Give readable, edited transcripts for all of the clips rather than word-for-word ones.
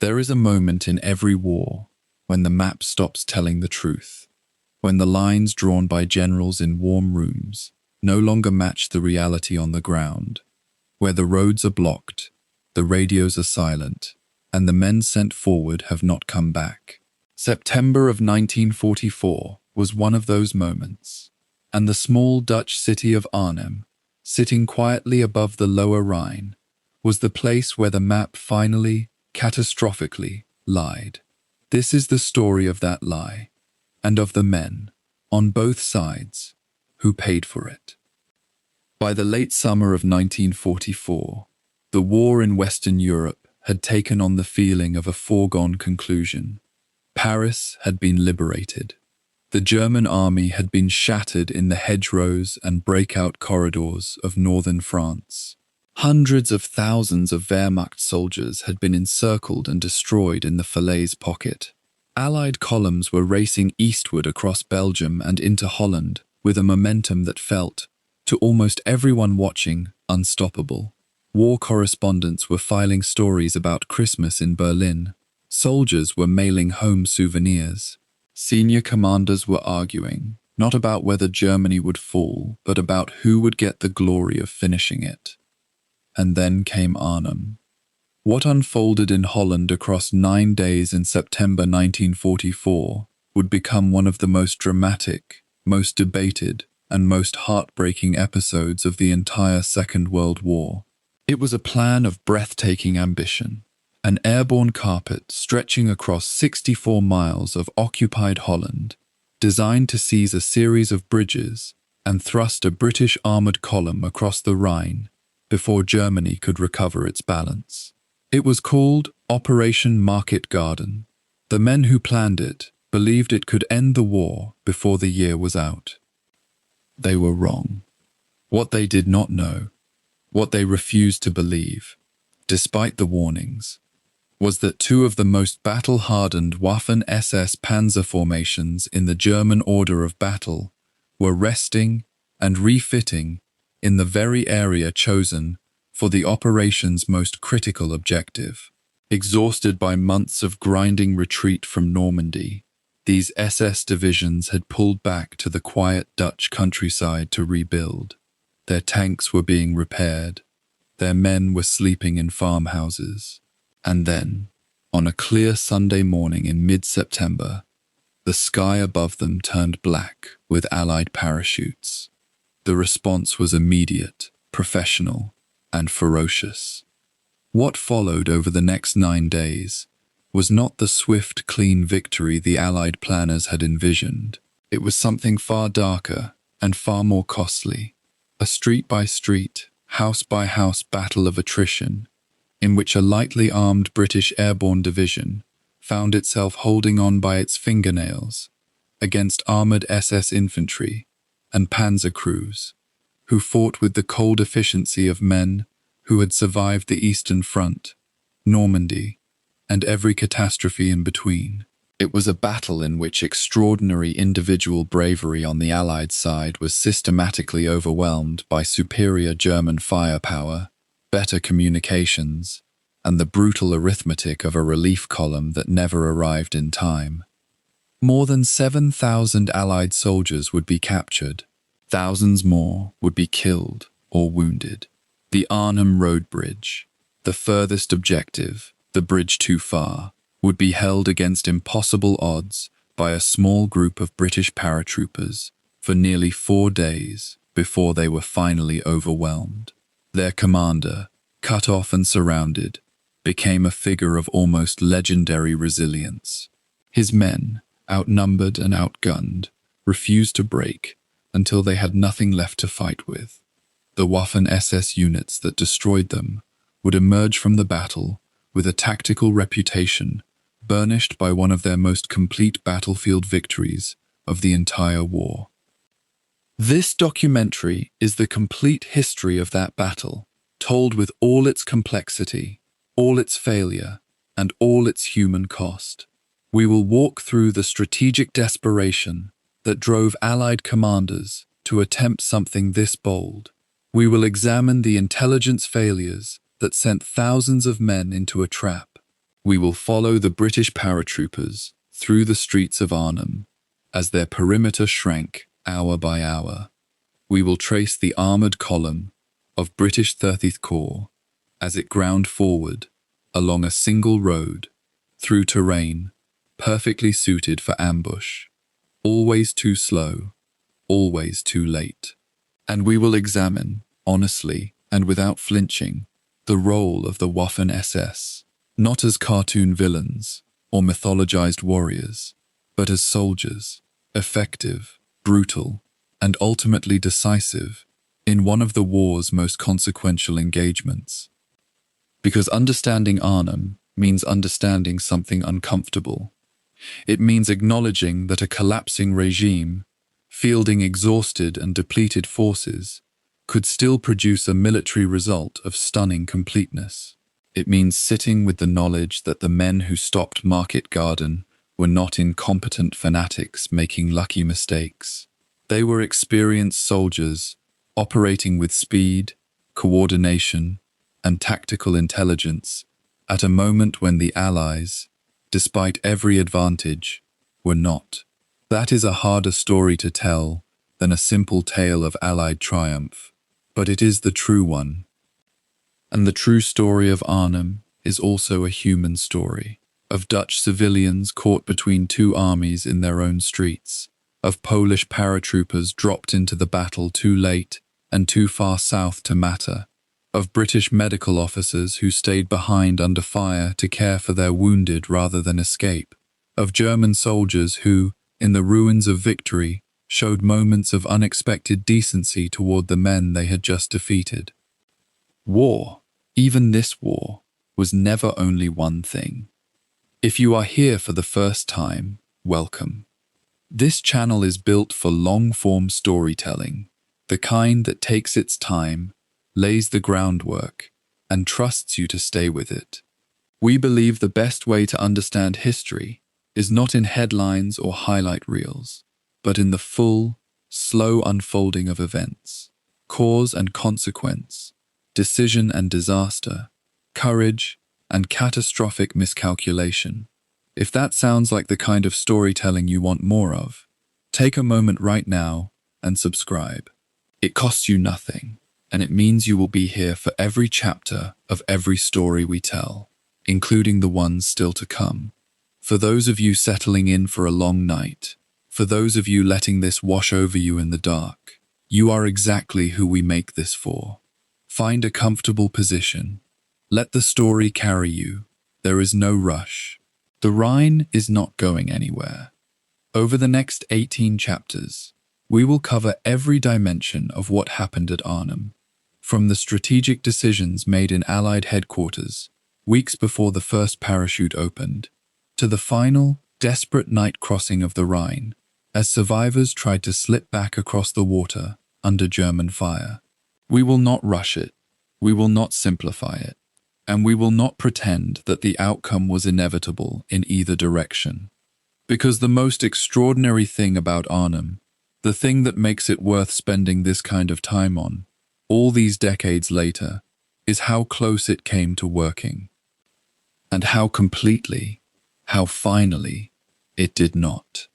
There is a moment in every war when the map stops telling the truth, when the lines drawn by generals in warm rooms no longer match the reality on the ground, where the roads are blocked, the radios are silent, and the men sent forward have not come back. September of 1944 was one of those moments, and the small Dutch city of Arnhem, sitting quietly above the lower Rhine, was the place where the map finally, catastrophically, lied. This is the story of that lie, and of the men, on both sides, who paid for it. By the late summer of 1944, the war in Western Europe had taken on the feeling of a foregone conclusion. Paris had been liberated. The German army had been shattered in the hedgerows and breakout corridors of northern France. Hundreds of thousands of Wehrmacht soldiers had been encircled and destroyed in the Falaise pocket. Allied columns were racing eastward across Belgium and into Holland with a momentum that felt, to almost everyone watching, unstoppable. War correspondents were filing stories about Christmas in Berlin. Soldiers were mailing home souvenirs. Senior commanders were arguing, not about whether Germany would fall, but about who would get the glory of finishing it. And then came Arnhem. What unfolded in Holland across 9 days in September 1944 would become one of the most dramatic, most debated, and most heartbreaking episodes of the entire Second World War. It was a plan of breathtaking ambition, an airborne carpet stretching across 64 miles of occupied Holland, designed to seize a series of bridges and thrust a British armoured column across the Rhine before Germany could recover its balance. It was called Operation Market Garden. The men who planned it believed it could end the war before the year was out. They were wrong. What they did not know, what they refused to believe, despite the warnings, was that two of the most battle-hardened Waffen-SS panzer formations in the German order of battle were resting and refitting in the very area chosen for the operation's most critical objective. Exhausted by months of grinding retreat from Normandy, these SS divisions had pulled back to the quiet Dutch countryside to rebuild. Their tanks were being repaired. Their men were sleeping in farmhouses. And then, on a clear Sunday morning in mid-September, the sky above them turned black with Allied parachutes. The response was immediate, professional, and ferocious. What followed over the next 9 days was not the swift, clean victory the Allied planners had envisioned. It was something far darker and far more costly. A street-by-street, house-by-house battle of attrition, in which a lightly armed British airborne division found itself holding on by its fingernails against armoured SS infantry and panzer crews, who fought with the cold efficiency of men who had survived the Eastern Front, Normandy, and every catastrophe in between. It was a battle in which extraordinary individual bravery on the Allied side was systematically overwhelmed by superior German firepower, better communications, and the brutal arithmetic of a relief column that never arrived in time. More than 7,000 Allied soldiers would be captured. Thousands more would be killed or wounded. The Arnhem Road Bridge, the furthest objective, the bridge too far, would be held against impossible odds by a small group of British paratroopers for nearly 4 days before they were finally overwhelmed. Their commander, cut off and surrounded, became a figure of almost legendary resilience. His men, outnumbered and outgunned, refused to break until they had nothing left to fight with. The Waffen-SS units that destroyed them would emerge from the battle with a tactical reputation burnished by one of their most complete battlefield victories of the entire war. This documentary is the complete history of that battle, told with all its complexity, all its failure, and all its human cost. We will walk through the strategic desperation that drove Allied commanders to attempt something this bold. We will examine the intelligence failures that sent thousands of men into a trap, We will follow the British paratroopers through the streets of Arnhem as their perimeter shrank hour by hour. We will trace the armoured column of British 30th Corps as it ground forward along a single road through terrain perfectly suited for ambush, always too slow, always too late. And we will examine, honestly and without flinching, the role of the Waffen-SS, not as cartoon villains or mythologized warriors, but as soldiers, effective, brutal, and ultimately decisive in one of the war's most consequential engagements. Because understanding Arnhem means understanding something uncomfortable. It means acknowledging that a collapsing regime, fielding exhausted and depleted forces, could still produce a military result of stunning completeness. It means sitting with the knowledge that the men who stopped Market Garden were not incompetent fanatics making lucky mistakes. They were experienced soldiers operating with speed, coordination, and tactical intelligence at a moment when the Allies, despite every advantage, were not. That is a harder story to tell than a simple tale of Allied triumph, but it is the true one. And the true story of Arnhem is also a human story, of Dutch civilians caught between two armies in their own streets, of Polish paratroopers dropped into the battle too late and too far south to matter, of British medical officers who stayed behind under fire to care for their wounded rather than escape, of German soldiers who, in the ruins of victory, showed moments of unexpected decency toward the men they had just defeated. War, even this war, was never only one thing. If you are here for the first time, welcome. This channel is built for long-form storytelling, the kind that takes its time, lays the groundwork, and trusts you to stay with it. We believe the best way to understand history is not in headlines or highlight reels, but in the full, slow unfolding of events, cause and consequence, decision and disaster, courage and catastrophic miscalculation. If that sounds like the kind of storytelling you want more of, take a moment right now and subscribe. It costs you nothing, and it means you will be here for every chapter of every story we tell, including the ones still to come. For those of you settling in for a long night, for those of you letting this wash over you in the dark, you are exactly who we make this for. Find a comfortable position. Let the story carry you. There is no rush. The Rhine is not going anywhere. Over the next 18 chapters, we will cover every dimension of what happened at Arnhem, from the strategic decisions made in Allied headquarters weeks before the first parachute opened, to the final, desperate night crossing of the Rhine, as survivors tried to slip back across the water under German fire. We will not rush it, we will not simplify it, and we will not pretend that the outcome was inevitable in either direction. Because the most extraordinary thing about Arnhem, the thing that makes it worth spending this kind of time on, all these decades later, is how close it came to working. And how completely, how finally, it did not.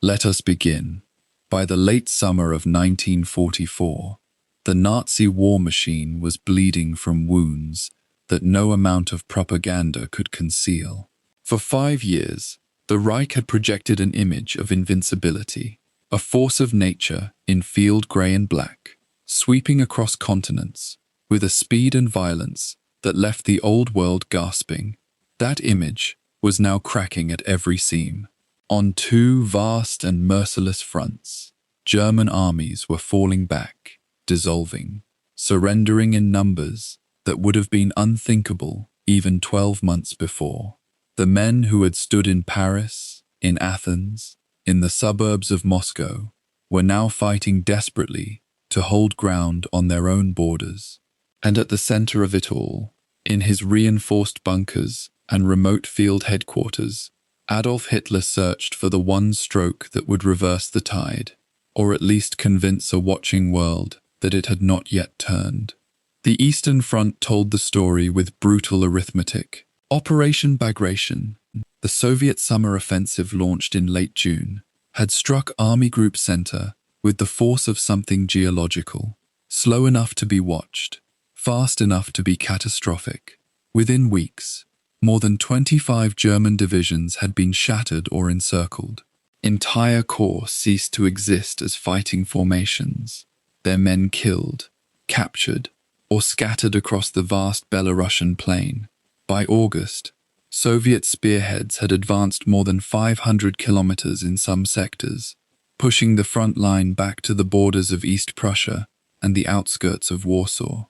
Let us begin. By the late summer of 1944, the Nazi war machine was bleeding from wounds that no amount of propaganda could conceal. For 5 years, the Reich had projected an image of invincibility, a force of nature in field grey and black, sweeping across continents with a speed and violence that left the old world gasping. That image was now cracking at every seam. On two vast and merciless fronts, German armies were falling back, dissolving, surrendering in numbers that would have been unthinkable even 12 months before. The men who had stood in Paris, in Athens, in the suburbs of Moscow, were now fighting desperately to hold ground on their own borders. And at the center of it all, in his reinforced bunkers and remote field headquarters, Adolf Hitler searched for the one stroke that would reverse the tide, or at least convince a watching world that it had not yet turned. The Eastern Front told the story with brutal arithmetic. Operation Bagration, the Soviet summer offensive launched in late June, had struck Army Group Center with the force of something geological, slow enough to be watched, fast enough to be catastrophic. Within weeks, more than 25 German divisions had been shattered or encircled. Entire corps ceased to exist as fighting formations, their men killed, captured, or scattered across the vast Belarusian plain. By August, Soviet spearheads had advanced more than 500 kilometers in some sectors, pushing the front line back to the borders of East Prussia and the outskirts of Warsaw.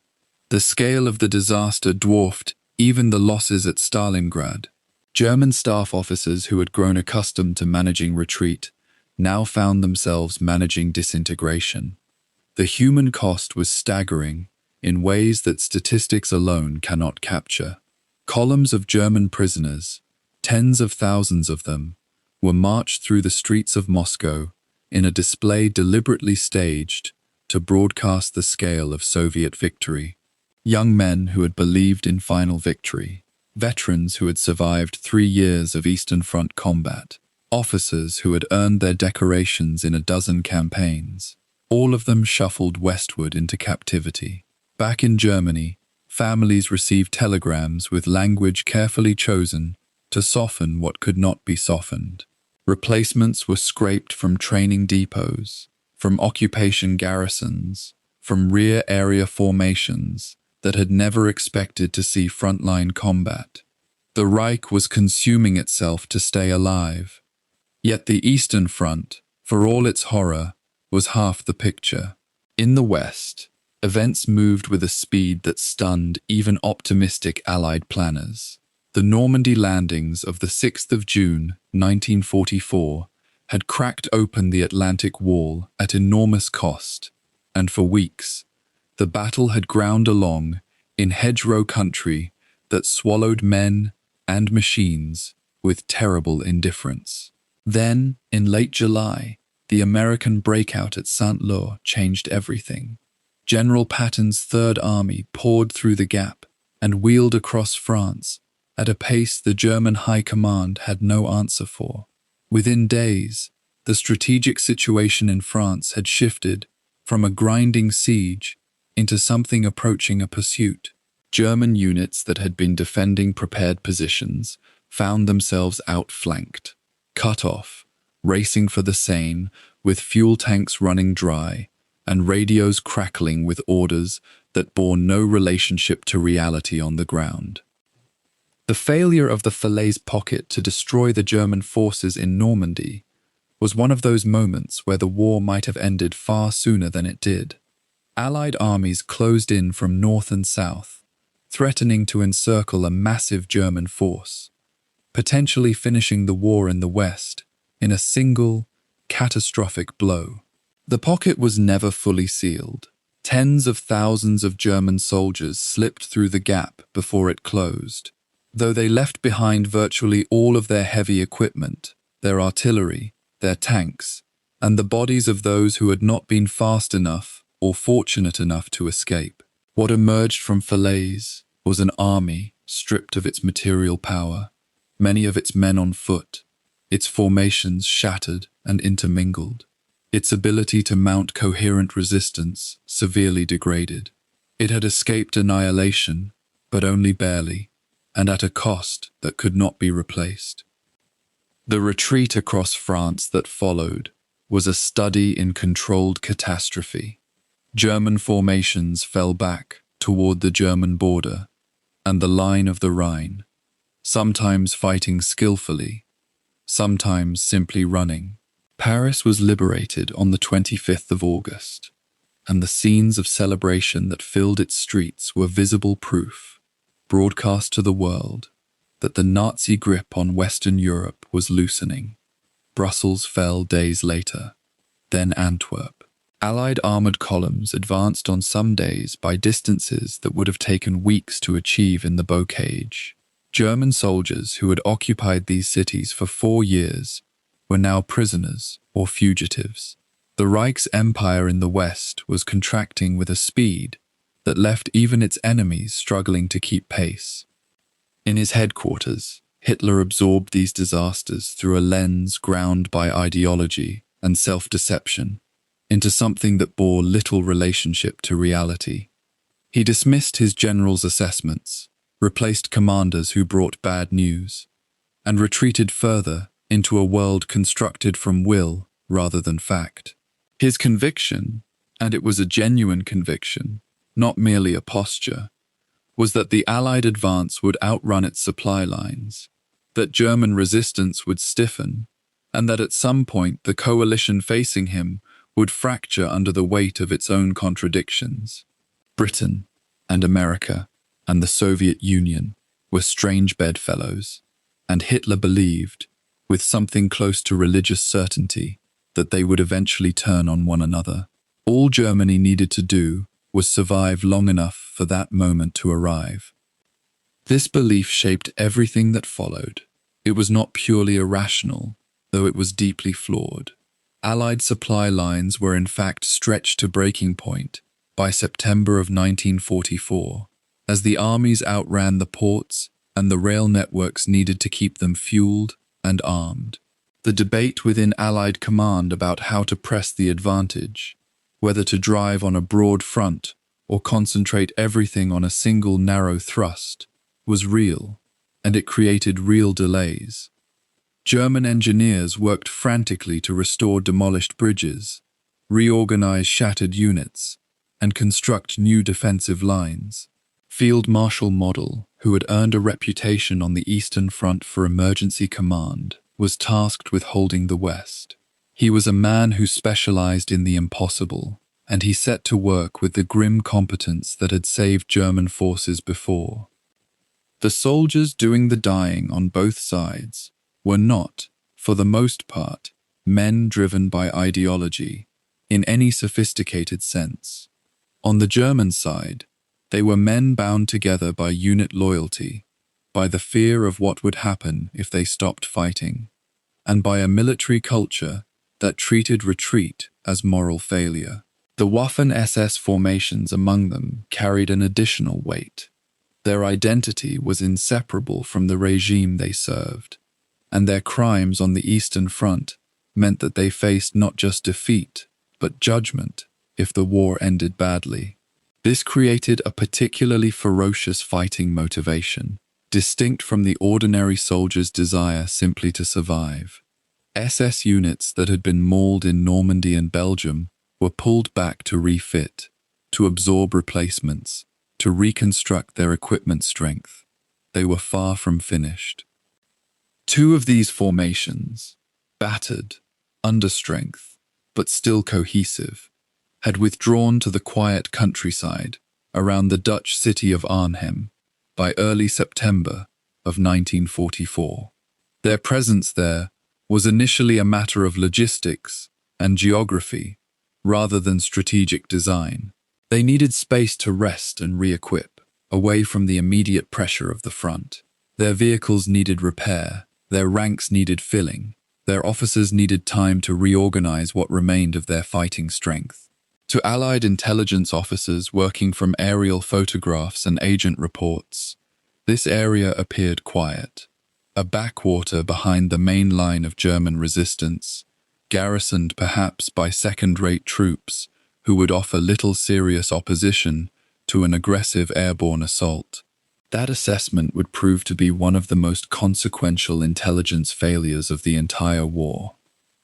The scale of the disaster dwarfed even the losses at Stalingrad. German staff officers who had grown accustomed to managing retreat now found themselves managing disintegration. The human cost was staggering in ways that statistics alone cannot capture. Columns of German prisoners, tens of thousands of them, were marched through the streets of Moscow in a display deliberately staged to broadcast the scale of Soviet victory. Young men who had believed in final victory, veterans who had survived 3 years of Eastern Front combat, officers who had earned their decorations in a dozen campaigns, all of them shuffled westward into captivity. Back in Germany, families received telegrams with language carefully chosen to soften what could not be softened. Replacements were scraped from training depots, from occupation garrisons, from rear area formations that had never expected to see frontline combat. The Reich was consuming itself to stay alive. Yet the Eastern Front, for all its horror, was half the picture. In the West, events moved with a speed that stunned even optimistic Allied planners. The Normandy landings of the 6th of June, 1944, had cracked open the Atlantic Wall at enormous cost, and for weeks, the battle had ground along in hedgerow country that swallowed men and machines with terrible indifference. Then, in late July, the American breakout at Saint-Lô changed everything. General Patton's Third Army poured through the gap and wheeled across France at a pace the German High Command had no answer for. Within days, the strategic situation in France had shifted from a grinding siege into something approaching a pursuit. German units that had been defending prepared positions found themselves outflanked, cut off, racing for the Seine with fuel tanks running dry and radios crackling with orders that bore no relationship to reality on the ground. The failure of the Falaise pocket to destroy the German forces in Normandy was one of those moments where the war might have ended far sooner than it did. Allied armies closed in from north and south, threatening to encircle a massive German force, potentially finishing the war in the West in a single, catastrophic blow. The pocket was never fully sealed. Tens of thousands of German soldiers slipped through the gap before it closed, though they left behind virtually all of their heavy equipment, their artillery, their tanks, and the bodies of those who had not been fast enough or fortunate enough to escape. What emerged from Falaise was an army stripped of its material power, many of its men on foot, its formations shattered and intermingled, its ability to mount coherent resistance severely degraded. It had escaped annihilation, but only barely, and at a cost that could not be replaced. The retreat across France that followed was a study in controlled catastrophe. German formations fell back toward the German border and the line of the Rhine, sometimes fighting skillfully, sometimes simply running. Paris was liberated on the 25th of August, and the scenes of celebration that filled its streets were visible proof, broadcast to the world, that the Nazi grip on Western Europe was loosening. Brussels fell days later, then Antwerp. Allied armoured columns advanced on some days by distances that would have taken weeks to achieve in the bocage. German soldiers who had occupied these cities for 4 years were now prisoners or fugitives. The Reich's empire in the West was contracting with a speed that left even its enemies struggling to keep pace. In his headquarters, Hitler absorbed these disasters through a lens ground by ideology and self-deception into something that bore little relationship to reality. He dismissed his generals' assessments, replaced commanders who brought bad news, and retreated further into a world constructed from will rather than fact. His conviction, and it was a genuine conviction, not merely a posture, was that the Allied advance would outrun its supply lines, that German resistance would stiffen, and that at some point the coalition facing him would fracture under the weight of its own contradictions. Britain and America and the Soviet Union were strange bedfellows, and Hitler believed, with something close to religious certainty, that they would eventually turn on one another. All Germany needed to do was survive long enough for that moment to arrive. This belief shaped everything that followed. It was not purely irrational, though it was deeply flawed. Allied supply lines were in fact stretched to breaking point by September of 1944, as the armies outran the ports and the rail networks needed to keep them fueled and armed. The debate within Allied command about how to press the advantage, whether to drive on a broad front or concentrate everything on a single narrow thrust, was real, and it created real delays. German engineers worked frantically to restore demolished bridges, reorganize shattered units, and construct new defensive lines. Field Marshal Model, who had earned a reputation on the Eastern Front for emergency command, was tasked with holding the West. He was a man who specialized in the impossible, and he set to work with the grim competence that had saved German forces before. The soldiers doing the dying on both sides were not, for the most part, men driven by ideology, in any sophisticated sense. On the German side, they were men bound together by unit loyalty, by the fear of what would happen if they stopped fighting, and by a military culture that treated retreat as moral failure. The Waffen-SS formations among them carried an additional weight. Their identity was inseparable from the regime they served, and their crimes on the Eastern Front meant that they faced not just defeat, but judgment if the war ended badly. This created a particularly ferocious fighting motivation, distinct from the ordinary soldier's desire simply to survive. SS units that had been mauled in Normandy and Belgium were pulled back to refit, to absorb replacements, to reconstruct their equipment strength. They were far from finished. Two of these formations, battered, under strength, but still cohesive, had withdrawn to the quiet countryside around the Dutch city of Arnhem by early September of 1944. Their presence there was initially a matter of logistics and geography rather than strategic design. They needed space to rest and re-equip, away from the immediate pressure of the front. Their vehicles needed repair, their ranks needed filling, their officers needed time to reorganize what remained of their fighting strength. To Allied intelligence officers working from aerial photographs and agent reports, this area appeared quiet, a backwater behind the main line of German resistance, garrisoned perhaps by second-rate troops who would offer little serious opposition to an aggressive airborne assault. That assessment would prove to be one of the most consequential intelligence failures of the entire war.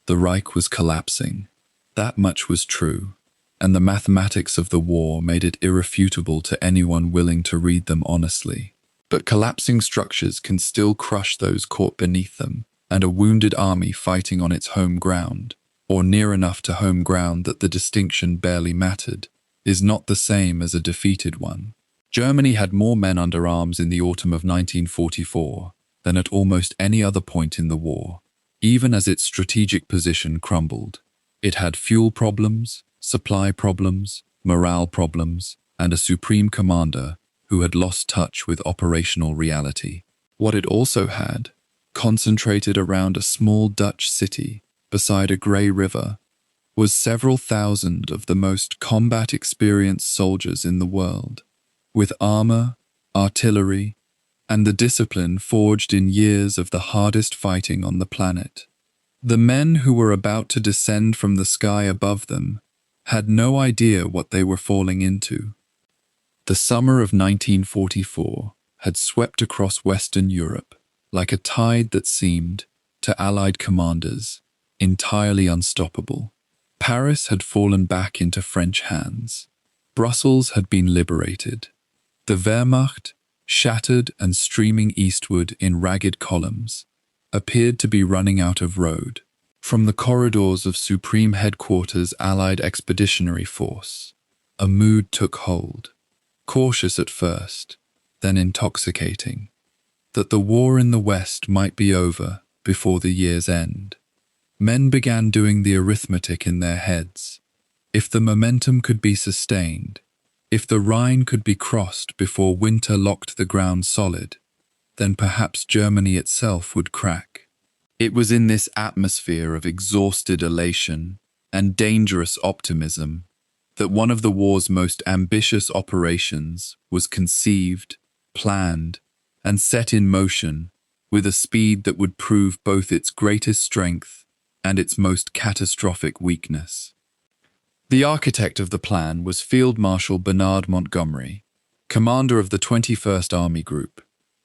The Reich was collapsing. That much was true, and the mathematics of the war made it irrefutable to anyone willing to read them honestly. But collapsing structures can still crush those caught beneath them, and a wounded army fighting on its home ground, or near enough to home ground that the distinction barely mattered, is not the same as a defeated one. Germany had more men under arms in the autumn of 1944 than at almost any other point in the war, even as its strategic position crumbled. It had fuel problems, supply problems, morale problems, and a supreme commander who had lost touch with operational reality. What it also had, concentrated around a small Dutch city beside a grey river, was several thousand of the most combat-experienced soldiers in the world, with armor, artillery, and the discipline forged in years of the hardest fighting on the planet. The men who were about to descend from the sky above them had no idea what they were falling into. The summer of 1944 had swept across Western Europe like a tide that seemed, to Allied commanders, entirely unstoppable. Paris had fallen back into French hands. Brussels had been liberated. The Wehrmacht, shattered and streaming eastward in ragged columns, appeared to be running out of road. From the corridors of Supreme Headquarters Allied Expeditionary Force, a mood took hold, cautious at first, then intoxicating, that the war in the West might be over before the year's end. Men began doing the arithmetic in their heads. If the momentum could be sustained, if the Rhine could be crossed before winter locked the ground solid, then perhaps Germany itself would crack. It was in this atmosphere of exhausted elation and dangerous optimism that one of the war's most ambitious operations was conceived, planned, and set in motion with a speed that would prove both its greatest strength and its most catastrophic weakness. The architect of the plan was Field Marshal Bernard Montgomery, commander of the 21st Army Group.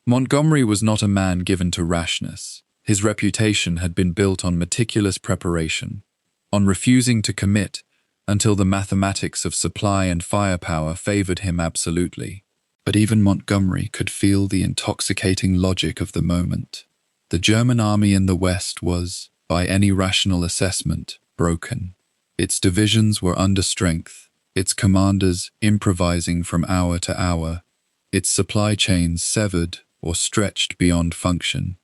Montgomery was not a man given to rashness. His reputation had been built on meticulous preparation, on refusing to commit until the mathematics of supply and firepower favored him absolutely. But even Montgomery could feel the intoxicating logic of the moment. The German army in the West was, by any rational assessment, broken. Its divisions were under strength, its commanders improvising from hour to hour, its supply chains severed or stretched beyond function.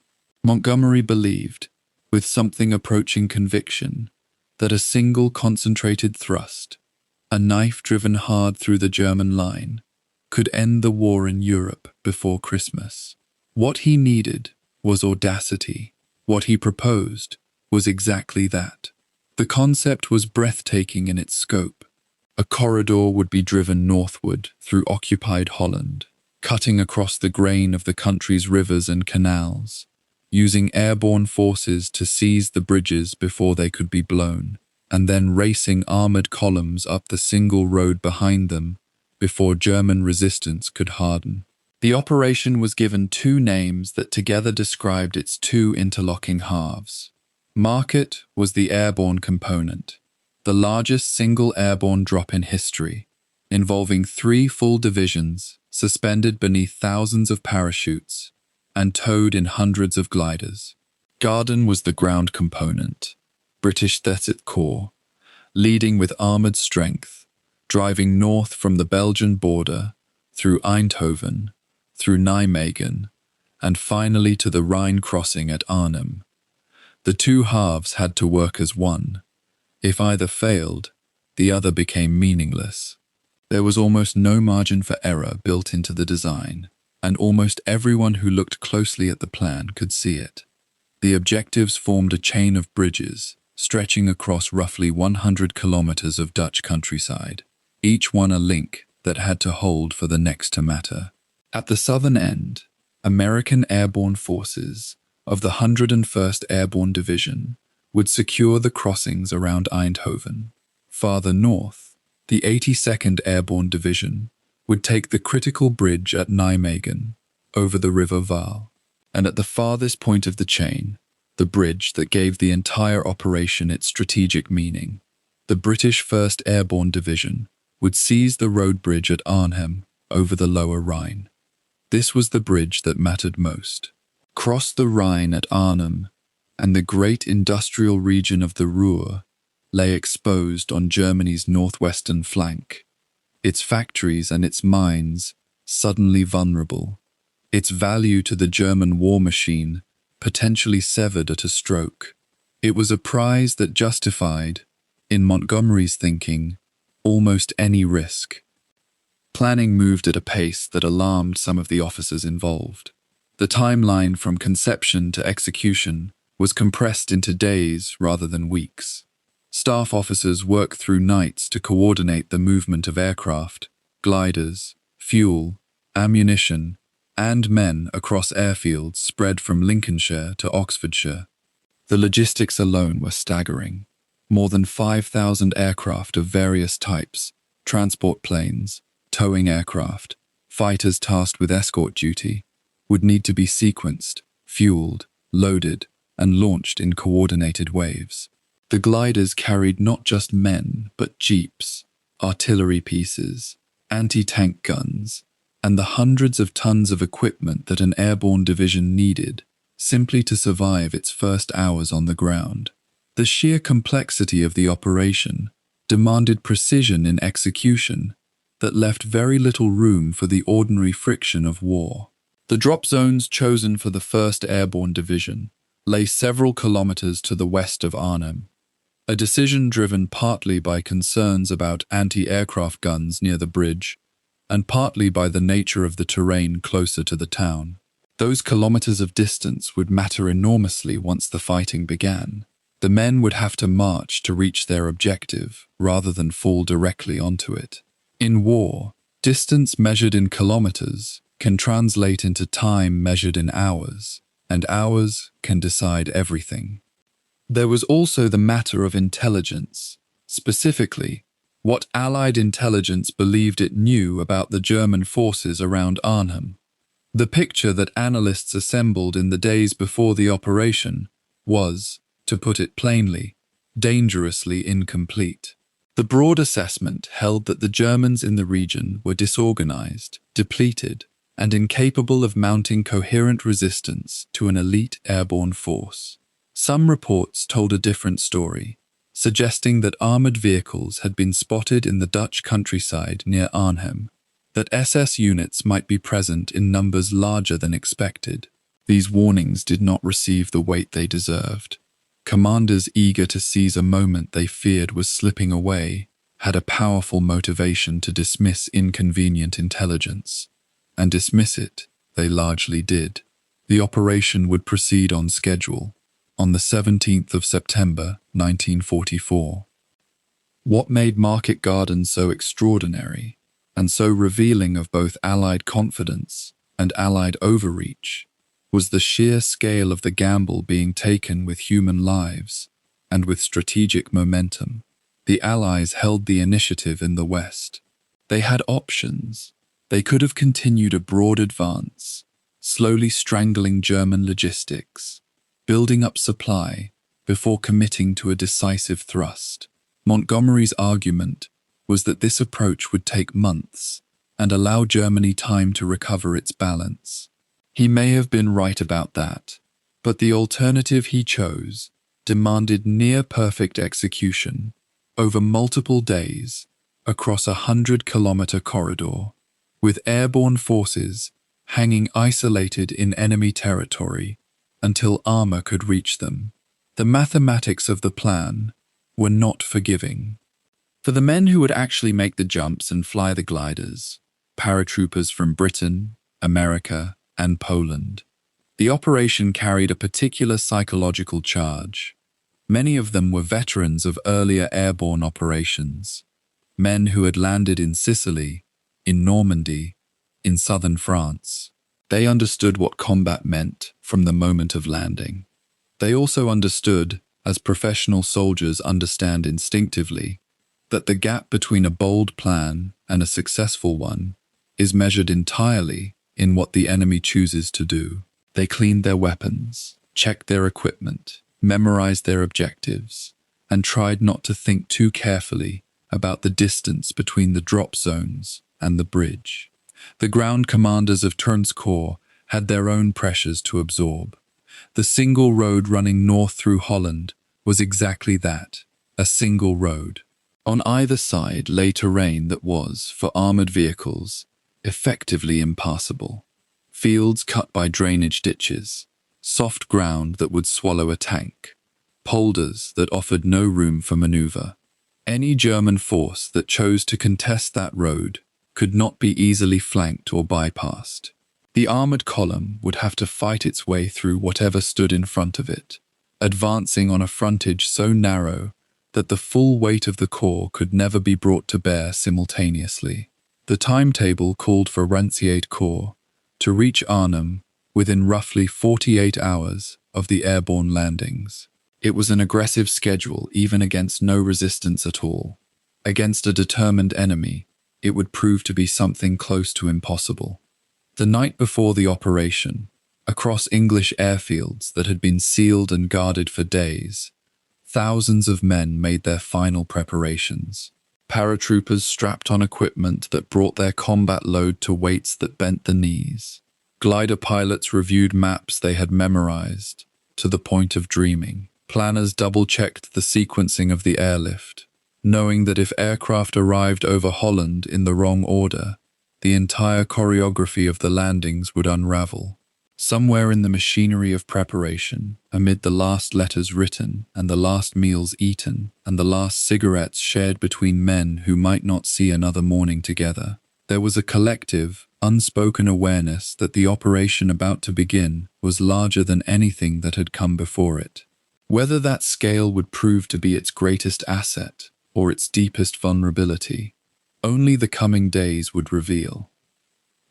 Montgomery believed, with something approaching conviction, that a single concentrated thrust, a knife driven hard through the German line, could end the war in Europe before Christmas. What he needed was audacity. What he proposed was exactly that. The concept was breathtaking in its scope. A corridor would be driven northward through occupied Holland, cutting across the grain of the country's rivers and canals, using airborne forces to seize the bridges before they could be blown, and then racing armored columns up the single road behind them before German resistance could harden. The operation was given two names that together described its two interlocking halves. Market was the airborne component, the largest single airborne drop in history, involving 3 full divisions suspended beneath thousands of parachutes and towed in hundreds of gliders. Garden was the ground component, British 30th Corps, leading with armoured strength, driving north from the Belgian border, through Eindhoven, through Nijmegen, and finally to the Rhine crossing at Arnhem. The two halves had to work as one. If either failed, the other became meaningless. There was almost no margin for error built into the design, and almost everyone who looked closely at the plan could see it. The objectives formed a chain of bridges, stretching across roughly 100 kilometers of Dutch countryside, each one a link that had to hold for the next to matter. At the southern end, American airborne forces of the 101st Airborne Division would secure the crossings around Eindhoven. Farther north, the 82nd Airborne Division would take the critical bridge at Nijmegen over the River Vaal, and at the farthest point of the chain, the bridge that gave the entire operation its strategic meaning, the British 1st Airborne Division would seize the road bridge at Arnhem over the lower Rhine. This was the bridge that mattered most. Cross the Rhine at Arnhem, and the great industrial region of the Ruhr lay exposed on Germany's northwestern flank, its factories and its mines suddenly vulnerable, its value to the German war machine potentially severed at a stroke. It was a prize that justified, in Montgomery's thinking, almost any risk. Planning moved at a pace that alarmed some of the officers involved. The timeline from conception to execution was compressed into days rather than weeks. Staff officers worked through nights to coordinate the movement of aircraft, gliders, fuel, ammunition, and men across airfields spread from Lincolnshire to Oxfordshire. The logistics alone were staggering. More than 5,000 aircraft of various types, transport planes, towing aircraft, fighters tasked with escort duty, would need to be sequenced, fueled, loaded, and launched in coordinated waves. The gliders carried not just men, but jeeps, artillery pieces, anti-tank guns, and the hundreds of tons of equipment that an airborne division needed simply to survive its first hours on the ground. The sheer complexity of the operation demanded precision in execution that left very little room for the ordinary friction of war. The drop zones chosen for the 1st Airborne Division lay several kilometers to the west of Arnhem, a decision driven partly by concerns about anti-aircraft guns near the bridge and partly by the nature of the terrain closer to the town. Those kilometers of distance would matter enormously once the fighting began. The men would have to march to reach their objective rather than fall directly onto it. In war, distance measured in kilometers can translate into time measured in hours, and hours can decide everything. There was also the matter of intelligence, specifically, what Allied intelligence believed it knew about the German forces around Arnhem. The picture that analysts assembled in the days before the operation was, to put it plainly, dangerously incomplete. The broad assessment held that the Germans in the region were disorganized, depleted, and incapable of mounting coherent resistance to an elite airborne force. Some reports told a different story, suggesting that armored vehicles had been spotted in the Dutch countryside near Arnhem, that SS units might be present in numbers larger than expected. These warnings did not receive the weight they deserved. Commanders eager to seize a moment they feared was slipping away had a powerful motivation to dismiss inconvenient intelligence, and dismiss it they largely did. The operation would proceed on schedule, on the 17th of September 1944. What made Market Garden so extraordinary and so revealing of both Allied confidence and Allied overreach was the sheer scale of the gamble being taken with human lives and with strategic momentum. The Allies held the initiative in the West. They had options. They could have continued a broad advance, slowly strangling German logistics, building up supply before committing to a decisive thrust. Montgomery's argument was that this approach would take months and allow Germany time to recover its balance. He may have been right about that, but the alternative he chose demanded near-perfect execution over multiple days across a 100-kilometer corridor, with airborne forces hanging isolated in enemy territory until armor could reach them. The mathematics of the plan were not forgiving. For the men who would actually make the jumps and fly the gliders, paratroopers from Britain, America, and Poland, the operation carried a particular psychological charge. Many of them were veterans of earlier airborne operations, men who had landed in Sicily, in Normandy, in southern France. They understood what combat meant from the moment of landing. They also understood, as professional soldiers understand instinctively, that the gap between a bold plan and a successful one is measured entirely in what the enemy chooses to do. They cleaned their weapons, checked their equipment, memorized their objectives, and tried not to think too carefully about the distance between the drop zones and the bridge. The ground commanders of Turn's Corps had their own pressures to absorb. The single road running north through Holland was exactly that, a single road. On either side lay terrain that was, for armored vehicles, effectively impassable. Fields cut by drainage ditches, soft ground that would swallow a tank, polders that offered no room for maneuver. Any German force that chose to contest that road could not be easily flanked or bypassed. The armored column would have to fight its way through whatever stood in front of it, advancing on a frontage so narrow that the full weight of the corps could never be brought to bear simultaneously. The timetable called for Ranciate Corps to reach Arnhem within roughly 48 hours of the airborne landings. It was an aggressive schedule even against no resistance at all. Against a determined enemy, it would prove to be something close to impossible. The night before the operation, across English airfields that had been sealed and guarded for days, thousands of men made their final preparations. Paratroopers strapped on equipment that brought their combat load to weights that bent the knees. Glider pilots reviewed maps they had memorized, to the point of dreaming. Planners double-checked the sequencing of the airlift, knowing that if aircraft arrived over Holland in the wrong order, the entire choreography of the landings would unravel. Somewhere in the machinery of preparation, amid the last letters written and the last meals eaten and the last cigarettes shared between men who might not see another morning together, there was a collective, unspoken awareness that the operation about to begin was larger than anything that had come before it. Whether that scale would prove to be its greatest asset or its deepest vulnerability, only the coming days would reveal.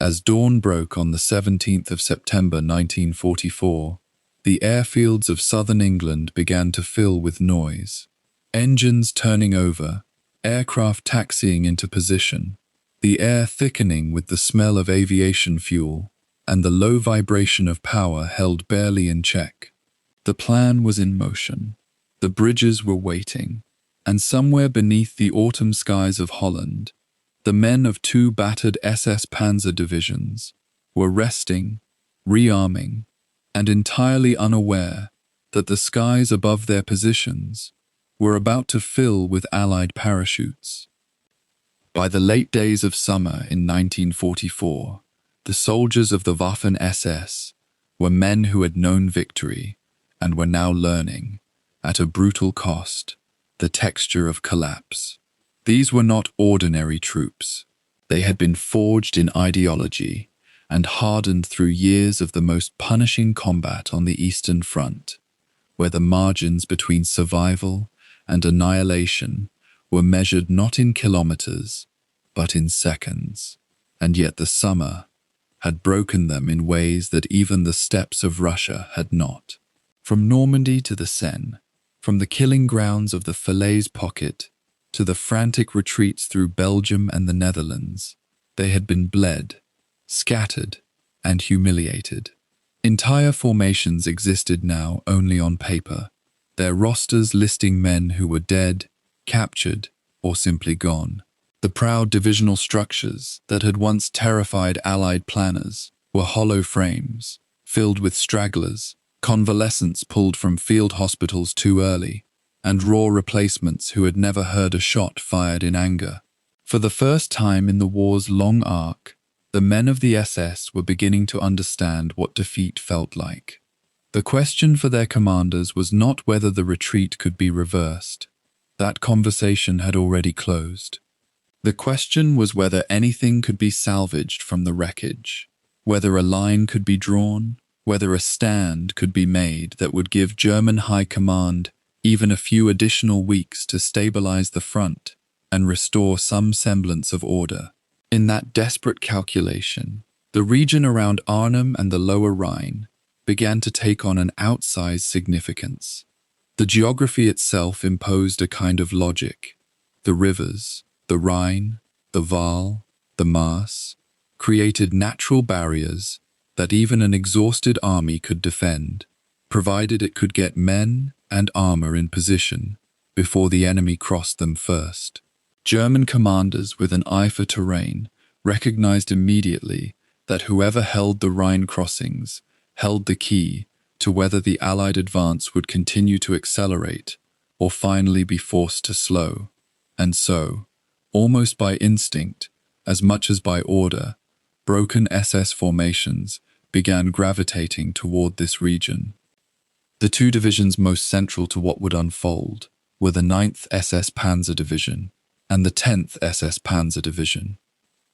As dawn broke on the 17th of September 1944, the airfields of southern England began to fill with noise. Engines turning over, aircraft taxiing into position, the air thickening with the smell of aviation fuel, and the low vibration of power held barely in check. The plan was in motion. The bridges were waiting, and somewhere beneath the autumn skies of Holland, the men of two battered SS Panzer divisions were resting, rearming, and entirely unaware that the skies above their positions were about to fill with Allied parachutes. By the late days of summer in 1944, the soldiers of the Waffen-SS were men who had known victory and were now learning, at a brutal cost, the texture of collapse. These were not ordinary troops. They had been forged in ideology and hardened through years of the most punishing combat on the Eastern Front, where the margins between survival and annihilation were measured not in kilometers, but in seconds. And yet the summer had broken them in ways that even the steppes of Russia had not. From Normandy to the Seine, from the killing grounds of the Falaise Pocket to the frantic retreats through Belgium and the Netherlands, they had been bled, scattered, and humiliated. Entire formations existed now only on paper, their rosters listing men who were dead, captured, or simply gone. The proud divisional structures that had once terrified Allied planners were hollow frames, filled with stragglers, convalescents pulled from field hospitals too early, and raw replacements who had never heard a shot fired in anger. For the first time in the war's long arc, the men of the SS were beginning to understand what defeat felt like. The question for their commanders was not whether the retreat could be reversed. That conversation had already closed. The question was whether anything could be salvaged from the wreckage, whether a line could be drawn, whether a stand could be made that would give German High Command even a few additional weeks to stabilize the front and restore some semblance of order. In that desperate calculation, the region around Arnhem and the Lower Rhine began to take on an outsized significance. The geography itself imposed a kind of logic. The rivers, the Rhine, the Waal, the Maas, created natural barriers that even an exhausted army could defend, provided it could get men and armor in position before the enemy crossed them first. German commanders with an eye for terrain recognized immediately that whoever held the Rhine crossings held the key to whether the Allied advance would continue to accelerate or finally be forced to slow. And so, almost by instinct, as much as by order, broken SS formations began gravitating toward this region. The two divisions most central to what would unfold were the 9th SS Panzer Division and the 10th SS Panzer Division.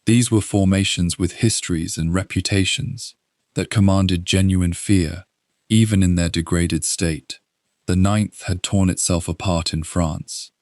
These were formations with histories and reputations that commanded genuine fear, even in their degraded state. The 9th had torn itself apart in France.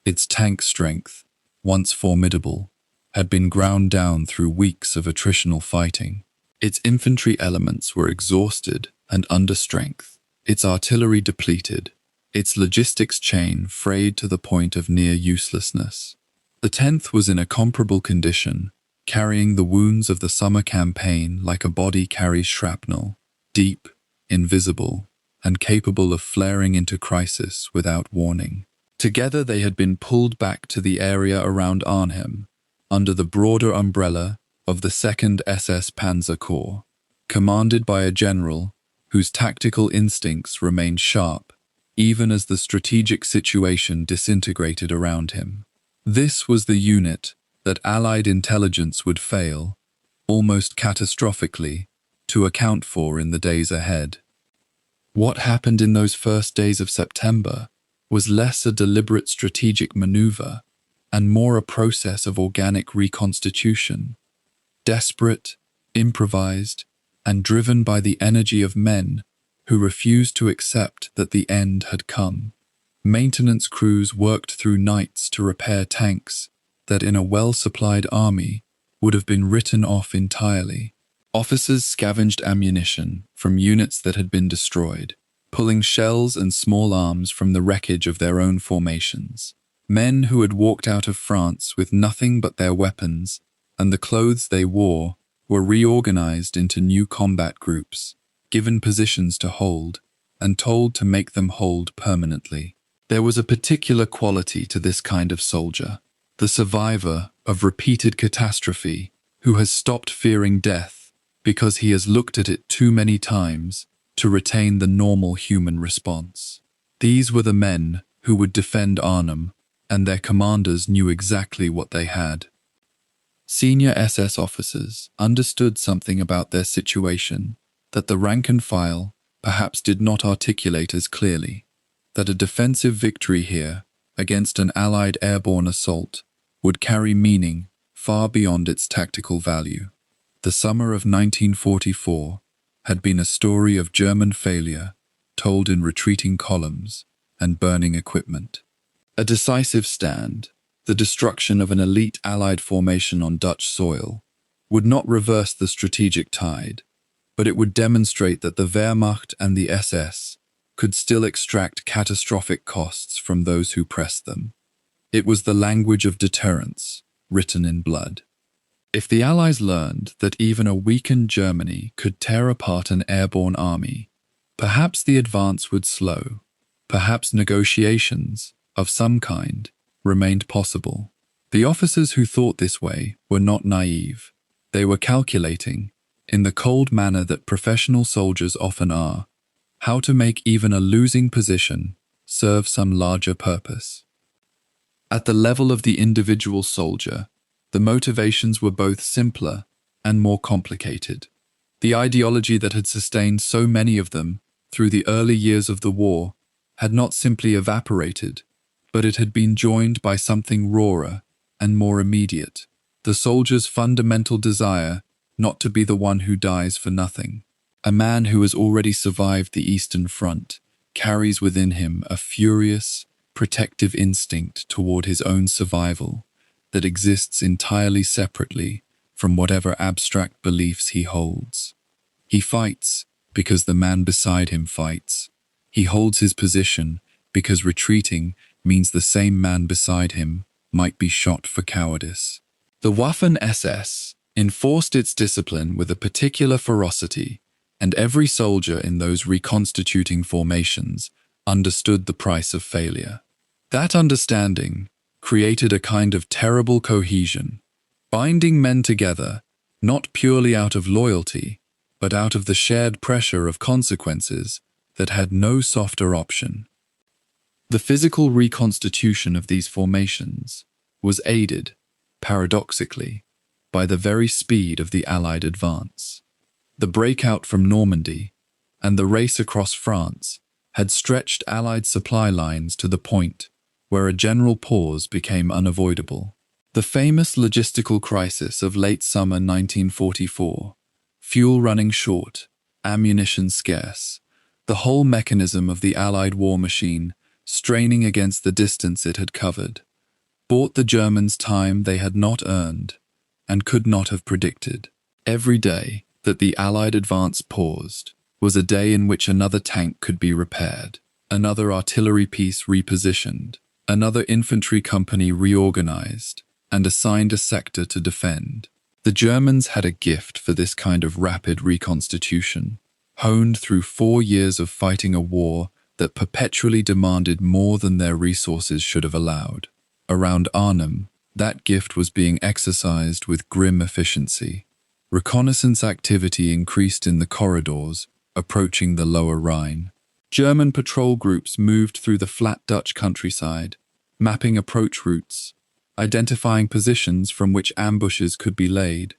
Its tank strength, once formidable, had been ground down through weeks of attritional fighting. Its infantry elements were exhausted and under strength, its artillery depleted, its logistics chain frayed to the point of near uselessness. The 10th was in a comparable condition, carrying the wounds of the summer campaign like a body carries shrapnel, deep, invisible, and capable of flaring into crisis without warning. Together they had been pulled back to the area around Arnhem, under the broader umbrella of the 2nd SS Panzer Corps, commanded by a general whose tactical instincts remained sharp, even as the strategic situation disintegrated around him. This was the unit that Allied intelligence would fail, almost catastrophically, to account for in the days ahead. What happened in those first days of September was less a deliberate strategic maneuver and more a process of organic reconstitution, desperate, improvised, and driven by the energy of men who refused to accept that the end had come. Maintenance crews worked through nights to repair tanks that in a well-supplied army would have been written off entirely. Officers scavenged ammunition from units that had been destroyed, pulling shells and small arms from the wreckage of their own formations. Men who had walked out of France with nothing but their weapons and the clothes they wore were reorganized into new combat groups, given positions to hold, and told to make them hold permanently. There was a particular quality to this kind of soldier, the survivor of repeated catastrophe who has stopped fearing death because he has looked at it too many times to retain the normal human response. These were the men who would defend Arnhem, and their commanders knew exactly what they had. Senior SS officers understood something about their situation that the rank and file perhaps did not articulate as clearly, that a defensive victory here against an Allied airborne assault would carry meaning far beyond its tactical value. The summer of 1944 had been a story of German failure told in retreating columns and burning equipment. A decisive stand, the destruction of an elite Allied formation on Dutch soil, would not reverse the strategic tide, but it would demonstrate that the Wehrmacht and the SS could still extract catastrophic costs from those who pressed them. It was the language of deterrence, written in blood. If the Allies learned that even a weakened Germany could tear apart an airborne army, perhaps the advance would slow, perhaps negotiations, of some kind, remained possible. The officers who thought this way were not naive. They were calculating, in the cold manner that professional soldiers often are, how to make even a losing position serve some larger purpose. At the level of the individual soldier, the motivations were both simpler and more complicated. The ideology that had sustained so many of them through the early years of the war had not simply evaporated, but it had been joined by something rawer and more immediate, the soldier's fundamental desire not to be the one who dies for nothing. A man who has already survived the Eastern Front carries within him a furious, protective instinct toward his own survival that exists entirely separately from whatever abstract beliefs he holds. He fights because the man beside him fights. He holds his position because retreating means the same man beside him might be shot for cowardice. The Waffen-SS enforced its discipline with a particular ferocity, and every soldier in those reconstituting formations understood the price of failure. That understanding created a kind of terrible cohesion, binding men together, not purely out of loyalty, but out of the shared pressure of consequences that had no softer option. The physical reconstitution of these formations was aided, paradoxically, by the very speed of the Allied advance. The breakout from Normandy and the race across France had stretched Allied supply lines to the point where a general pause became unavoidable. The famous logistical crisis of late summer 1944, fuel running short, ammunition scarce, the whole mechanism of the Allied war machine straining against the distance it had covered, bought the Germans time they had not earned and could not have predicted. Every day, that the Allied advance paused was a day in which another tank could be repaired, another artillery piece repositioned, another infantry company reorganized, and assigned a sector to defend. The Germans had a gift for this kind of rapid reconstitution, honed through 4 years of fighting a war that perpetually demanded more than their resources should have allowed. Around Arnhem, that gift was being exercised with grim efficiency. Reconnaissance activity increased in the corridors, approaching the lower Rhine. German patrol groups moved through the flat Dutch countryside, mapping approach routes, identifying positions from which ambushes could be laid,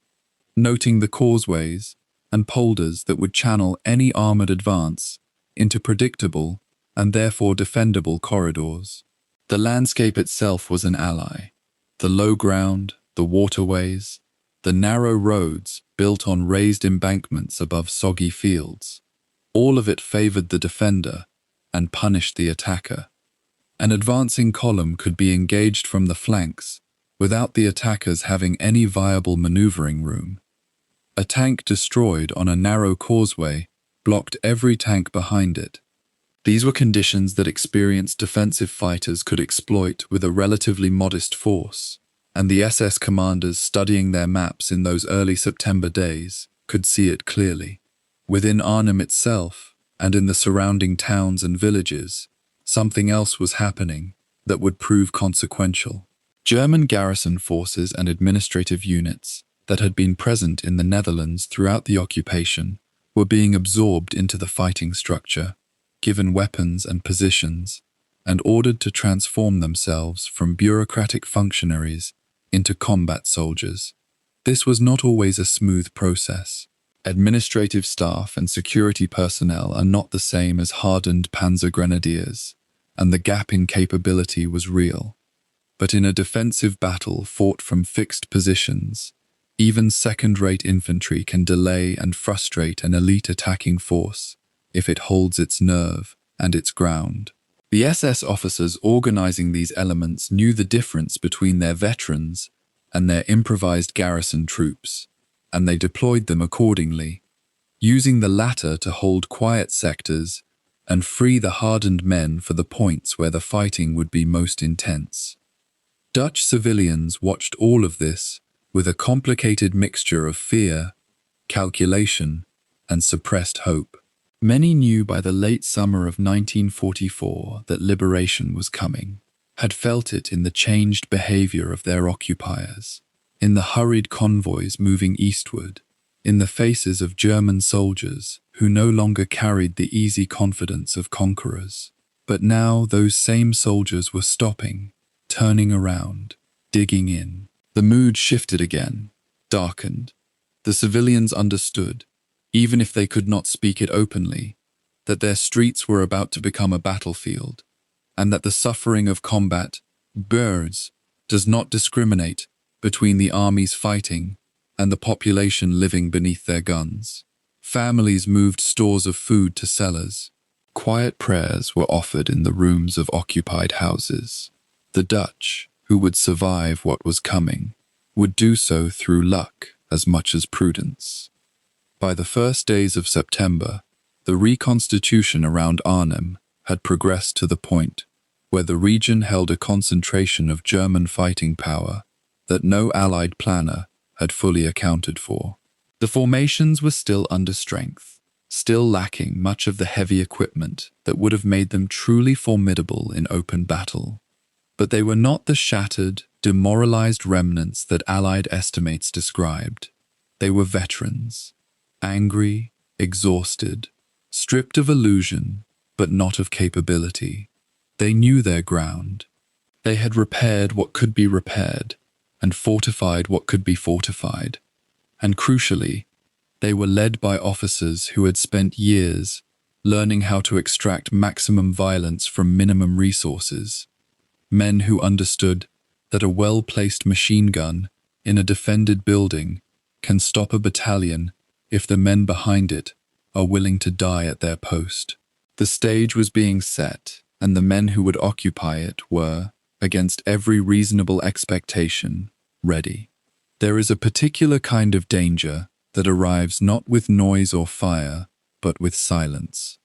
noting the causeways and polders that would channel any armored advance into predictable and therefore defendable corridors. The landscape itself was an ally. The low ground, the waterways, the narrow roads built on raised embankments above soggy fields. All of it favored the defender and punished the attacker. An advancing column could be engaged from the flanks without the attackers having any viable maneuvering room. A tank destroyed on a narrow causeway blocked every tank behind it. These were conditions that experienced defensive fighters could exploit with a relatively modest force, and the SS commanders studying their maps in those early September days could see it clearly. Within Arnhem itself, and in the surrounding towns and villages, something else was happening that would prove consequential. German garrison forces and administrative units that had been present in the Netherlands throughout the occupation were being absorbed into the fighting structure, given weapons and positions, and ordered to transform themselves from bureaucratic functionaries into combat soldiers. This was not always a smooth process. Administrative staff and security personnel are not the same as hardened panzer grenadiers, and the gap in capability was real. But in a defensive battle fought from fixed positions, even second-rate infantry can delay and frustrate an elite attacking force if it holds its nerve and its ground. The SS officers organizing these elements knew the difference between their veterans and their improvised garrison troops, and they deployed them accordingly, using the latter to hold quiet sectors and free the hardened men for the points where the fighting would be most intense. Dutch civilians watched all of this with a complicated mixture of fear, calculation, and suppressed hope. Many knew by the late summer of 1944 that liberation was coming, had felt it in the changed behavior of their occupiers, in the hurried convoys moving eastward, in the faces of German soldiers who no longer carried the easy confidence of conquerors. But now those same soldiers were stopping, turning around, digging in. The mood shifted again, darkened. The civilians understood, even if they could not speak it openly, that their streets were about to become a battlefield, and that the suffering of combat, birds, does not discriminate between the armies fighting and the population living beneath their guns. Families moved stores of food to cellars. Quiet prayers were offered in the rooms of occupied houses. The Dutch, who would survive what was coming, would do so through luck as much as prudence. By the first days of September, the reconstitution around Arnhem had progressed to the point where the region held a concentration of German fighting power that no Allied planner had fully accounted for. The formations were still under strength, still lacking much of the heavy equipment that would have made them truly formidable in open battle. But they were not the shattered, demoralized remnants that Allied estimates described. They were veterans, angry, exhausted, stripped of illusion, but not of capability. They knew their ground. They had repaired what could be repaired, and fortified what could be fortified. And crucially, they were led by officers who had spent years learning how to extract maximum violence from minimum resources. Men who understood that a well-placed machine gun in a defended building can stop a battalion if the men behind it are willing to die at their post. The stage was being set, and the men who would occupy it were, against every reasonable expectation, ready. There is a particular kind of danger that arrives not with noise or fire, but with silence,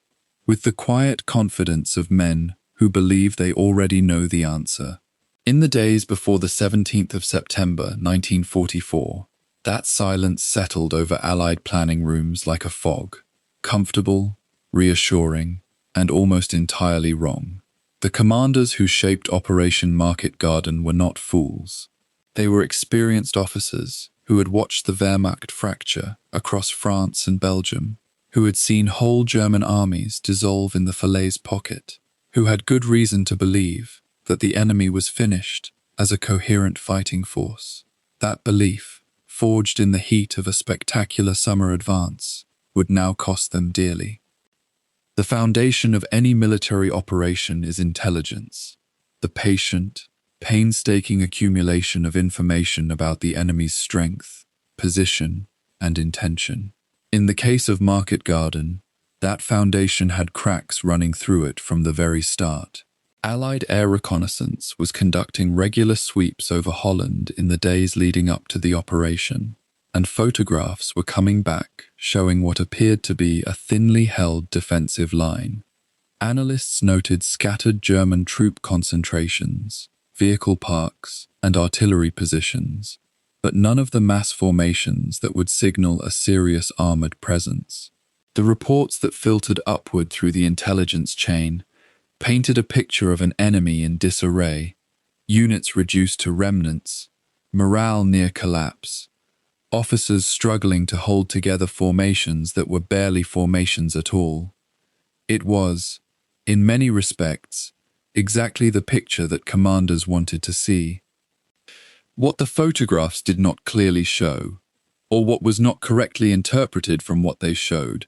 with the quiet confidence of men who believe they already know the answer. In the days before the 17th of September 1944, that silence settled over Allied planning rooms like a fog, comfortable, reassuring, and almost entirely wrong. The commanders who shaped Operation Market Garden were not fools. They were experienced officers who had watched the Wehrmacht fracture across France and Belgium, who had seen whole German armies dissolve in the Falaise pocket, who had good reason to believe that the enemy was finished as a coherent fighting force. That belief, forged in the heat of a spectacular summer advance, would now cost them dearly. The foundation of any military operation is intelligence, the patient, painstaking accumulation of information about the enemy's strength, position, and intention. In the case of Market Garden, that foundation had cracks running through it from the very start. Allied air reconnaissance was conducting regular sweeps over Holland in the days leading up to the operation, and photographs were coming back showing what appeared to be a thinly held defensive line. Analysts noted scattered German troop concentrations, vehicle parks, and artillery positions, but none of the mass formations that would signal a serious armored presence. The reports that filtered upward through the intelligence chain painted a picture of an enemy in disarray, units reduced to remnants, morale near collapse, officers struggling to hold together formations that were barely formations at all. It was, in many respects, exactly the picture that commanders wanted to see. What the photographs did not clearly show, or what was not correctly interpreted from what they showed,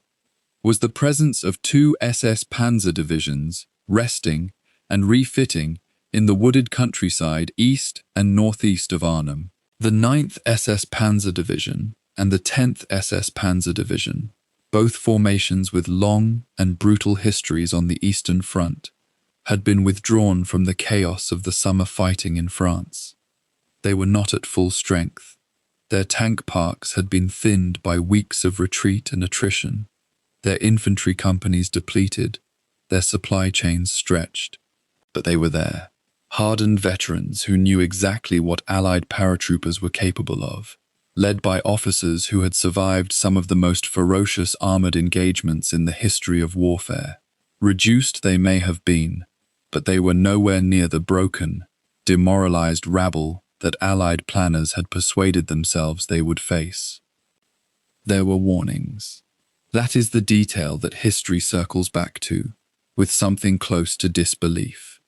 was the presence of two SS Panzer divisions resting and refitting in the wooded countryside east and northeast of Arnhem. The 9th SS Panzer Division and the 10th SS Panzer Division, both formations with long and brutal histories on the Eastern Front, had been withdrawn from the chaos of the summer fighting in France. They were not at full strength. Their tank parks had been thinned by weeks of retreat and attrition, their infantry companies depleted, their supply chains stretched. But they were there, hardened veterans who knew exactly what Allied paratroopers were capable of, led by officers who had survived some of the most ferocious armored engagements in the history of warfare. Reduced they may have been, but they were nowhere near the broken, demoralized rabble that Allied planners had persuaded themselves they would face. There were warnings. That is the detail that history circles back to, with something close to disbelief.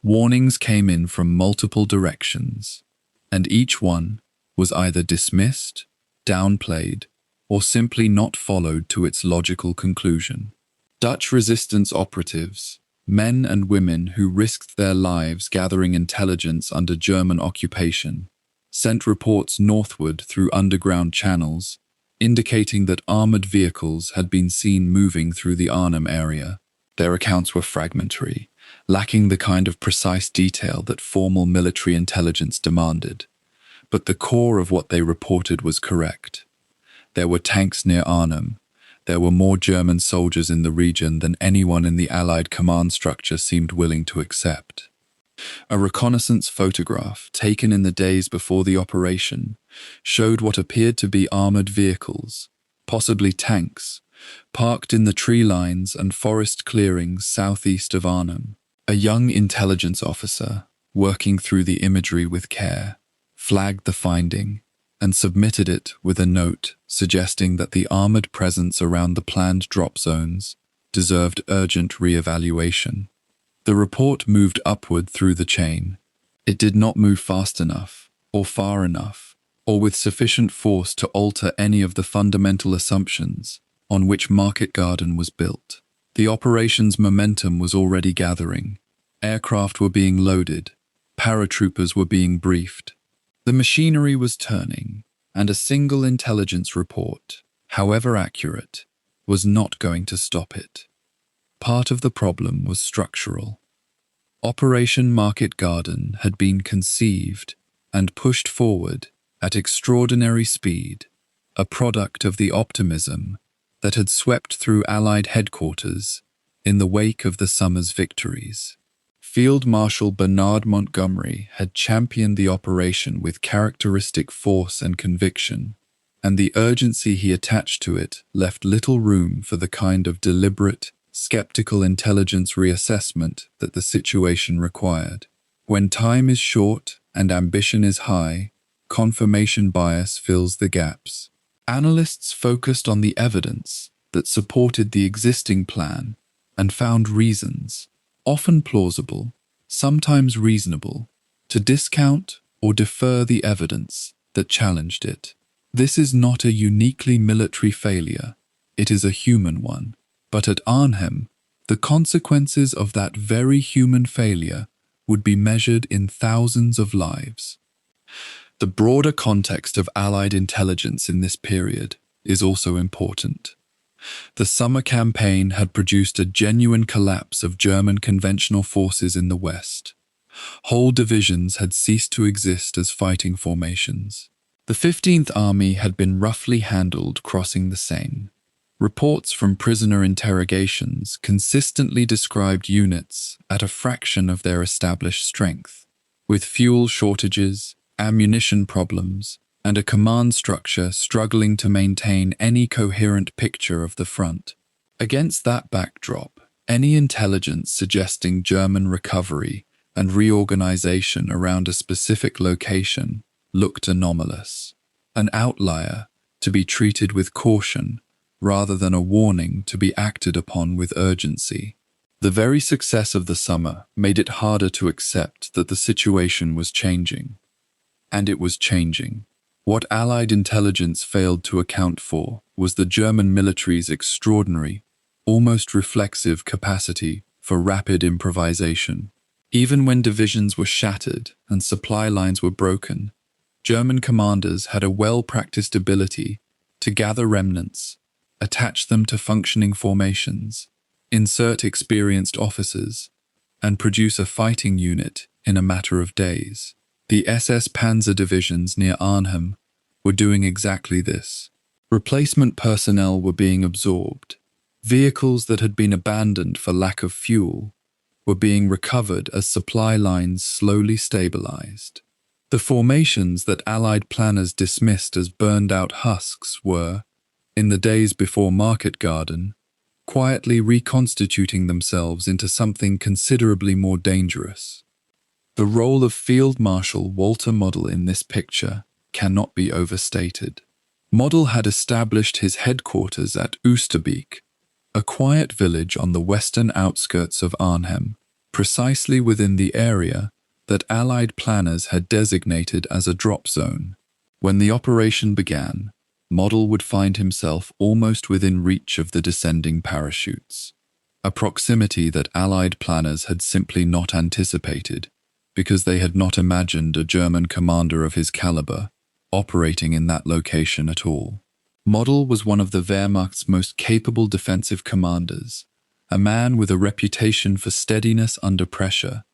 Warnings came in from multiple directions, and each one was either dismissed, downplayed, or simply not followed to its logical conclusion. Dutch resistance operatives, men and women who risked their lives gathering intelligence under German occupation, sent reports northward through underground channels, indicating that armored vehicles had been seen moving through the Arnhem area. Their accounts were fragmentary, lacking the kind of precise detail that formal military intelligence demanded. But the core of what they reported was correct. There were tanks near Arnhem. There were more German soldiers in the region than anyone in the Allied command structure seemed willing to accept. A reconnaissance photograph taken in the days before the operation showed what appeared to be armored vehicles, possibly tanks, parked in the tree lines and forest clearings southeast of Arnhem. A young intelligence officer, working through the imagery with care, flagged the finding and submitted it with a note suggesting that the armored presence around the planned drop zones deserved urgent re-evaluation. The report moved upward through the chain. It did not move fast enough, or far enough, or with sufficient force to alter any of the fundamental assumptions on which Market Garden was built. The operation's momentum was already gathering. Aircraft were being loaded. Paratroopers were being briefed. The machinery was turning, and a single intelligence report, however accurate, was not going to stop it. Part of the problem was structural. Operation Market Garden had been conceived and pushed forward at extraordinary speed, a product of the optimism that had swept through Allied headquarters in the wake of the summer's victories. Field Marshal Bernard Montgomery had championed the operation with characteristic force and conviction, and the urgency he attached to it left little room for the kind of deliberate, skeptical intelligence reassessment that the situation required. When time is short and ambition is high, confirmation bias fills the gaps. Analysts focused on the evidence that supported the existing plan and found reasons, often plausible, sometimes reasonable, to discount or defer the evidence that challenged it. This is not a uniquely military failure, it is a human one. But at Arnhem, the consequences of that very human failure would be measured in thousands of lives. The broader context of Allied intelligence in this period is also important. The summer campaign had produced a genuine collapse of German conventional forces in the West. Whole divisions had ceased to exist as fighting formations. The 15th Army had been roughly handled crossing the Seine. Reports from prisoner interrogations consistently described units at a fraction of their established strength, with fuel shortages, ammunition problems, and a command structure struggling to maintain any coherent picture of the front. Against that backdrop, any intelligence suggesting German recovery and reorganization around a specific location looked anomalous, an outlier to be treated with caution rather than a warning to be acted upon with urgency. The very success of the summer made it harder to accept that the situation was changing. And it was changing. What Allied intelligence failed to account for was the German military's extraordinary, almost reflexive capacity for rapid improvisation. Even when divisions were shattered and supply lines were broken, German commanders had a well-practiced ability to gather remnants, attach them to functioning formations, insert experienced officers, and produce a fighting unit in a matter of days. The SS Panzer divisions near Arnhem were doing exactly this. Replacement personnel were being absorbed. Vehicles that had been abandoned for lack of fuel were being recovered as supply lines slowly stabilized. The formations that Allied planners dismissed as burned-out husks were, in the days before Market Garden, quietly reconstituting themselves into something considerably more dangerous. The role of Field Marshal Walter Model in this picture cannot be overstated. Model had established his headquarters at Oosterbeek, a quiet village on the western outskirts of Arnhem, precisely within the area that Allied planners had designated as a drop zone. When the operation began, Model would find himself almost within reach of the descending parachutes, a proximity that Allied planners had simply not anticipated, because they had not imagined a German commander of his caliber operating in that location at all. Model was one of the Wehrmacht's most capable defensive commanders, a man with a reputation for steadiness under pressure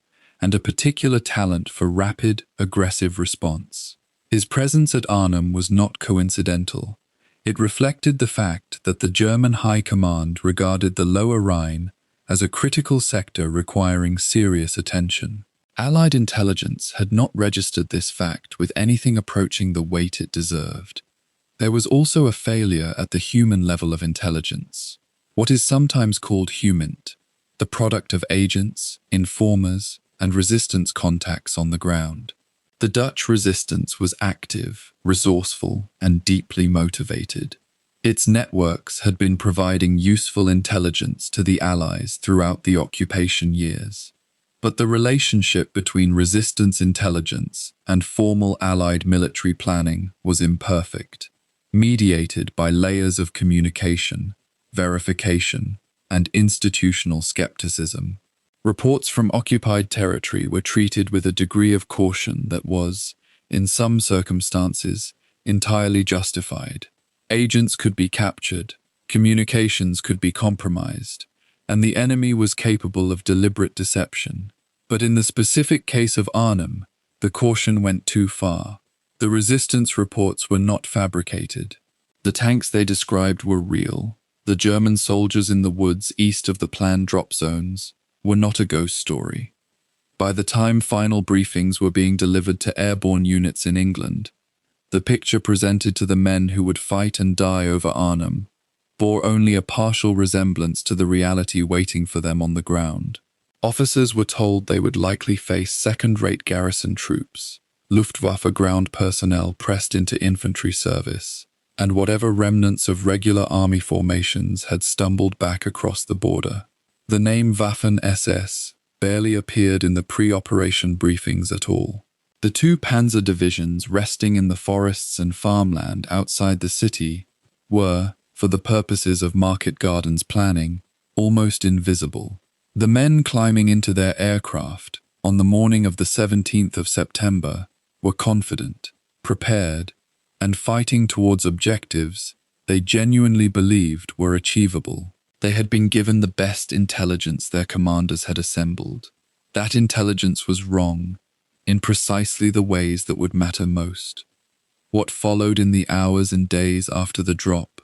and a particular talent for rapid, aggressive response. His presence at Arnhem was not coincidental. It reflected the fact that the German High Command regarded the Lower Rhine as a critical sector requiring serious attention. Allied intelligence had not registered this fact with anything approaching the weight it deserved. There was also a failure at the human level of intelligence, what is sometimes called humint, the product of agents, informers, and resistance contacts on the ground. The Dutch resistance was active, resourceful, and deeply motivated. Its networks had been providing useful intelligence to the Allies throughout the occupation years. But the relationship between resistance intelligence and formal Allied military planning was imperfect, mediated by layers of communication, verification, and institutional skepticism. Reports from occupied territory were treated with a degree of caution that was, in some circumstances, entirely justified. Agents could be captured, communications could be compromised, and the enemy was capable of deliberate deception. But in the specific case of Arnhem, the caution went too far. The resistance reports were not fabricated. The tanks they described were real. The German soldiers in the woods east of the planned drop zones were not a ghost story. By the time final briefings were being delivered to airborne units in England, the picture presented to the men who would fight and die over Arnhem bore only a partial resemblance to the reality waiting for them on the ground. Officers were told they would likely face second-rate garrison troops, Luftwaffe ground personnel pressed into infantry service, and whatever remnants of regular army formations had stumbled back across the border. The name Waffen-SS barely appeared in the pre-operation briefings at all. The two panzer divisions resting in the forests and farmland outside the city were, for the purposes of market gardens planning, almost invisible. The men climbing into their aircraft on the morning of the 17th of September were confident, prepared, and fighting towards objectives they genuinely believed were achievable. They had been given the best intelligence their commanders had assembled. That intelligence was wrong in precisely the ways that would matter most. What followed in the hours and days after the drop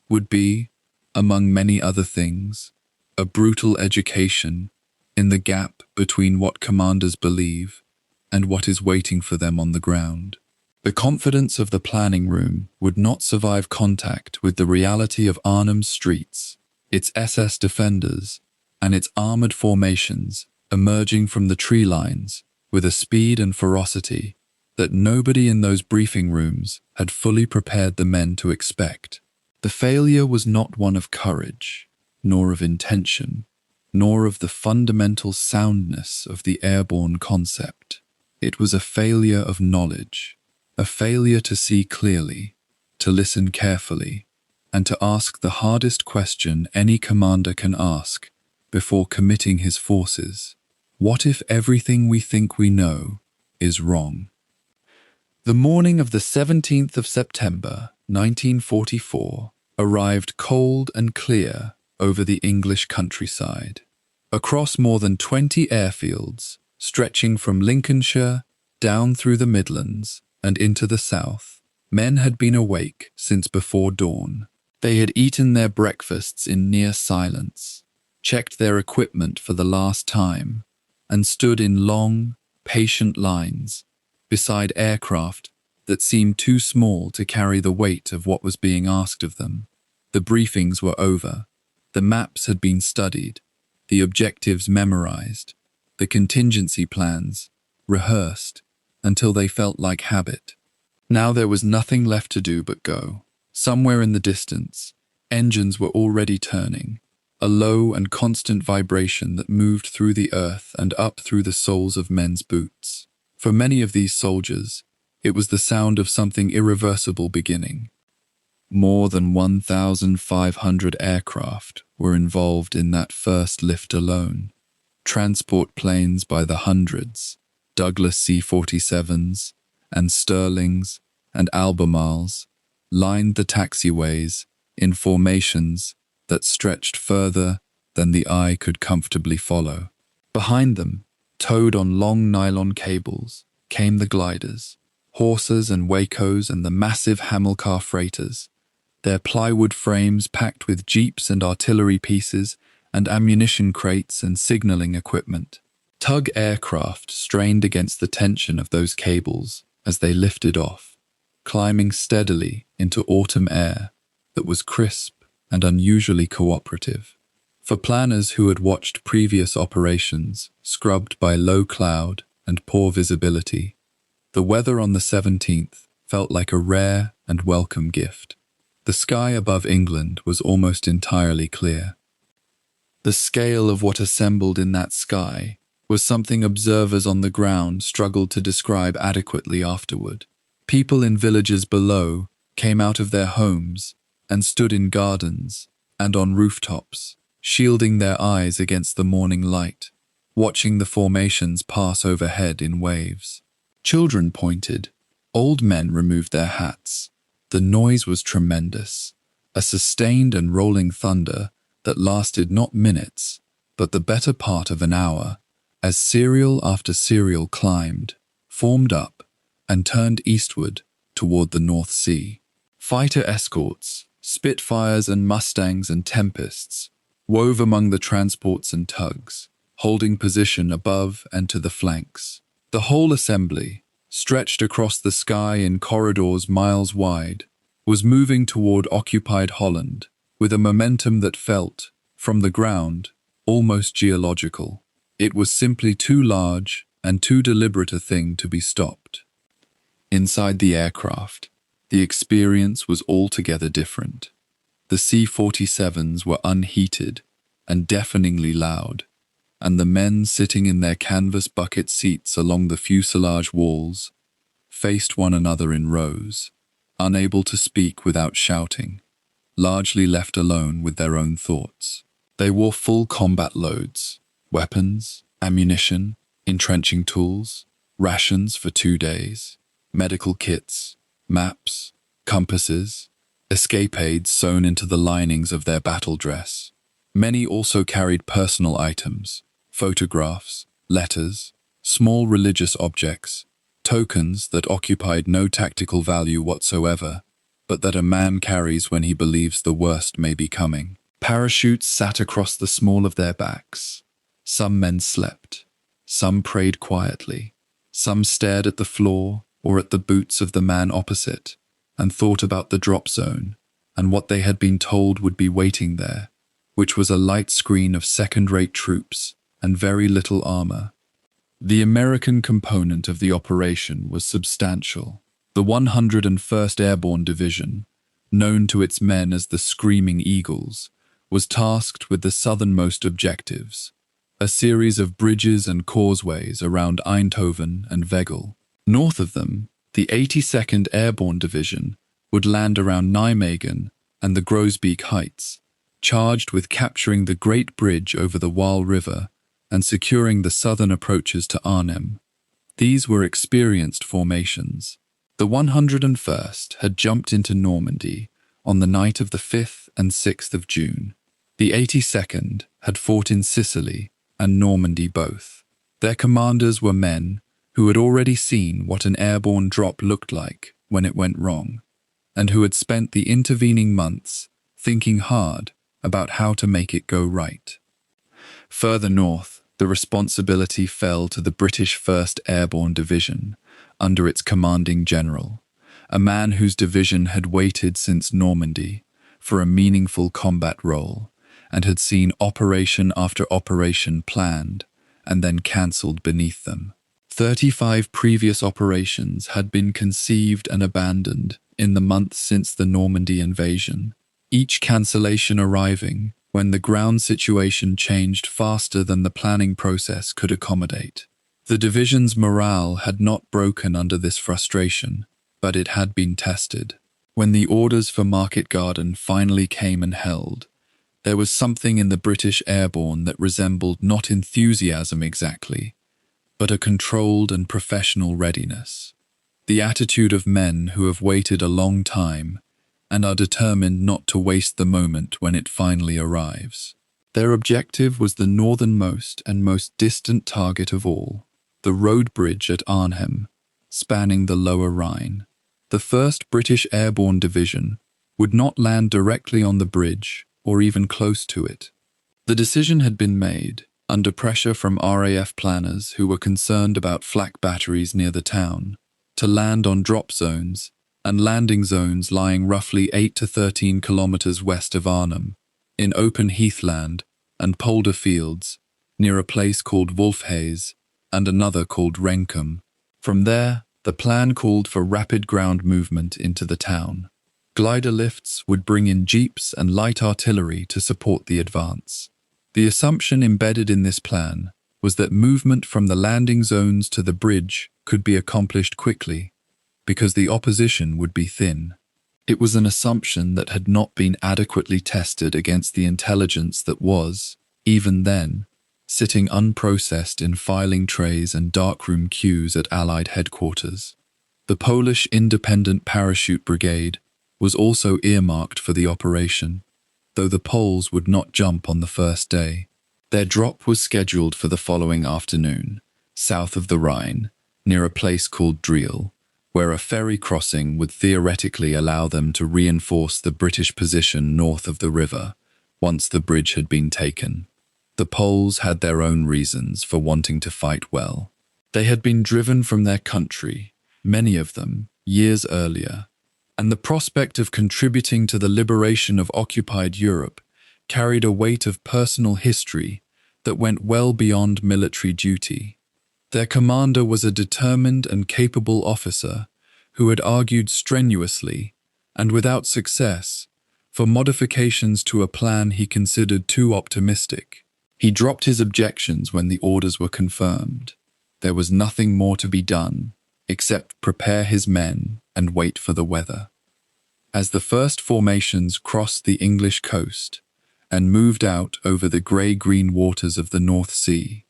would be, among many other things, a brutal education in the gap between what commanders believe and what is waiting for them on the ground. The confidence of the planning room would not survive contact with the reality of Arnhem's streets, its SS defenders, and its armored formations emerging from the tree lines with a speed and ferocity that nobody in those briefing rooms had fully prepared the men to expect. The failure was not one of courage, nor of intention, nor of the fundamental soundness of the airborne concept. It was a failure of knowledge, a failure to see clearly, to listen carefully, and to ask the hardest question any commander can ask before committing his forces. What if everything we think we know is wrong? The morning of the 17th of September, 1944, arrived cold and clear over the English countryside. Across more than 20 airfields, stretching from Lincolnshire down through the Midlands and into the south, men had been awake since before dawn. They had eaten their breakfasts in near silence, checked their equipment for the last time, and stood in long, patient lines beside aircraft that seemed too small to carry the weight of what was being asked of them. The briefings were over. The maps had been studied, the objectives memorized, the contingency plans rehearsed until they felt like habit. Now there was nothing left to do but go. Somewhere in the distance, engines were already turning, a low and constant vibration that moved through the earth and up through the soles of men's boots. For many of these soldiers, it was the sound of something irreversible beginning. More than 1,500 aircraft were involved in that first lift alone. Transport planes by the hundreds, Douglas C-47s and Sterlings and Albemarles lined the taxiways in formations that stretched further than the eye could comfortably follow. Behind them, towed on long nylon cables, came the gliders, Horses and Wacos and the massive Hamilcar freighters, their plywood frames packed with jeeps and artillery pieces and ammunition crates and signaling equipment. Tug aircraft strained against the tension of those cables as they lifted off, climbing steadily into autumn air that was crisp and unusually cooperative. For planners who had watched previous operations scrubbed by low cloud and poor visibility, the weather on the 17th felt like a rare and welcome gift. The sky above England was almost entirely clear. The scale of what assembled in that sky was something observers on the ground struggled to describe adequately afterward. People in villages below came out of their homes and stood in gardens and on rooftops, shielding their eyes against the morning light, watching the formations pass overhead in waves. Children pointed, old men removed their hats. The noise was tremendous, a sustained and rolling thunder that lasted not minutes, but the better part of an hour, as serial after serial climbed, formed up, and turned eastward toward the North Sea. Fighter escorts, Spitfires and Mustangs and Tempests, wove among the transports and tugs, holding position above and to the flanks. The whole assembly, stretched across the sky in corridors miles wide, was moving toward occupied Holland with a momentum that felt, from the ground, almost geological. It was simply too large and too deliberate a thing to be stopped. Inside the aircraft, the experience was altogether different. The C-47s were unheated and deafeningly loud, and the men sitting in their canvas bucket seats along the fuselage walls faced one another in rows, unable to speak without shouting, largely left alone with their own thoughts. They wore full combat loads, weapons, ammunition, entrenching tools, rations for 2 days, medical kits, maps, compasses, escape aids sewn into the linings of their battle dress. Many also carried personal items, photographs, letters, small religious objects, tokens that occupied no tactical value whatsoever, but that a man carries when he believes the worst may be coming. Parachutes sat across the small of their backs. Some men slept. Some prayed quietly. Some stared at the floor or at the boots of the man opposite and thought about the drop zone and what they had been told would be waiting there, which was a light screen of second-rate troops and very little armor. The American component of the operation was substantial. The 101st Airborne Division, known to its men as the Screaming Eagles, was tasked with the southernmost objectives, a series of bridges and causeways around Eindhoven and Veghel. North of them, the 82nd Airborne Division would land around Nijmegen and the Groesbeek Heights, charged with capturing the Great Bridge over the Waal River and securing the southern approaches to Arnhem. These were experienced formations. The 101st had jumped into Normandy on the night of the 5th and 6th of June. The 82nd had fought in Sicily and Normandy both. Their commanders were men who had already seen what an airborne drop looked like when it went wrong, and who had spent the intervening months thinking hard about how to make it go right. Further north, the responsibility fell to the British 1st Airborne Division, under its commanding general, a man whose division had waited since Normandy for a meaningful combat role and had seen operation after operation planned and then cancelled beneath them. 35 previous operations had been conceived and abandoned in the months since the Normandy invasion, each cancellation arriving when the ground situation changed faster than the planning process could accommodate. The division's morale had not broken under this frustration, but it had been tested. When the orders for Market Garden finally came and held, there was something in the British Airborne that resembled not enthusiasm exactly, but a controlled and professional readiness. The attitude of men who have waited a long time and are determined not to waste the moment when it finally arrives. Their objective was the northernmost and most distant target of all, the road bridge at Arnhem, spanning the Lower Rhine. The 1st British Airborne Division would not land directly on the bridge or even close to it. The decision had been made, under pressure from RAF planners who were concerned about flak batteries near the town, to land on drop zones and landing zones lying roughly 8 to 13 kilometers west of Arnhem, in open heathland and polder fields, near a place called Wolfhaze and another called Renkum. From there, the plan called for rapid ground movement into the town. Glider lifts would bring in jeeps and light artillery to support the advance. The assumption embedded in this plan was that movement from the landing zones to the bridge could be accomplished quickly, because the opposition would be thin. It was an assumption that had not been adequately tested against the intelligence that was, even then, sitting unprocessed in filing trays and darkroom queues at Allied headquarters. The Polish Independent Parachute Brigade was also earmarked for the operation, though the Poles would not jump on the first day. Their drop was scheduled for the following afternoon, south of the Rhine, near a place called Driel, where a ferry crossing would theoretically allow them to reinforce the British position north of the river once the bridge had been taken. The Poles had their own reasons for wanting to fight well. They had been driven from their country, many of them, years earlier, and the prospect of contributing to the liberation of occupied Europe carried a weight of personal history that went well beyond military duty. Their commander was a determined and capable officer who had argued strenuously, and without success, for modifications to a plan he considered too optimistic. He dropped his objections when the orders were confirmed. There was nothing more to be done except prepare his men and wait for the weather. As the first formations crossed the English coast and moved out over the grey-green waters of the North Sea,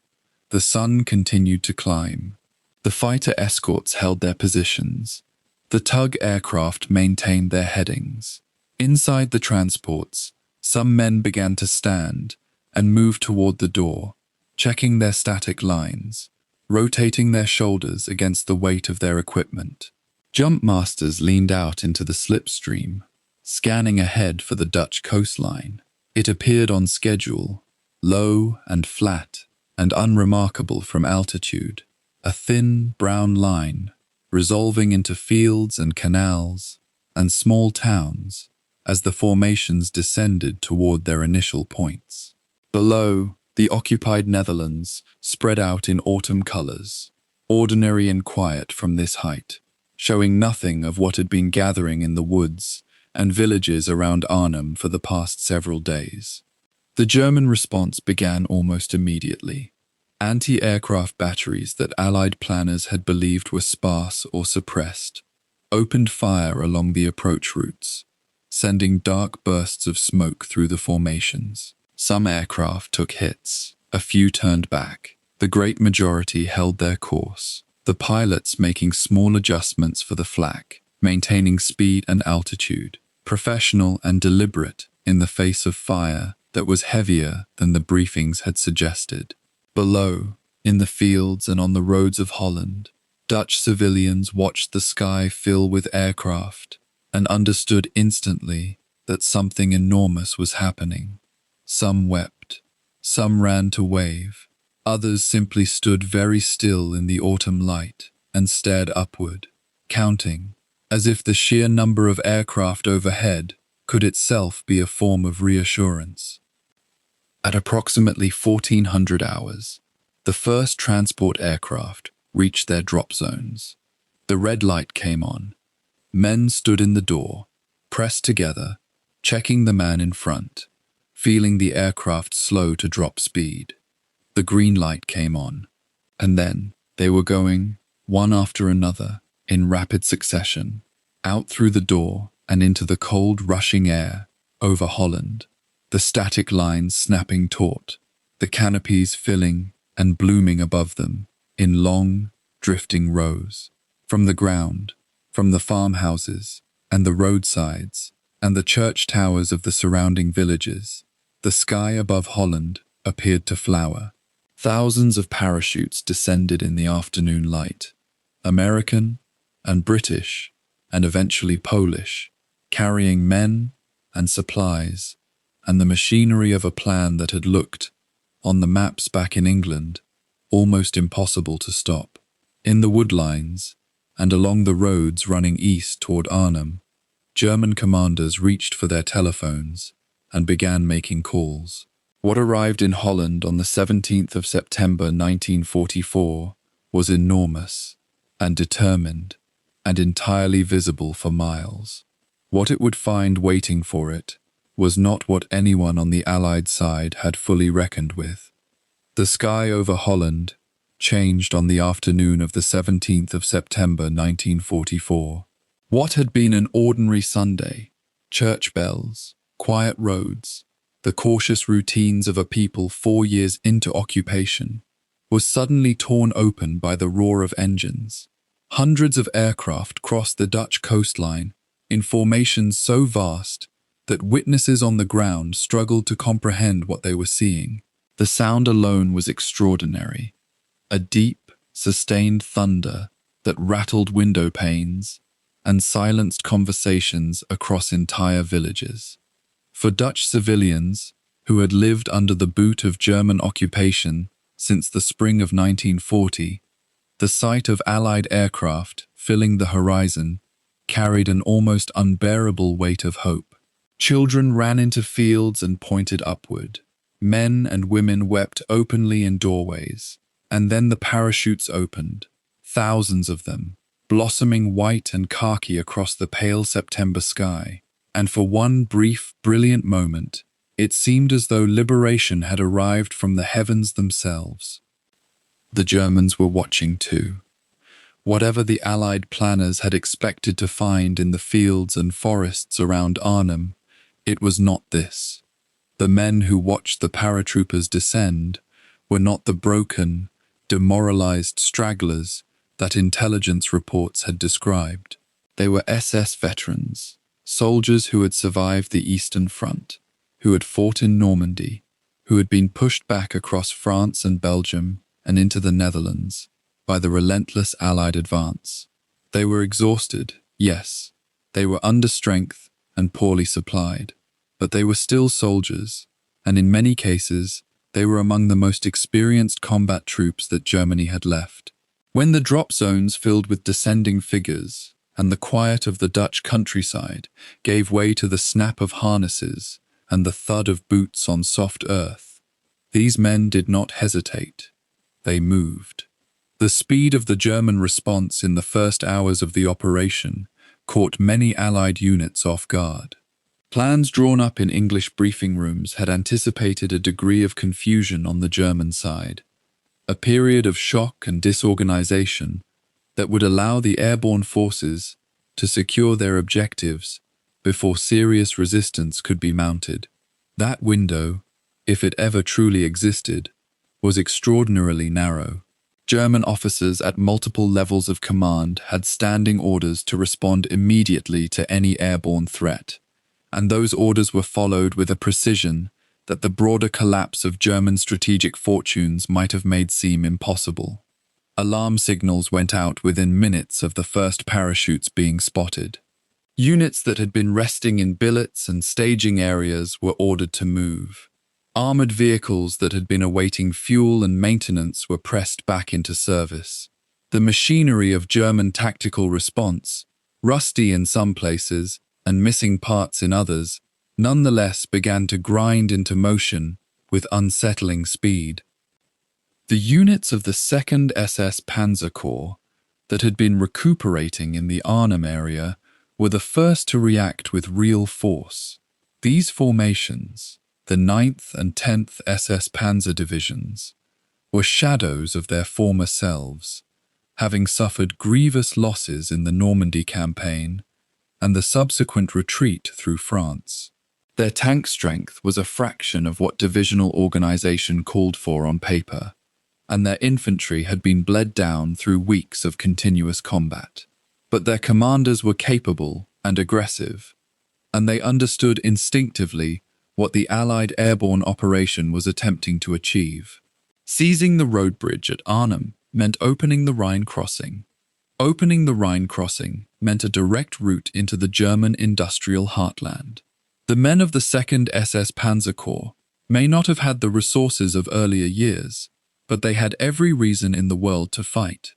the sun continued to climb. The fighter escorts held their positions. The tug aircraft maintained their headings. Inside the transports, some men began to stand and move toward the door, checking their static lines, rotating their shoulders against the weight of their equipment. Jump masters leaned out into the slipstream, scanning ahead for the Dutch coastline. It appeared on schedule, low and flat and unremarkable from altitude, a thin brown line resolving into fields and canals and small towns as the formations descended toward their initial points. Below, the occupied Netherlands spread out in autumn colors, ordinary and quiet from this height, showing nothing of what had been gathering in the woods and villages around Arnhem for the past several days. The German response began almost immediately. Anti-aircraft batteries that Allied planners had believed were sparse or suppressed opened fire along the approach routes, sending dark bursts of smoke through the formations. Some aircraft took hits, a few turned back. The great majority held their course, the pilots making small adjustments for the flak, maintaining speed and altitude, professional and deliberate in the face of fire that was heavier than the briefings had suggested. Below, in the fields and on the roads of Holland, Dutch civilians watched the sky fill with aircraft and understood instantly that something enormous was happening. Some wept, some ran to wave, others simply stood very still in the autumn light and stared upward, counting, as if the sheer number of aircraft overhead could itself be a form of reassurance. At approximately 1400 hours, the first transport aircraft reached their drop zones. The red light came on. Men stood in the door, pressed together, checking the man in front, feeling the aircraft slow to drop speed. The green light came on, and then they were going, one after another, in rapid succession, out through the door and into the cold, rushing air over Holland, the static lines snapping taut, the canopies filling and blooming above them in long, drifting rows. From the ground, from the farmhouses and the roadsides and the church towers of the surrounding villages, the sky above Holland appeared to flower. Thousands of parachutes descended in the afternoon light, American and British and eventually Polish, carrying men and supplies and the machinery of a plan that had looked, on the maps back in England, almost impossible to stop. In the woodlines and along the roads running east toward Arnhem, German commanders reached for their telephones and began making calls. What arrived in Holland on the 17th of September 1944 was enormous and determined and entirely visible for miles. What it would find waiting for it was not what anyone on the Allied side had fully reckoned with. The sky over Holland changed on the afternoon of the 17th of September 1944. What had been an ordinary Sunday, church bells, quiet roads, the cautious routines of a people 4 years into occupation, was suddenly torn open by the roar of engines. Hundreds of aircraft crossed the Dutch coastline in formations so vast that witnesses on the ground struggled to comprehend what they were seeing. The sound alone was extraordinary. A deep, sustained thunder that rattled window panes and silenced conversations across entire villages. For Dutch civilians who had lived under the boot of German occupation since the spring of 1940, the sight of Allied aircraft filling the horizon carried an almost unbearable weight of hope. Children ran into fields and pointed upward. Men and women wept openly in doorways, and then the parachutes opened, thousands of them, blossoming white and khaki across the pale September sky. And for one brief, brilliant moment, it seemed as though liberation had arrived from the heavens themselves. The Germans were watching too. Whatever the Allied planners had expected to find in the fields and forests around Arnhem, it was not this. The men who watched the paratroopers descend were not the broken, demoralized stragglers that intelligence reports had described. They were SS veterans, soldiers who had survived the Eastern Front, who had fought in Normandy, who had been pushed back across France and Belgium and into the Netherlands by the relentless Allied advance. They were exhausted, yes, they were under strength and poorly supplied, but they were still soldiers, and in many cases, they were among the most experienced combat troops that Germany had left. When the drop zones filled with descending figures, and the quiet of the Dutch countryside gave way to the snap of harnesses and the thud of boots on soft earth, these men did not hesitate. They moved. The speed of the German response in the first hours of the operation caught many Allied units off guard. Plans drawn up in English briefing rooms had anticipated a degree of confusion on the German side, a period of shock and disorganization that would allow the airborne forces to secure their objectives before serious resistance could be mounted. That window, if it ever truly existed, was extraordinarily narrow. German officers at multiple levels of command had standing orders to respond immediately to any airborne threat, and those orders were followed with a precision that the broader collapse of German strategic fortunes might have made seem impossible. Alarm signals went out within minutes of the first parachutes being spotted. Units that had been resting in billets and staging areas were ordered to move. Armored vehicles that had been awaiting fuel and maintenance were pressed back into service. The machinery of German tactical response, rusty in some places and missing parts in others, nonetheless began to grind into motion with unsettling speed. The units of the 2nd SS Panzer Corps that had been recuperating in the Arnhem area were the first to react with real force. These formations, the 9th and 10th SS Panzer Divisions, were shadows of their former selves, having suffered grievous losses in the Normandy campaign and the subsequent retreat through France. Their tank strength was a fraction of what divisional organization called for on paper, and their infantry had been bled down through weeks of continuous combat. But their commanders were capable and aggressive, and they understood instinctively what the Allied airborne operation was attempting to achieve. Seizing the road bridge at Arnhem meant opening the Rhine crossing. Opening the Rhine crossing meant a direct route into the German industrial heartland. The men of the 2nd SS Panzer Corps may not have had the resources of earlier years, but they had every reason in the world to fight.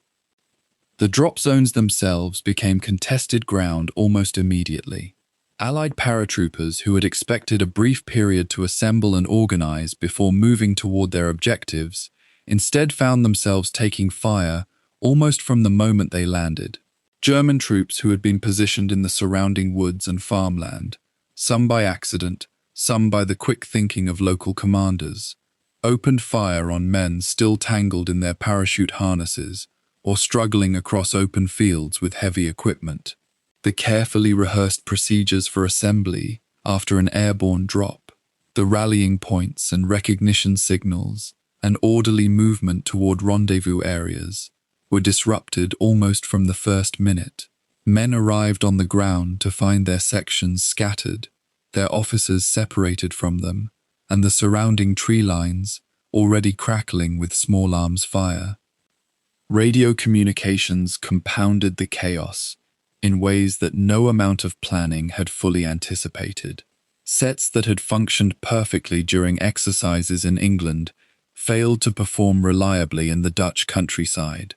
The drop zones themselves became contested ground almost immediately. Allied paratroopers who had expected a brief period to assemble and organize before moving toward their objectives instead found themselves taking fire almost from the moment they landed. German troops who had been positioned in the surrounding woods and farmland, some by accident, some by the quick thinking of local commanders, opened fire on men still tangled in their parachute harnesses or struggling across open fields with heavy equipment. The carefully rehearsed procedures for assembly after an airborne drop, the rallying points and recognition signals, and orderly movement toward rendezvous areas were disrupted almost from the first minute. Men arrived on the ground to find their sections scattered, their officers separated from them, and the surrounding tree lines already crackling with small arms fire. Radio communications compounded the chaos in ways that no amount of planning had fully anticipated. Sets that had functioned perfectly during exercises in England failed to perform reliably in the Dutch countryside,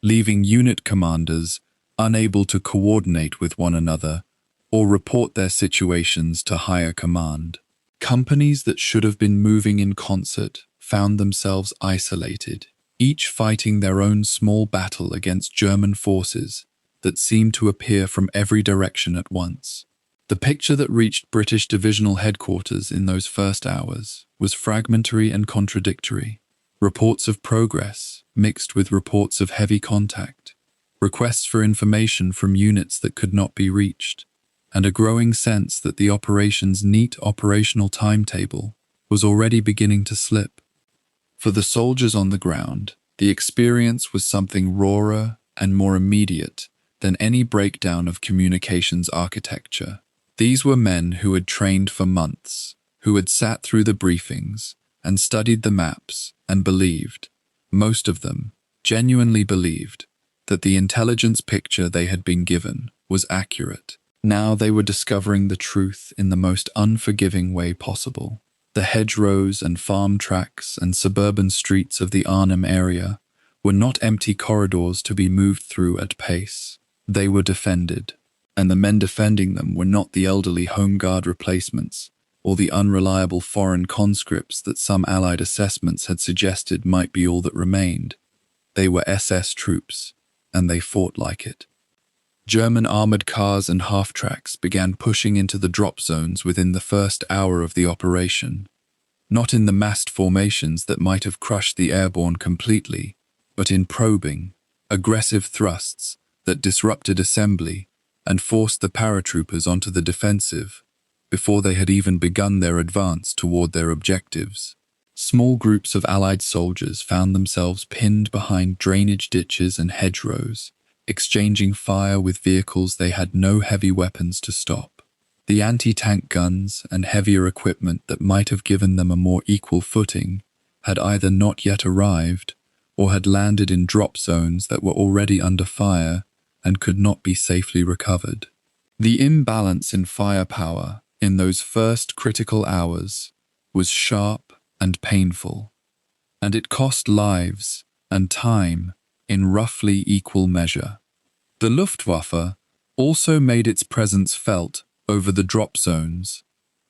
leaving unit commanders unable to coordinate with one another or report their situations to higher command. Companies that should have been moving in concert found themselves isolated, each fighting their own small battle against German forces that seemed to appear from every direction at once. The picture that reached British divisional headquarters in those first hours was fragmentary and contradictory. Reports of progress mixed with reports of heavy contact, requests for information from units that could not be reached, and a growing sense that the operation's neat operational timetable was already beginning to slip. For the soldiers on the ground, the experience was something rawer and more immediate than any breakdown of communications architecture. These were men who had trained for months, who had sat through the briefings and studied the maps and believed, most of them genuinely believed, that the intelligence picture they had been given was accurate. Now they were discovering the truth in the most unforgiving way possible. The hedgerows and farm tracks and suburban streets of the Arnhem area were not empty corridors to be moved through at pace. They were defended, and the men defending them were not the elderly Home Guard replacements or the unreliable foreign conscripts that some Allied assessments had suggested might be all that remained. They were SS troops, and they fought like it. German armoured cars and half-tracks began pushing into the drop zones within the first hour of the operation, not in the massed formations that might have crushed the airborne completely, but in probing, aggressive thrusts that disrupted assembly and forced the paratroopers onto the defensive before they had even begun their advance toward their objectives. Small groups of Allied soldiers found themselves pinned behind drainage ditches and hedgerows, exchanging fire with vehicles they had no heavy weapons to stop. The anti-tank guns and heavier equipment that might have given them a more equal footing had either not yet arrived or had landed in drop zones that were already under fire and could not be safely recovered. The imbalance in firepower in those first critical hours was sharp and painful, and it cost lives and time in roughly equal measure. The Luftwaffe also made its presence felt over the drop zones,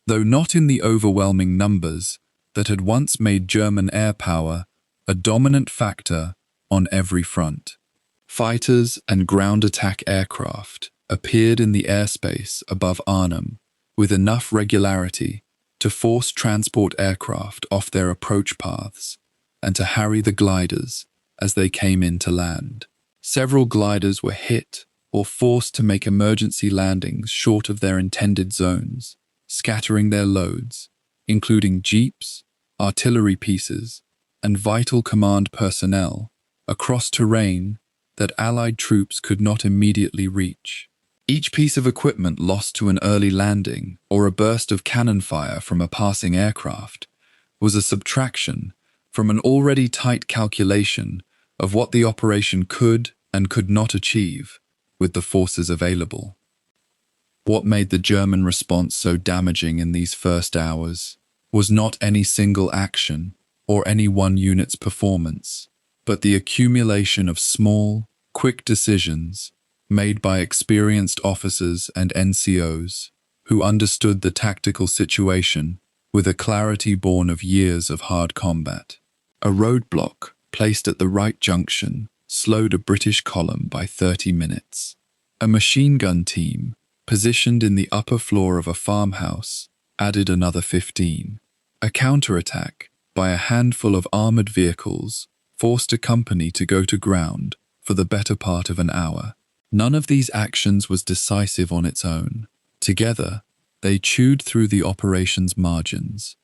though not in the overwhelming numbers that had once made German air power a dominant factor on every front. Fighters and ground attack aircraft appeared in the airspace above Arnhem with enough regularity to force transport aircraft off their approach paths and to harry the gliders as they came in to land. Several gliders were hit or forced to make emergency landings short of their intended zones, scattering their loads, including jeeps, artillery pieces, and vital command personnel, across terrain that Allied troops could not immediately reach. Each piece of equipment lost to an early landing or a burst of cannon fire from a passing aircraft was a subtraction from an already tight calculation of what the operation could and could not achieve with the forces available. What made the German response so damaging in these first hours was not any single action or any one unit's performance, but the accumulation of small, quick decisions made by experienced officers and NCOs who understood the tactical situation with a clarity born of years of hard combat. A roadblock placed at the right junction slowed a British column by 30 minutes. A machine gun team positioned in the upper floor of a farmhouse added another 15. A counterattack by a handful of armoured vehicles forced a company to go to ground for the better part of an hour. None of these actions was decisive on its own. Together, they chewed through the operation's margins,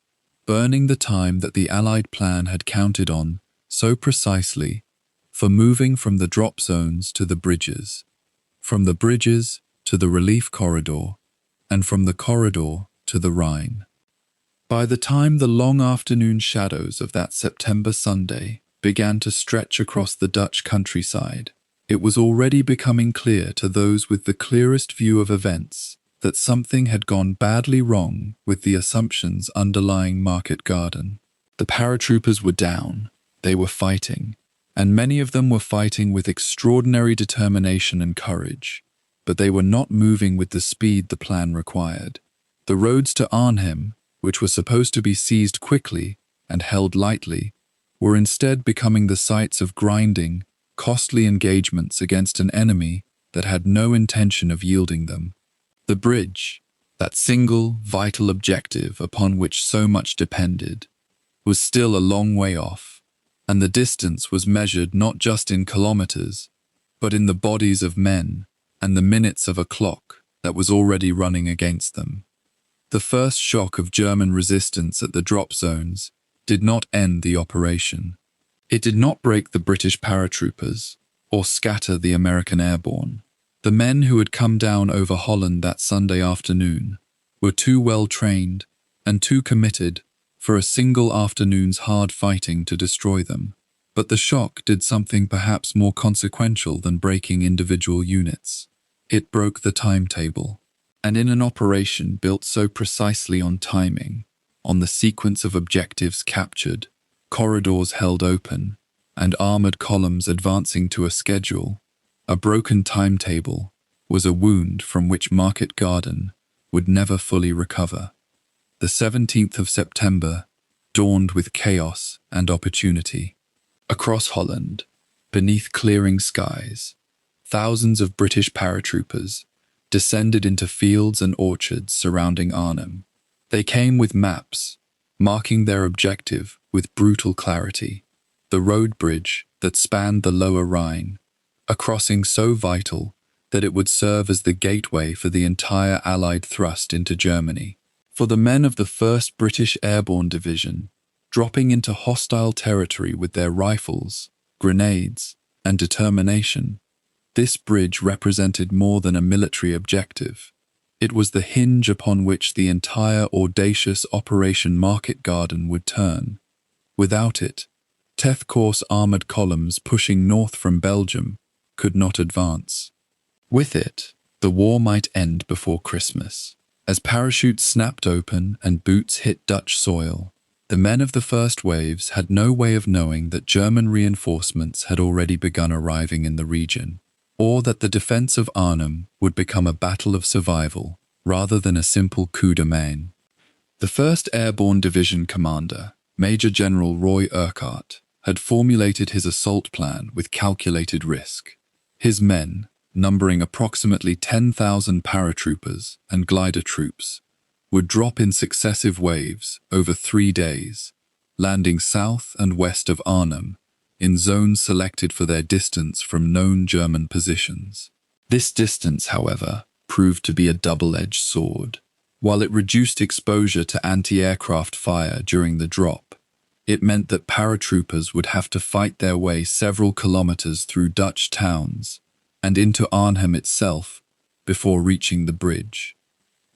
burning the time that the Allied plan had counted on so precisely for moving from the drop zones to the bridges, from the bridges to the relief corridor, and from the corridor to the Rhine. By the time the long afternoon shadows of that September Sunday began to stretch across the Dutch countryside. It was already becoming clear to those with the clearest view of events that something had gone badly wrong with the assumptions underlying Market Garden. The paratroopers were down, they were fighting, and many of them were fighting with extraordinary determination and courage, but they were not moving with the speed the plan required. The roads to Arnhem, which were supposed to be seized quickly and held lightly, were instead becoming the sites of grinding, costly engagements against an enemy that had no intention of yielding them. The bridge, that single, vital objective upon which so much depended, was still a long way off, and the distance was measured not just in kilometers, but in the bodies of men and the minutes of a clock that was already running against them. The first shock of German resistance at the drop zones did not end the operation. It did not break the British paratroopers or scatter the American airborne. The men who had come down over Holland that Sunday afternoon were too well trained and too committed for a single afternoon's hard fighting to destroy them. But the shock did something perhaps more consequential than breaking individual units. It broke the timetable. And in an operation built so precisely on timing, on the sequence of objectives captured, corridors held open, and armored columns advancing to a schedule, a broken timetable was a wound from which Market Garden would never fully recover. The 17th of September dawned with chaos and opportunity. Across Holland, beneath clearing skies, thousands of British paratroopers descended into fields and orchards surrounding Arnhem. They came with maps, marking their objective with brutal clarity: the road bridge that spanned the Lower Rhine, a crossing so vital that it would serve as the gateway for the entire Allied thrust into Germany. For the men of the 1st British Airborne Division, dropping into hostile territory with their rifles, grenades, and determination, this bridge represented more than a military objective. It was the hinge upon which the entire audacious Operation Market Garden would turn. Without it, Tethcourse armoured columns pushing north from Belgium could not advance. With it, the war might end before Christmas. As parachutes snapped open and boots hit Dutch soil, the men of the first waves had no way of knowing that German reinforcements had already begun arriving in the region, or that the defence of Arnhem would become a battle of survival rather than a simple coup de main. The 1st Airborne Division commander, Major General Roy Urquhart, had formulated his assault plan with calculated risk. His men, numbering approximately 10,000 paratroopers and glider troops, would drop in successive waves over 3 days, landing south and west of Arnhem in zones selected for their distance from known German positions. This distance, however, proved to be a double-edged sword. While it reduced exposure to anti-aircraft fire during the drop, it meant that paratroopers would have to fight their way several kilometers through Dutch towns and into Arnhem itself before reaching the bridge.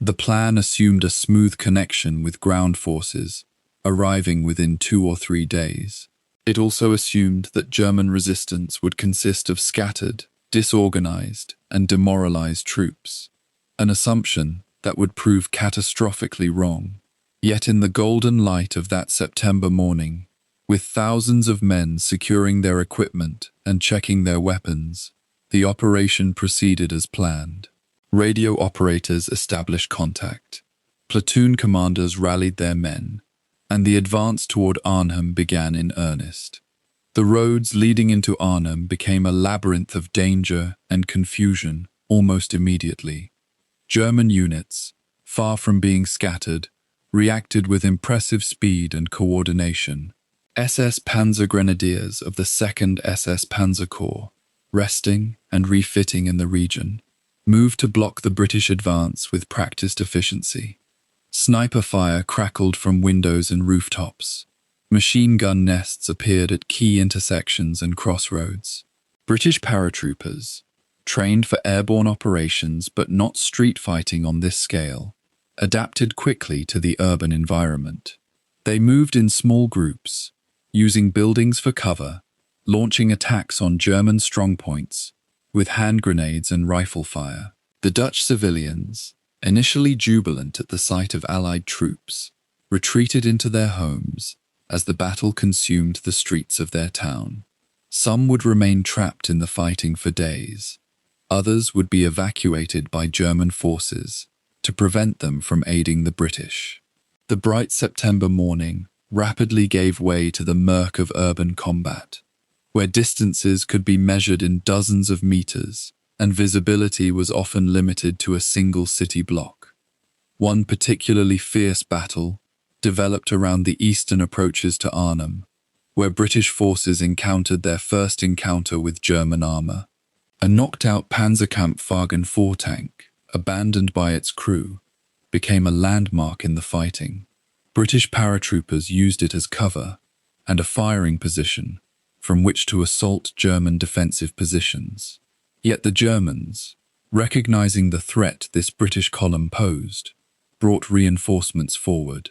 The plan assumed a smooth connection with ground forces, arriving within 2 or 3 days. It also assumed that German resistance would consist of scattered, disorganized, and demoralized troops, an assumption that would prove catastrophically wrong. Yet in the golden light of that September morning, with thousands of men securing their equipment and checking their weapons, the operation proceeded as planned. Radio operators established contact, platoon commanders rallied their men, and the advance toward Arnhem began in earnest. The roads leading into Arnhem became a labyrinth of danger and confusion almost immediately. German units, far from being scattered, reacted with impressive speed and coordination. SS Panzer Grenadiers of the 2nd SS Panzer Corps, resting and refitting in the region, moved to block the British advance with practiced efficiency. Sniper fire crackled from windows and rooftops. Machine gun nests appeared at key intersections and crossroads. British paratroopers, trained for airborne operations but not street fighting on this scale, adapted quickly to the urban environment. They moved in small groups, using buildings for cover, launching attacks on German strongpoints with hand grenades and rifle fire. The Dutch civilians, initially jubilant at the sight of Allied troops, retreated into their homes as the battle consumed the streets of their town. Some would remain trapped in the fighting for days. Others would be evacuated by German forces to prevent them from aiding the British. The bright September morning rapidly gave way to the murk of urban combat, where distances could be measured in dozens of meters and visibility was often limited to a single city block. One particularly fierce battle developed around the eastern approaches to Arnhem, where British forces encountered their first encounter with German armor. A knocked-out Panzerkampfwagen 4 tank, abandoned by its crew, became a landmark in the fighting. British paratroopers used it as cover and a firing position from which to assault German defensive positions. Yet the Germans, recognizing the threat this British column posed, brought reinforcements forward.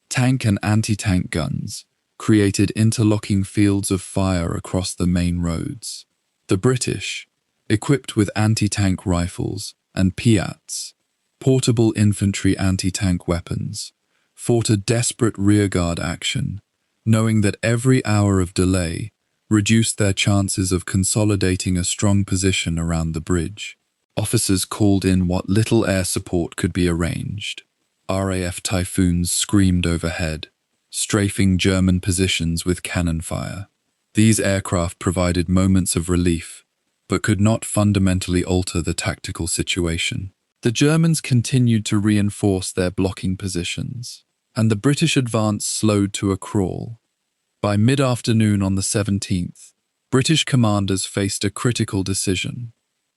Tank and anti-tank guns created interlocking fields of fire across the main roads. The British, equipped with anti-tank rifles and Piats, portable infantry anti-tank weapons, fought a desperate rearguard action, knowing that every hour of delay reduced their chances of consolidating a strong position around the bridge. Officers called in what little air support could be arranged. RAF Typhoons screamed overhead, strafing German positions with cannon fire. These aircraft provided moments of relief, but could not fundamentally alter the tactical situation. The Germans continued to reinforce their blocking positions, and the British advance slowed to a crawl. By mid-afternoon on the 17th, British commanders faced a critical decision.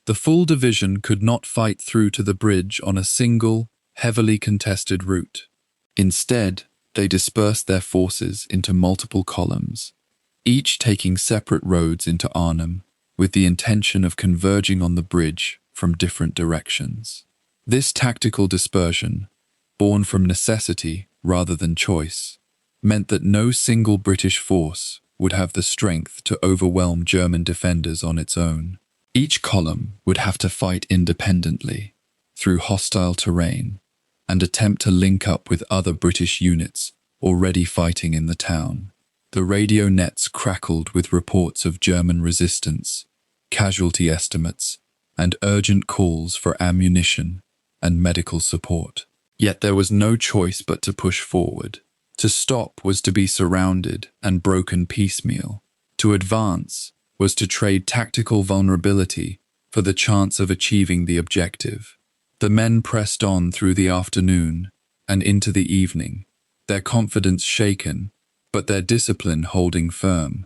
The full division could not fight through to the bridge on a single, heavily contested route. Instead, they dispersed their forces into multiple columns, each taking separate roads into Arnhem, with the intention of converging on the bridge from different directions. This tactical dispersion, born from necessity rather than choice, meant that no single British force would have the strength to overwhelm German defenders on its own. Each column would have to fight independently, through hostile terrain, and attempt to link up with other British units already fighting in the town. The radio nets crackled with reports of German resistance, casualty estimates, and urgent calls for ammunition and medical support. Yet there was no choice but to push forward. To stop was to be surrounded and broken piecemeal. To advance was to trade tactical vulnerability for the chance of achieving the objective. The men pressed on through the afternoon and into the evening, their confidence shaken, but their discipline holding firm.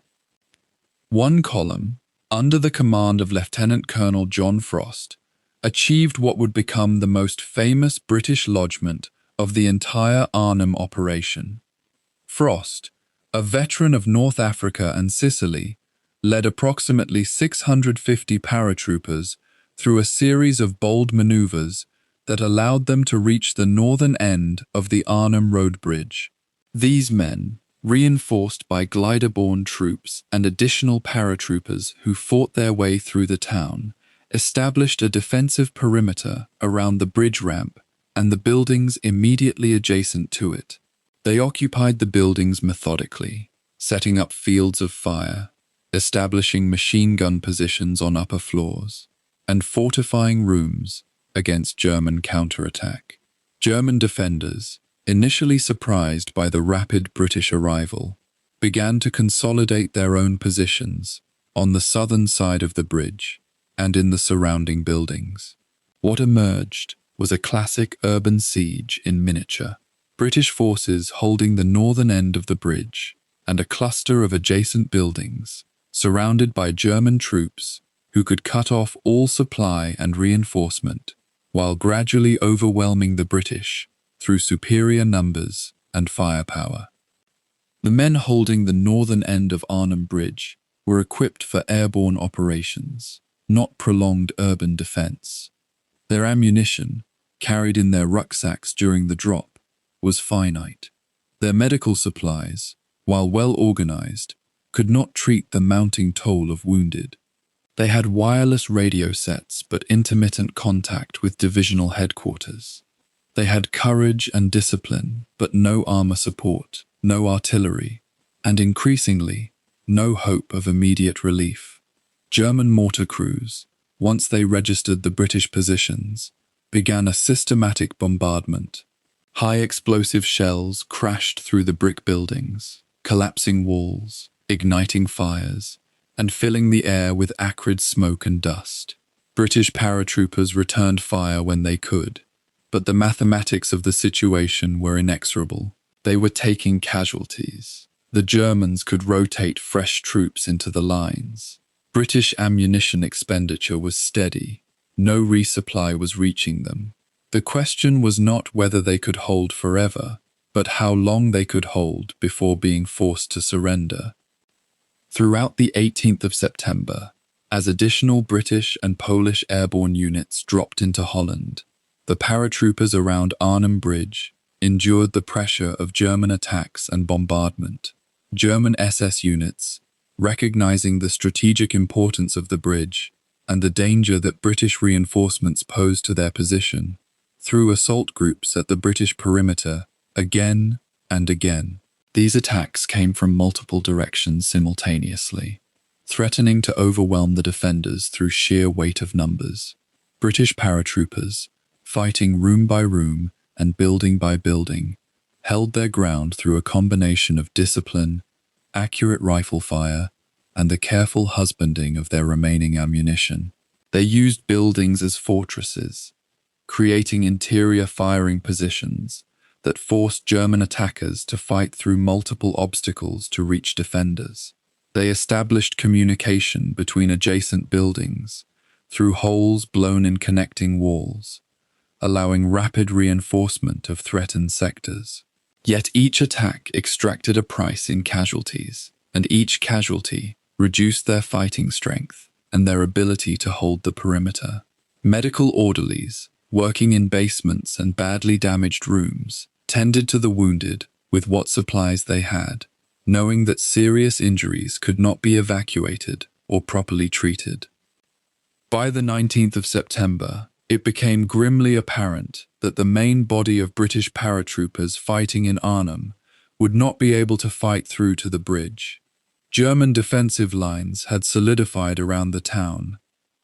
One column, under the command of Lieutenant Colonel John Frost, achieved what would become the most famous British lodgment of the entire Arnhem operation. Frost, a veteran of North Africa and Sicily, led approximately 650 paratroopers through a series of bold maneuvers that allowed them to reach the northern end of the Arnhem Road Bridge. These men, reinforced by glider-borne troops and additional paratroopers who fought their way through the town, established a defensive perimeter around the bridge ramp and the buildings immediately adjacent to it. They occupied the buildings methodically, setting up fields of fire, establishing machine gun positions on upper floors, and fortifying rooms against German counterattack. German defenders, initially surprised by the rapid British arrival, began to consolidate their own positions on the southern side of the bridge and in the surrounding buildings. What emerged was a classic urban siege in miniature. British forces holding the northern end of the bridge and a cluster of adjacent buildings, surrounded by German troops who could cut off all supply and reinforcement, while gradually overwhelming the British through superior numbers and firepower. The men holding the northern end of Arnhem Bridge were equipped for airborne operations, not prolonged urban defense. Their ammunition, carried in their rucksacks during the drop, was finite. Their medical supplies, while well organized, could not treat the mounting toll of wounded. They had wireless radio sets but intermittent contact with divisional headquarters. They had courage and discipline but no armor support, no artillery, and increasingly, no hope of immediate relief. German mortar crews, once they registered the British positions, began a systematic bombardment. High explosive shells crashed through the brick buildings, collapsing walls, igniting fires, and filling the air with acrid smoke and dust. British paratroopers returned fire when they could, but the mathematics of the situation were inexorable. They were taking casualties. The Germans could rotate fresh troops into the lines. British ammunition expenditure was steady. No resupply was reaching them. The question was not whether they could hold forever, but how long they could hold before being forced to surrender. Throughout the 18th of September, as additional British and Polish airborne units dropped into Holland, the paratroopers around Arnhem Bridge endured the pressure of German attacks and bombardment. German SS units, recognizing the strategic importance of the bridge and the danger that British reinforcements posed to their position, threw assault groups at the British perimeter again and again. These attacks came from multiple directions simultaneously, threatening to overwhelm the defenders through sheer weight of numbers. British paratroopers, fighting room by room and building by building, held their ground through a combination of discipline, accurate rifle fire, and the careful husbanding of their remaining ammunition. They used buildings as fortresses, creating interior firing positions that forced German attackers to fight through multiple obstacles to reach defenders. They established communication between adjacent buildings through holes blown in connecting walls, allowing rapid reinforcement of threatened sectors. Yet each attack extracted a price in casualties, and each casualty reduced their fighting strength and their ability to hold the perimeter. Medical orderlies, working in basements and badly damaged rooms, tended to the wounded with what supplies they had, knowing that serious injuries could not be evacuated or properly treated. By the 19th of September, it became grimly apparent that the main body of British paratroopers fighting in Arnhem would not be able to fight through to the bridge. German defensive lines had solidified around the town,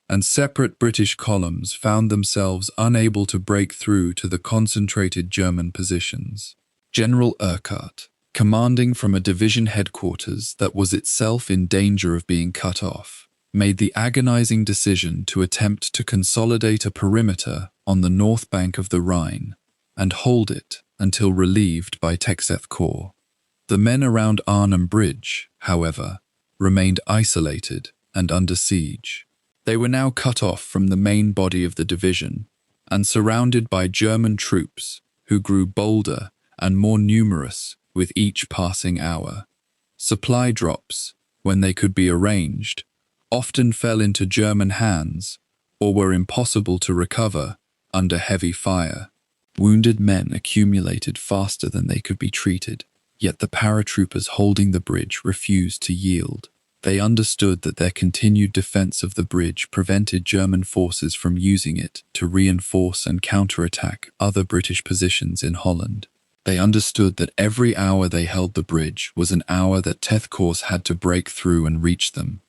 and separate British columns found themselves unable to break through to the concentrated German positions. General Urquhart, commanding from a division headquarters that was itself in danger of being cut off, made the agonizing decision to attempt to consolidate a perimeter on the north bank of the Rhine and hold it until relieved by Texeth Corps. The men around Arnhem Bridge, however, remained isolated and under siege. They were now cut off from the main body of the division and surrounded by German troops who grew bolder and more numerous with each passing hour. Supply drops, when they could be arranged, often fell into German hands or were impossible to recover under heavy fire. Wounded men accumulated faster than they could be treated, yet the paratroopers holding the bridge refused to yield. They understood that their continued defense of the bridge prevented German forces from using it to reinforce and counterattack other British positions in Holland. They understood that every hour they held the bridge was an hour that Texeth Corps had to break through and reach them.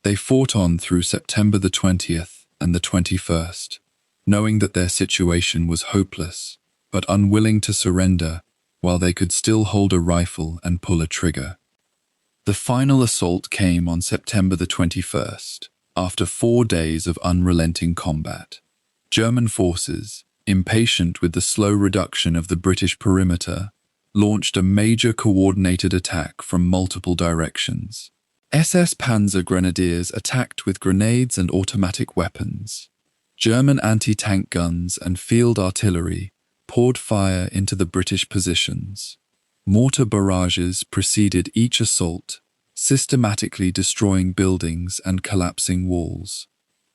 They fought on through September the 20th and the 21st, knowing that their situation was hopeless, but unwilling to surrender while they could still hold a rifle and pull a trigger. The final assault came on September the 21st, after 4 days of unrelenting combat. German forces, impatient with the slow reduction of the British perimeter, launched a major coordinated attack from multiple directions. SS Panzer Grenadiers attacked with grenades and automatic weapons. German anti-tank guns and field artillery poured fire into the British positions. Mortar barrages preceded each assault, systematically destroying buildings and collapsing walls.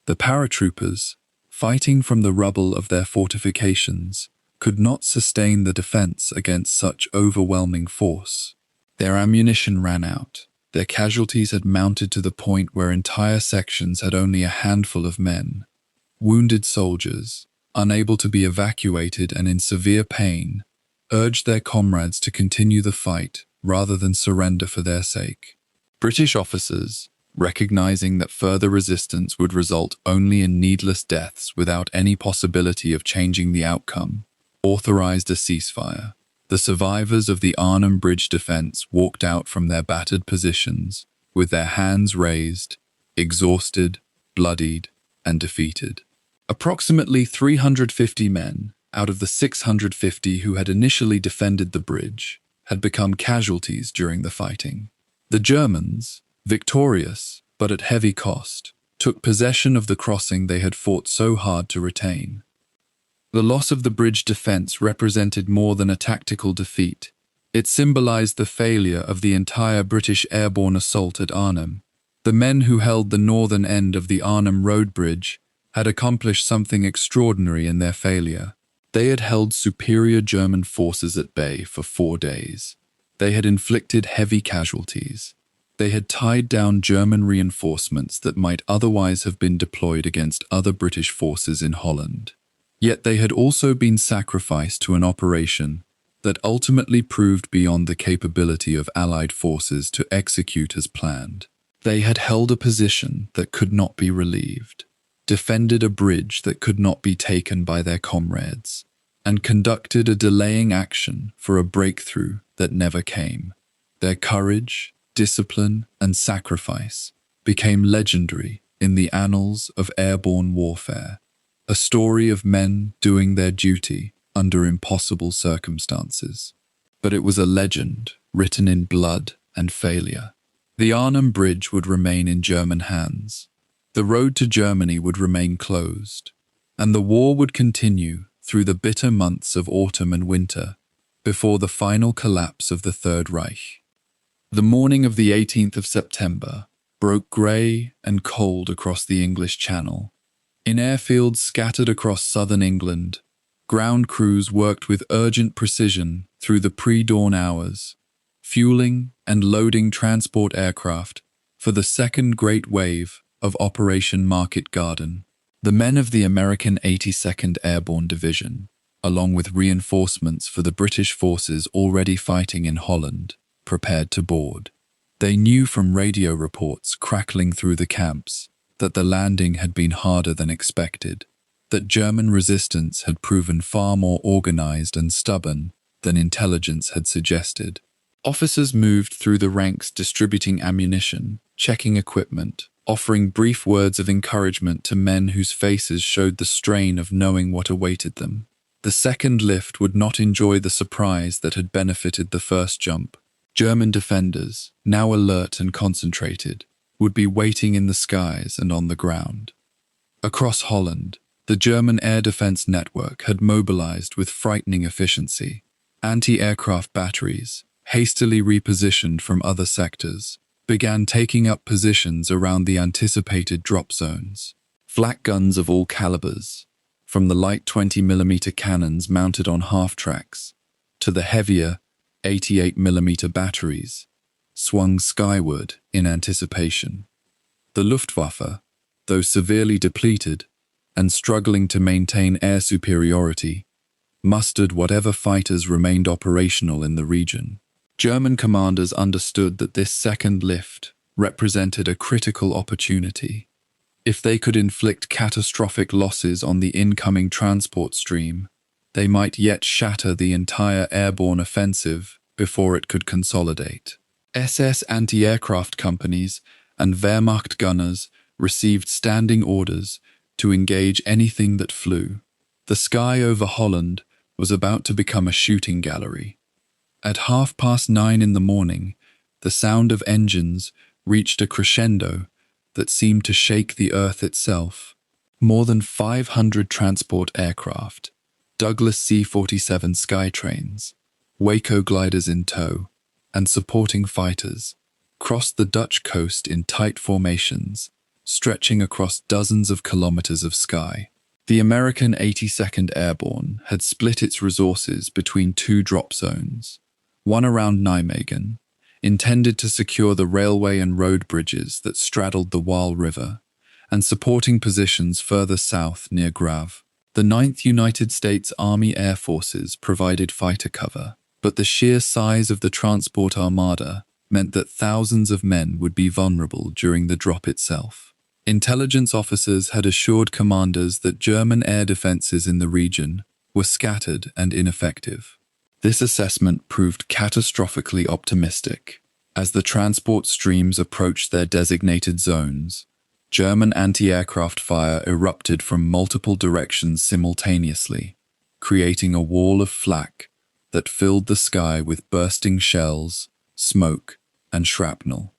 The paratroopers, fighting from the rubble of their fortifications, could not sustain the defense against such overwhelming force. Their ammunition ran out. Their casualties had mounted to the point where entire sections had only a handful of men. Wounded soldiers, unable to be evacuated and in severe pain, urged their comrades to continue the fight rather than surrender for their sake. British officers, recognizing that further resistance would result only in needless deaths without any possibility of changing the outcome, authorized a ceasefire. The survivors of the Arnhem Bridge defense walked out from their battered positions with their hands raised, exhausted, bloodied, and defeated. Approximately 350 men out of the 650 who had initially defended the bridge had become casualties during the fighting. The Germans, victorious but at heavy cost, took possession of the crossing they had fought so hard to retain. The loss of the bridge defense represented more than a tactical defeat. It symbolized the failure of the entire British airborne assault at Arnhem. The men who held the northern end of the Arnhem Road Bridge had accomplished something extraordinary in their failure. They had held superior German forces at bay for 4 days. They had inflicted heavy casualties. They had tied down German reinforcements that might otherwise have been deployed against other British forces in Holland. Yet they had also been sacrificed to an operation that ultimately proved beyond the capability of Allied forces to execute as planned. They had held a position that could not be relieved, defended a bridge that could not be taken by their comrades, and conducted a delaying action for a breakthrough that never came. Their courage, discipline, and sacrifice became legendary in the annals of airborne warfare, a story of men doing their duty under impossible circumstances. But it was a legend written in blood and failure. The Arnhem Bridge would remain in German hands. The road to Germany would remain closed, and the war would continue through the bitter months of autumn and winter before the final collapse of the Third Reich. The morning of the 18th of September broke grey and cold across the English Channel. In airfields scattered across southern England, ground crews worked with urgent precision through the pre-dawn hours, fueling and loading transport aircraft for the second great wave of Operation Market Garden. The men of the American 82nd Airborne Division, along with reinforcements for the British forces already fighting in Holland, prepared to board. They knew from radio reports crackling through the camps that the landing had been harder than expected, that German resistance had proven far more organized and stubborn than intelligence had suggested. Officers moved through the ranks distributing ammunition, checking equipment, offering brief words of encouragement to men whose faces showed the strain of knowing what awaited them. The second lift would not enjoy the surprise that had benefited the first jump. German defenders, now alert and concentrated, would be waiting in the skies and on the ground. Across Holland, the German air defense network had mobilized with frightening efficiency. Anti-aircraft batteries, hastily repositioned from other sectors, began taking up positions around the anticipated drop zones. Flak guns of all calibers, from the light 20mm cannons mounted on half-tracks to the heavier 88mm batteries, swung skyward in anticipation. The Luftwaffe, though severely depleted and struggling to maintain air superiority, mustered whatever fighters remained operational in the region. German commanders understood that this second lift represented a critical opportunity. If they could inflict catastrophic losses on the incoming transport stream, they might yet shatter the entire airborne offensive before it could consolidate. SS anti-aircraft companies and Wehrmacht gunners received standing orders to engage anything that flew. The sky over Holland was about to become a shooting gallery. At 9:30 in the morning, the sound of engines reached a crescendo that seemed to shake the earth itself. More than 500 transport aircraft, Douglas C-47 Skytrains, Waco gliders in tow, and supporting fighters crossed the Dutch coast in tight formations, stretching across dozens of kilometers of sky. The American 82nd Airborne had split its resources between two drop zones, one around Nijmegen, intended to secure the railway and road bridges that straddled the Waal River, and supporting positions further south near Grave. The 9th United States Army Air Forces provided fighter cover, but the sheer size of the transport armada meant that thousands of men would be vulnerable during the drop itself. Intelligence officers had assured commanders that German air defenses in the region were scattered and ineffective. This assessment proved catastrophically optimistic. As the transport streams approached their designated zones, German anti-aircraft fire erupted from multiple directions simultaneously, creating a wall of flak that filled the sky with bursting shells, smoke, and shrapnel.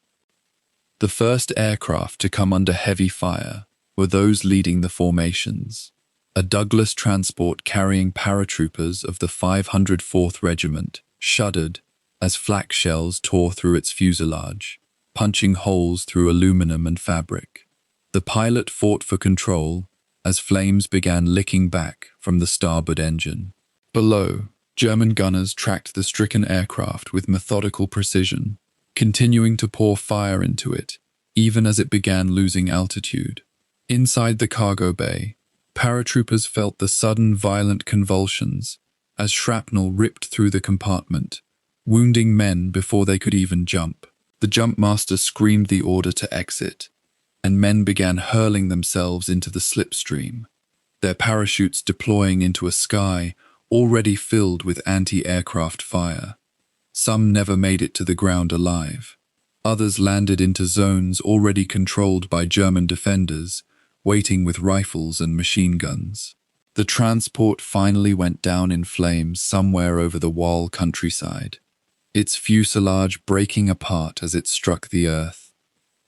The first aircraft to come under heavy fire were those leading the formations. A Douglas transport carrying paratroopers of the 504th Regiment shuddered as flak shells tore through its fuselage, punching holes through aluminum and fabric. The pilot fought for control as flames began licking back from the starboard engine. Below, German gunners tracked the stricken aircraft with methodical precision, continuing to pour fire into it, even as it began losing altitude. Inside the cargo bay, paratroopers felt the sudden violent convulsions as shrapnel ripped through the compartment, wounding men before they could even jump. The jump master screamed the order to exit, and men began hurling themselves into the slipstream, their parachutes deploying into a sky already filled with anti-aircraft fire. Some never made it to the ground alive. Others landed into zones already controlled by German defenders, waiting with rifles and machine guns. The transport finally went down in flames somewhere over the Waal countryside, its fuselage breaking apart as it struck the earth.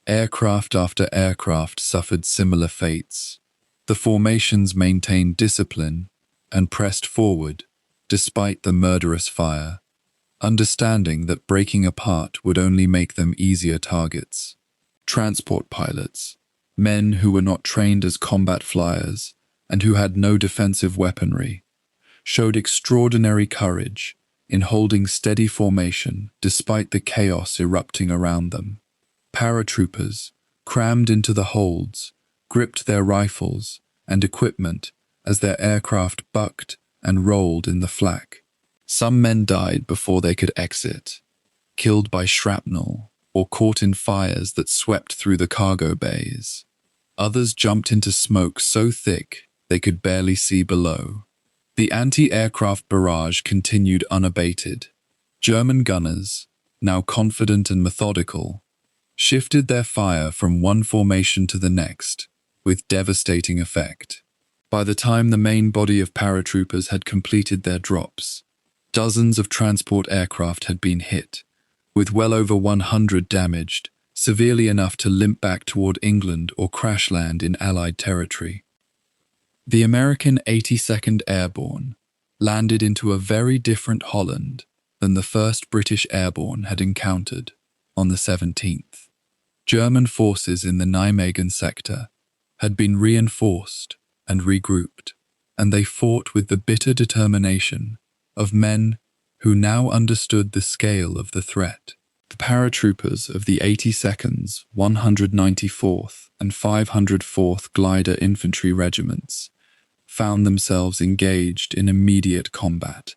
Aircraft after aircraft suffered similar fates. The formations maintained discipline and pressed forward, despite the murderous fire, understanding that breaking apart would only make them easier targets. Transport pilots, men who were not trained as combat flyers and who had no defensive weaponry, showed extraordinary courage in holding steady formation despite the chaos erupting around them. Paratroopers, crammed into the holds, gripped their rifles and equipment as their aircraft bucked and rolled in the flak. Some men died before they could exit, killed by shrapnel or caught in fires that swept through the cargo bays. Others jumped into smoke so thick they could barely see below. The anti-aircraft barrage continued unabated. German gunners, now confident and methodical, shifted their fire from one formation to the next, with devastating effect. By the time the main body of paratroopers had completed their drops, dozens of transport aircraft had been hit, with well over 100 damaged, severely enough to limp back toward England or crash land in Allied territory. The American 82nd Airborne landed into a very different Holland than the 1st British Airborne had encountered on the 17th. German forces in the Nijmegen sector had been reinforced and regrouped, and they fought with the bitter determination of men who now understood the scale of the threat. The paratroopers of the 82nd, 194th, and 504th Glider Infantry Regiments found themselves engaged in immediate combat,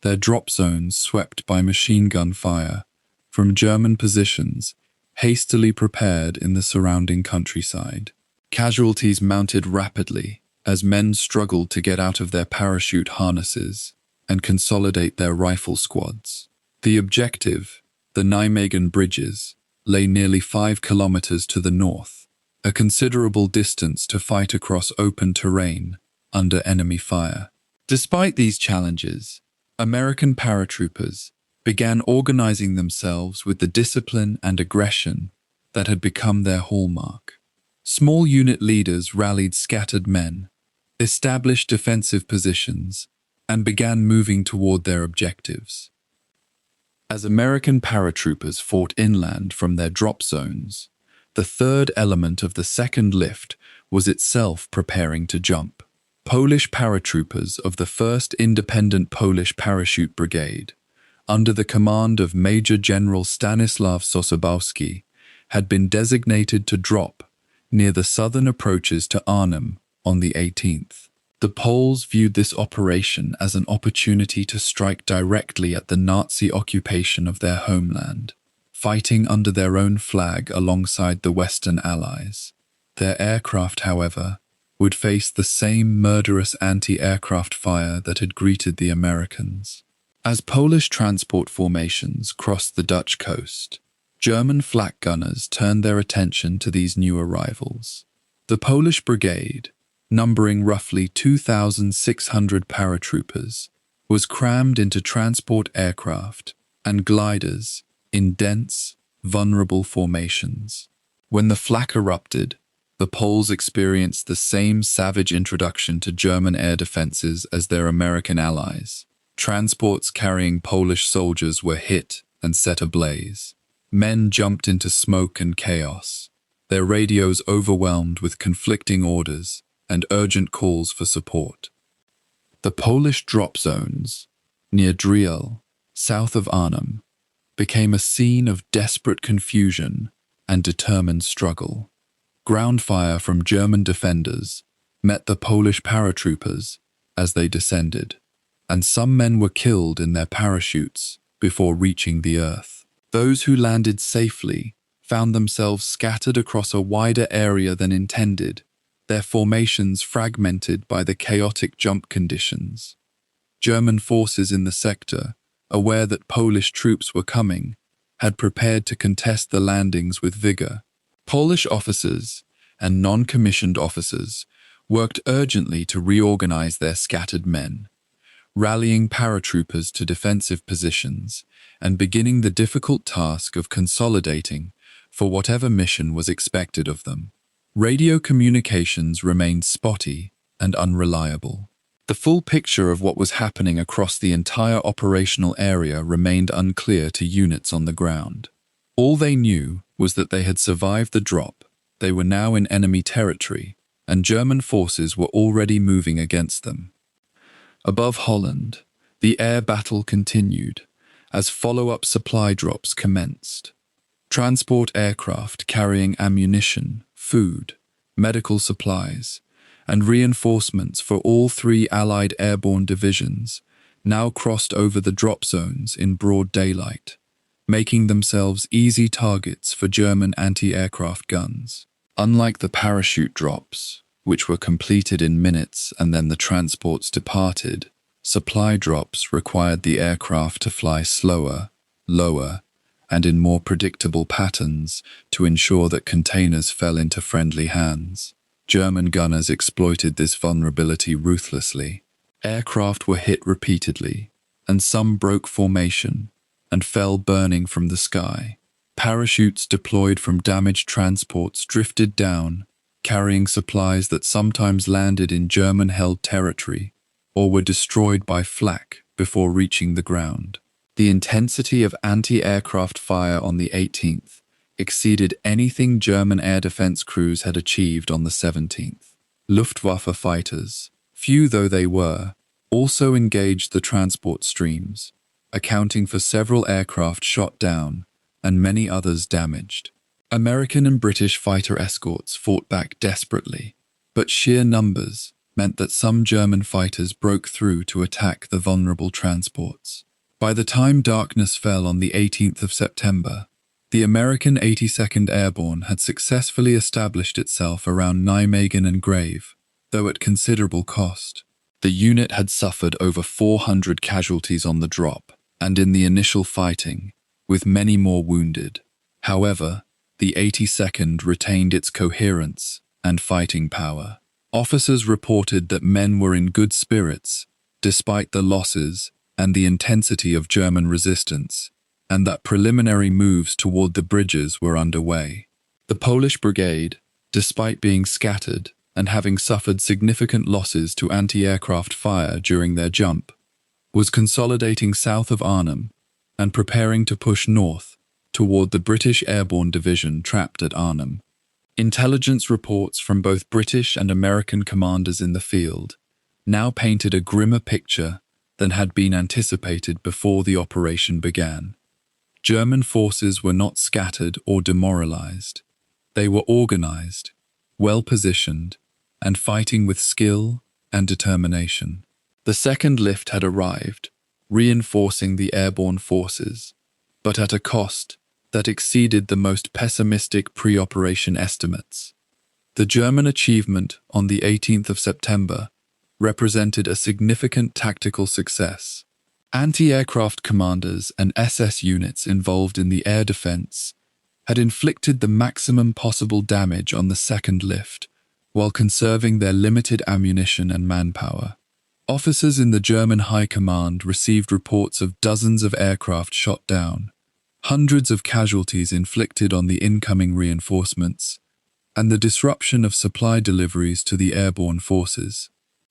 their drop zones swept by machine gun fire from German positions hastily prepared in the surrounding countryside. Casualties mounted rapidly as men struggled to get out of their parachute harnesses and consolidate their rifle squads. The objective, the Nijmegen bridges, lay nearly 5 kilometers to the north, a considerable distance to fight across open terrain under enemy fire. Despite these challenges, American paratroopers began organizing themselves with the discipline and aggression that had become their hallmark. Small unit leaders rallied scattered men, established defensive positions, and began moving toward their objectives. As American paratroopers fought inland from their drop zones, the third element of the second lift was itself preparing to jump. Polish paratroopers of the 1st Independent Polish Parachute Brigade, under the command of Major General Stanislav Sosabowski, had been designated to drop near the southern approaches to Arnhem on the 18th. The Poles viewed this operation as an opportunity to strike directly at the Nazi occupation of their homeland, fighting under their own flag alongside the Western Allies. Their aircraft, however, would face the same murderous anti-aircraft fire that had greeted the Americans. As Polish transport formations crossed the Dutch coast, German flak gunners turned their attention to these new arrivals. The Polish brigade, numbering roughly 2,600 paratroopers, was crammed into transport aircraft and gliders in dense, vulnerable formations. When the flak erupted, the Poles experienced the same savage introduction to German air defenses as their American allies. Transports carrying Polish soldiers were hit and set ablaze. Men jumped into smoke and chaos, their radios overwhelmed with conflicting orders and urgent calls for support. The Polish drop zones, near Driel, south of Arnhem, became a scene of desperate confusion and determined struggle. Ground fire from German defenders met the Polish paratroopers as they descended, and some men were killed in their parachutes before reaching the earth. Those who landed safely found themselves scattered across a wider area than intended, their formations fragmented by the chaotic jump conditions. German forces in the sector, aware that Polish troops were coming, had prepared to contest the landings with vigor. Polish officers and non-commissioned officers worked urgently to reorganize their scattered men, rallying paratroopers to defensive positions and beginning the difficult task of consolidating for whatever mission was expected of them. Radio communications remained spotty and unreliable. The full picture of what was happening across the entire operational area remained unclear to units on the ground. All they knew was that they had survived the drop, they were now in enemy territory, and German forces were already moving against them. Above Holland, the air battle continued as follow-up supply drops commenced. Transport aircraft carrying ammunition, food, medical supplies, and reinforcements for all three Allied airborne divisions now crossed over the drop zones in broad daylight, making themselves easy targets for German anti-aircraft guns. Unlike the parachute drops, which were completed in minutes and then the transports departed, supply drops required the aircraft to fly slower, lower, and in more predictable patterns to ensure that containers fell into friendly hands. German gunners exploited this vulnerability ruthlessly. Aircraft were hit repeatedly, and some broke formation and fell burning from the sky. Parachutes deployed from damaged transports drifted down, carrying supplies that sometimes landed in German-held territory or were destroyed by flak before reaching the ground. The intensity of anti-aircraft fire on the 18th exceeded anything German air defense crews had achieved on the 17th. Luftwaffe fighters, few though they were, also engaged the transport streams, accounting for several aircraft shot down and many others damaged. American and British fighter escorts fought back desperately, but sheer numbers meant that some German fighters broke through to attack the vulnerable transports. By the time darkness fell on the 18th of September, the American 82nd Airborne had successfully established itself around Nijmegen and Grave, though at considerable cost. The unit had suffered over 400 casualties on the drop and in the initial fighting, with many more wounded. However, the 82nd retained its coherence and fighting power. Officers reported that men were in good spirits, despite the losses and the intensity of German resistance, and that preliminary moves toward the bridges were underway. The Polish brigade, despite being scattered and having suffered significant losses to anti-aircraft fire during their jump, was consolidating south of Arnhem and preparing to push north toward the British Airborne Division trapped at Arnhem. Intelligence reports from both British and American commanders in the field now painted a grimmer picture than had been anticipated before the operation began. German forces were not scattered or demoralized. They were organized, well-positioned, and fighting with skill and determination. The second lift had arrived, reinforcing the airborne forces, but at a cost that exceeded the most pessimistic pre-operation estimates. The German achievement on the 18th of September represented a significant tactical success. Anti-aircraft commanders and SS units involved in the air defense had inflicted the maximum possible damage on the second lift, while conserving their limited ammunition and manpower. Officers in the German High Command received reports of dozens of aircraft shot down, hundreds of casualties inflicted on the incoming reinforcements, and the disruption of supply deliveries to the airborne forces.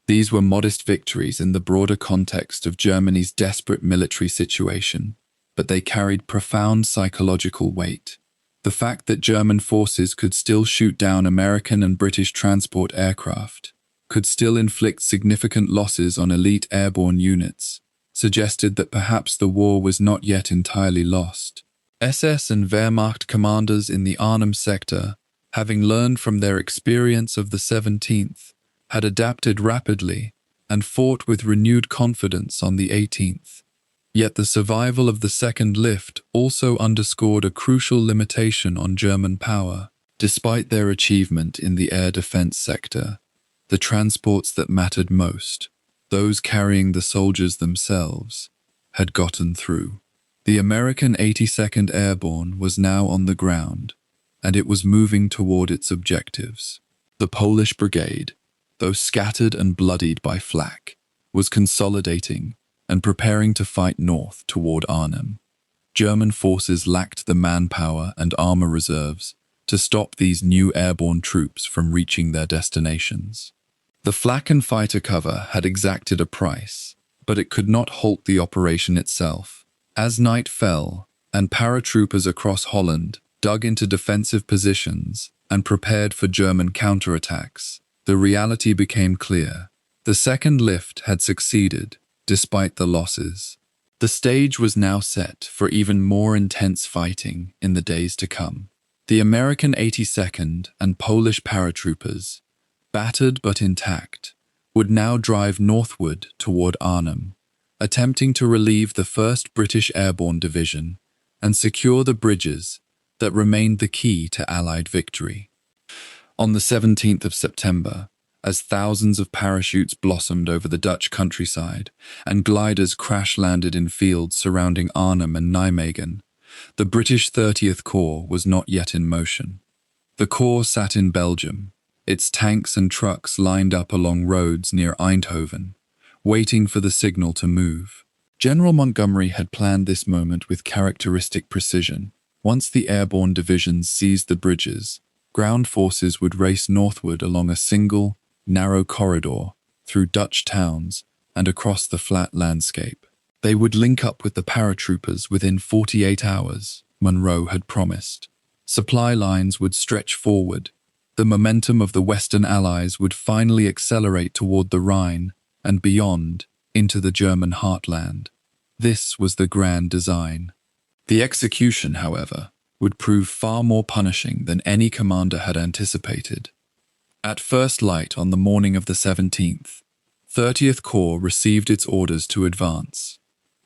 These were modest victories in the broader context of Germany's desperate military situation, but they carried profound psychological weight. The fact that German forces could still shoot down American and British transport aircraft, could still inflict significant losses on elite airborne units, suggested that perhaps the war was not yet entirely lost. SS and Wehrmacht commanders in the Arnhem sector, having learned from their experience of the 17th, had adapted rapidly and fought with renewed confidence on the 18th. Yet the survival of the second lift also underscored a crucial limitation on German power. Despite their achievement in the air defense sector, the transports that mattered most, those carrying the soldiers themselves, had gotten through. The American 82nd Airborne was now on the ground, and it was moving toward its objectives. The Polish Brigade, though scattered and bloodied by flak, was consolidating and preparing to fight north toward Arnhem. German forces lacked the manpower and armor reserves to stop these new airborne troops from reaching their destinations. The flak and fighter cover had exacted a price, but it could not halt the operation itself. As night fell, and paratroopers across Holland dug into defensive positions and prepared for German counterattacks, the reality became clear. The second lift had succeeded, despite the losses. The stage was now set for even more intense fighting in the days to come. The American 82nd and Polish paratroopers, battered but intact, would now drive northward toward Arnhem, attempting to relieve the 1st British Airborne Division and secure the bridges that remained the key to Allied victory. On the 17th of September, as thousands of parachutes blossomed over the Dutch countryside and gliders crash-landed in fields surrounding Arnhem and Nijmegen, the British 30th Corps was not yet in motion. The Corps sat in Belgium, its tanks and trucks lined up along roads near Eindhoven, waiting for the signal to move. General Montgomery had planned this moment with characteristic precision. Once the airborne divisions seized the bridges, ground forces would race northward along a single, narrow corridor through Dutch towns and across the flat landscape. They would link up with the paratroopers within 48 hours, Monroe had promised. Supply lines would stretch forward. The momentum of the Western Allies would finally accelerate toward the Rhine and beyond into the German heartland. This was the grand design. The execution, however, would prove far more punishing than any commander had anticipated. At first light on the morning of the 17th, 30th Corps received its orders to advance.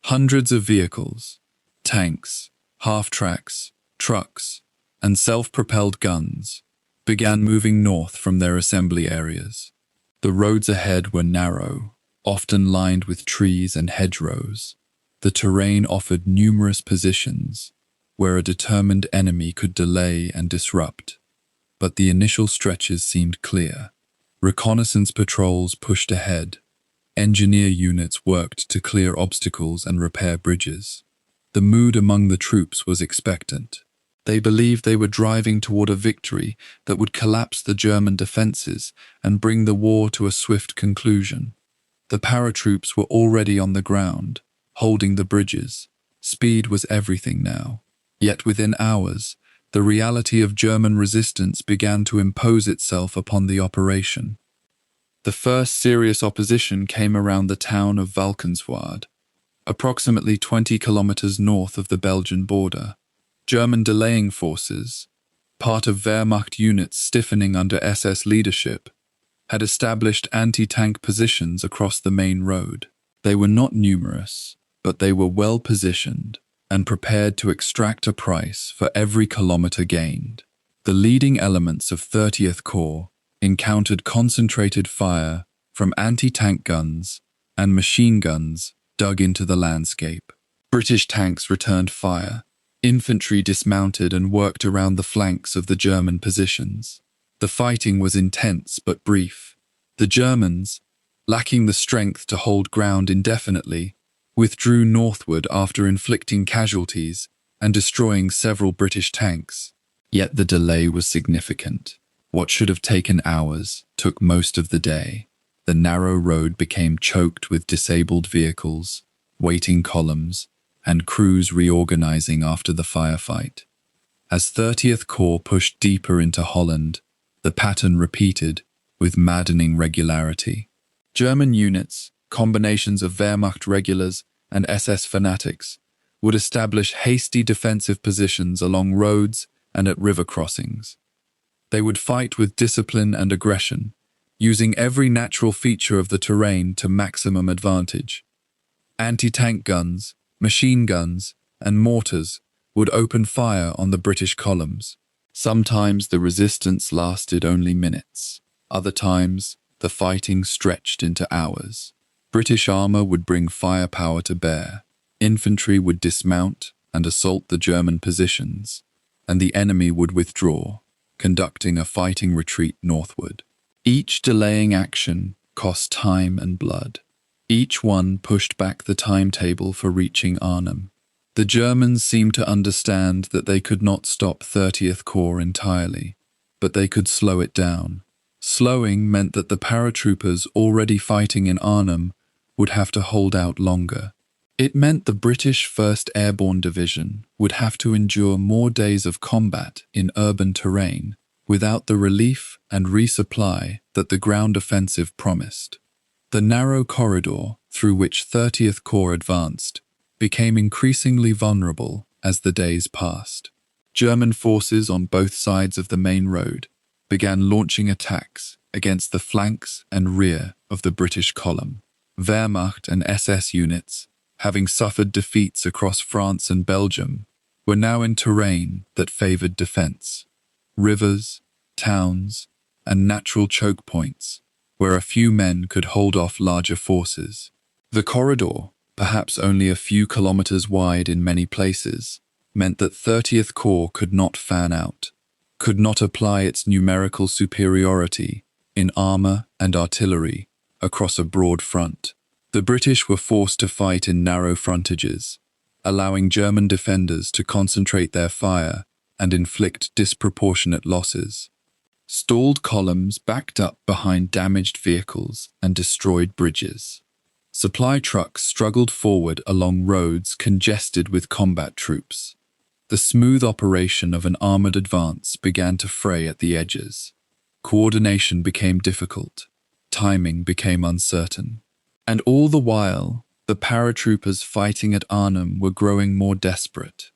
Hundreds of vehicles, tanks, half-tracks, trucks, and self-propelled guns began moving north from their assembly areas. The roads ahead were narrow, often lined with trees and hedgerows. The terrain offered numerous positions where a determined enemy could delay and disrupt. But the initial stretches seemed clear. Reconnaissance patrols pushed ahead. Engineer units worked to clear obstacles and repair bridges. The mood among the troops was expectant. They believed they were driving toward a victory that would collapse the German defenses and bring the war to a swift conclusion. The paratroops were already on the ground, holding the bridges. Speed was everything now. Yet within hours, the reality of German resistance began to impose itself upon the operation. The first serious opposition came around the town of Valkenswaard, approximately 20 kilometers north of the Belgian border. German delaying forces, part of Wehrmacht units stiffening under SS leadership, had established anti-tank positions across the main road. They were not numerous, but they were well positioned and prepared to extract a price for every kilometer gained. The leading elements of 30th Corps encountered concentrated fire from anti-tank guns and machine guns dug into the landscape. British tanks returned fire. Infantry dismounted and worked around the flanks of the German positions. The fighting was intense but brief. The Germans, lacking the strength to hold ground indefinitely, withdrew northward after inflicting casualties and destroying several British tanks. Yet the delay was significant. What should have taken hours took most of the day. The narrow road became choked with disabled vehicles, waiting columns, and crews reorganizing after the firefight. As 30th Corps pushed deeper into Holland, the pattern repeated with maddening regularity. German units, combinations of Wehrmacht regulars and SS fanatics, would establish hasty defensive positions along roads and at river crossings. They would fight with discipline and aggression, using every natural feature of the terrain to maximum advantage. Anti-tank guns, machine guns, and mortars would open fire on the British columns. Sometimes the resistance lasted only minutes. Other times, the fighting stretched into hours. British armor would bring firepower to bear. Infantry would dismount and assault the German positions, and the enemy would withdraw, conducting a fighting retreat northward. Each delaying action cost time and blood. Each one pushed back the timetable for reaching Arnhem. The Germans seemed to understand that they could not stop 30th Corps entirely, but they could slow it down. Slowing meant that the paratroopers already fighting in Arnhem would have to hold out longer. It meant the British 1st Airborne Division would have to endure more days of combat in urban terrain without the relief and resupply that the ground offensive promised. The narrow corridor through which 30th Corps advanced became increasingly vulnerable as the days passed. German forces on both sides of the main road began launching attacks against the flanks and rear of the British column. Wehrmacht and SS units, having suffered defeats across France and Belgium, were now in terrain that favored defense. Rivers, towns, and natural choke points where a few men could hold off larger forces. The corridor, perhaps only a few kilometers wide in many places, meant that 30th Corps could not fan out, could not apply its numerical superiority in armor and artillery across a broad front. The British were forced to fight in narrow frontages, allowing German defenders to concentrate their fire and inflict disproportionate losses. Stalled columns backed up behind damaged vehicles and destroyed bridges. Supply trucks struggled forward along roads congested with combat troops. The smooth operation of an armored advance began to fray at the edges. Coordination became difficult. Timing became uncertain. And all the while, the paratroopers fighting at Arnhem were growing more desperate.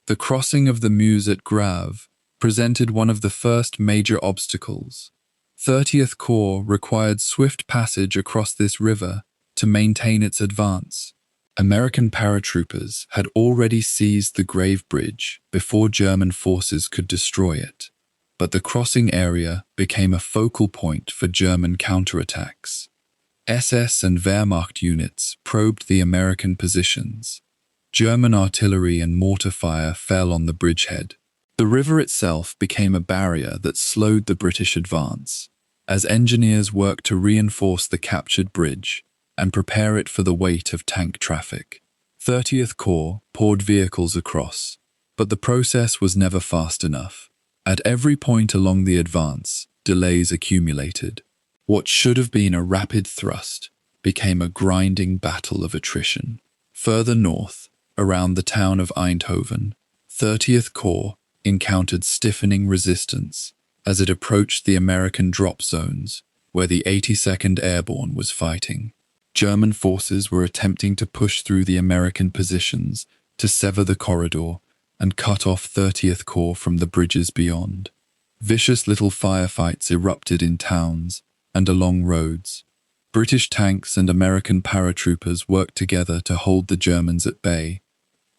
The crossing of the Meuse at Grave presented one of the first major obstacles. 30th Corps required swift passage across this river to maintain its advance. American paratroopers had already seized the Grave Bridge before German forces could destroy it, but the crossing area became a focal point for German counterattacks. SS and Wehrmacht units probed the American positions. German artillery and mortar fire fell on the bridgehead. The river itself became a barrier that slowed the British advance, as engineers worked to reinforce the captured bridge and prepare it for the weight of tank traffic. 30th Corps poured vehicles across, but the process was never fast enough. At every point along the advance, delays accumulated. What should have been a rapid thrust became a grinding battle of attrition. Further north, around the town of Eindhoven, 30th Corps encountered stiffening resistance as it approached the American drop zones, where the 82nd Airborne was fighting. German forces were attempting to push through the American positions to sever the corridor and cut off 30th Corps from the bridges beyond. Vicious little firefights erupted in towns and along roads. British tanks and American paratroopers worked together to hold the Germans at bay,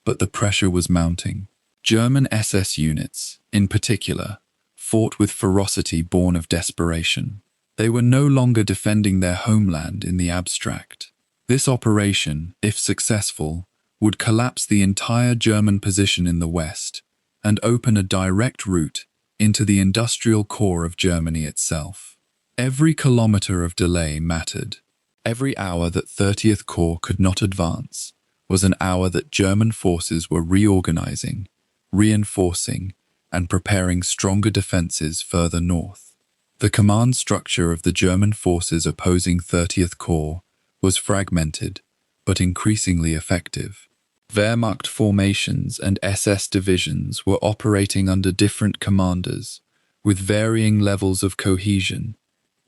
but the pressure was mounting. German SS units, in particular, fought with ferocity born of desperation. They were no longer defending their homeland in the abstract. This operation, if successful, would collapse the entire German position in the West and open a direct route into the industrial core of Germany itself. Every kilometer of delay mattered. Every hour that 30th Corps could not advance was an hour that German forces were reorganizing, reinforcing, and preparing stronger defenses further north. The command structure of the German forces opposing 30th Corps was fragmented, but increasingly effective. Wehrmacht formations and SS divisions were operating under different commanders, with varying levels of cohesion,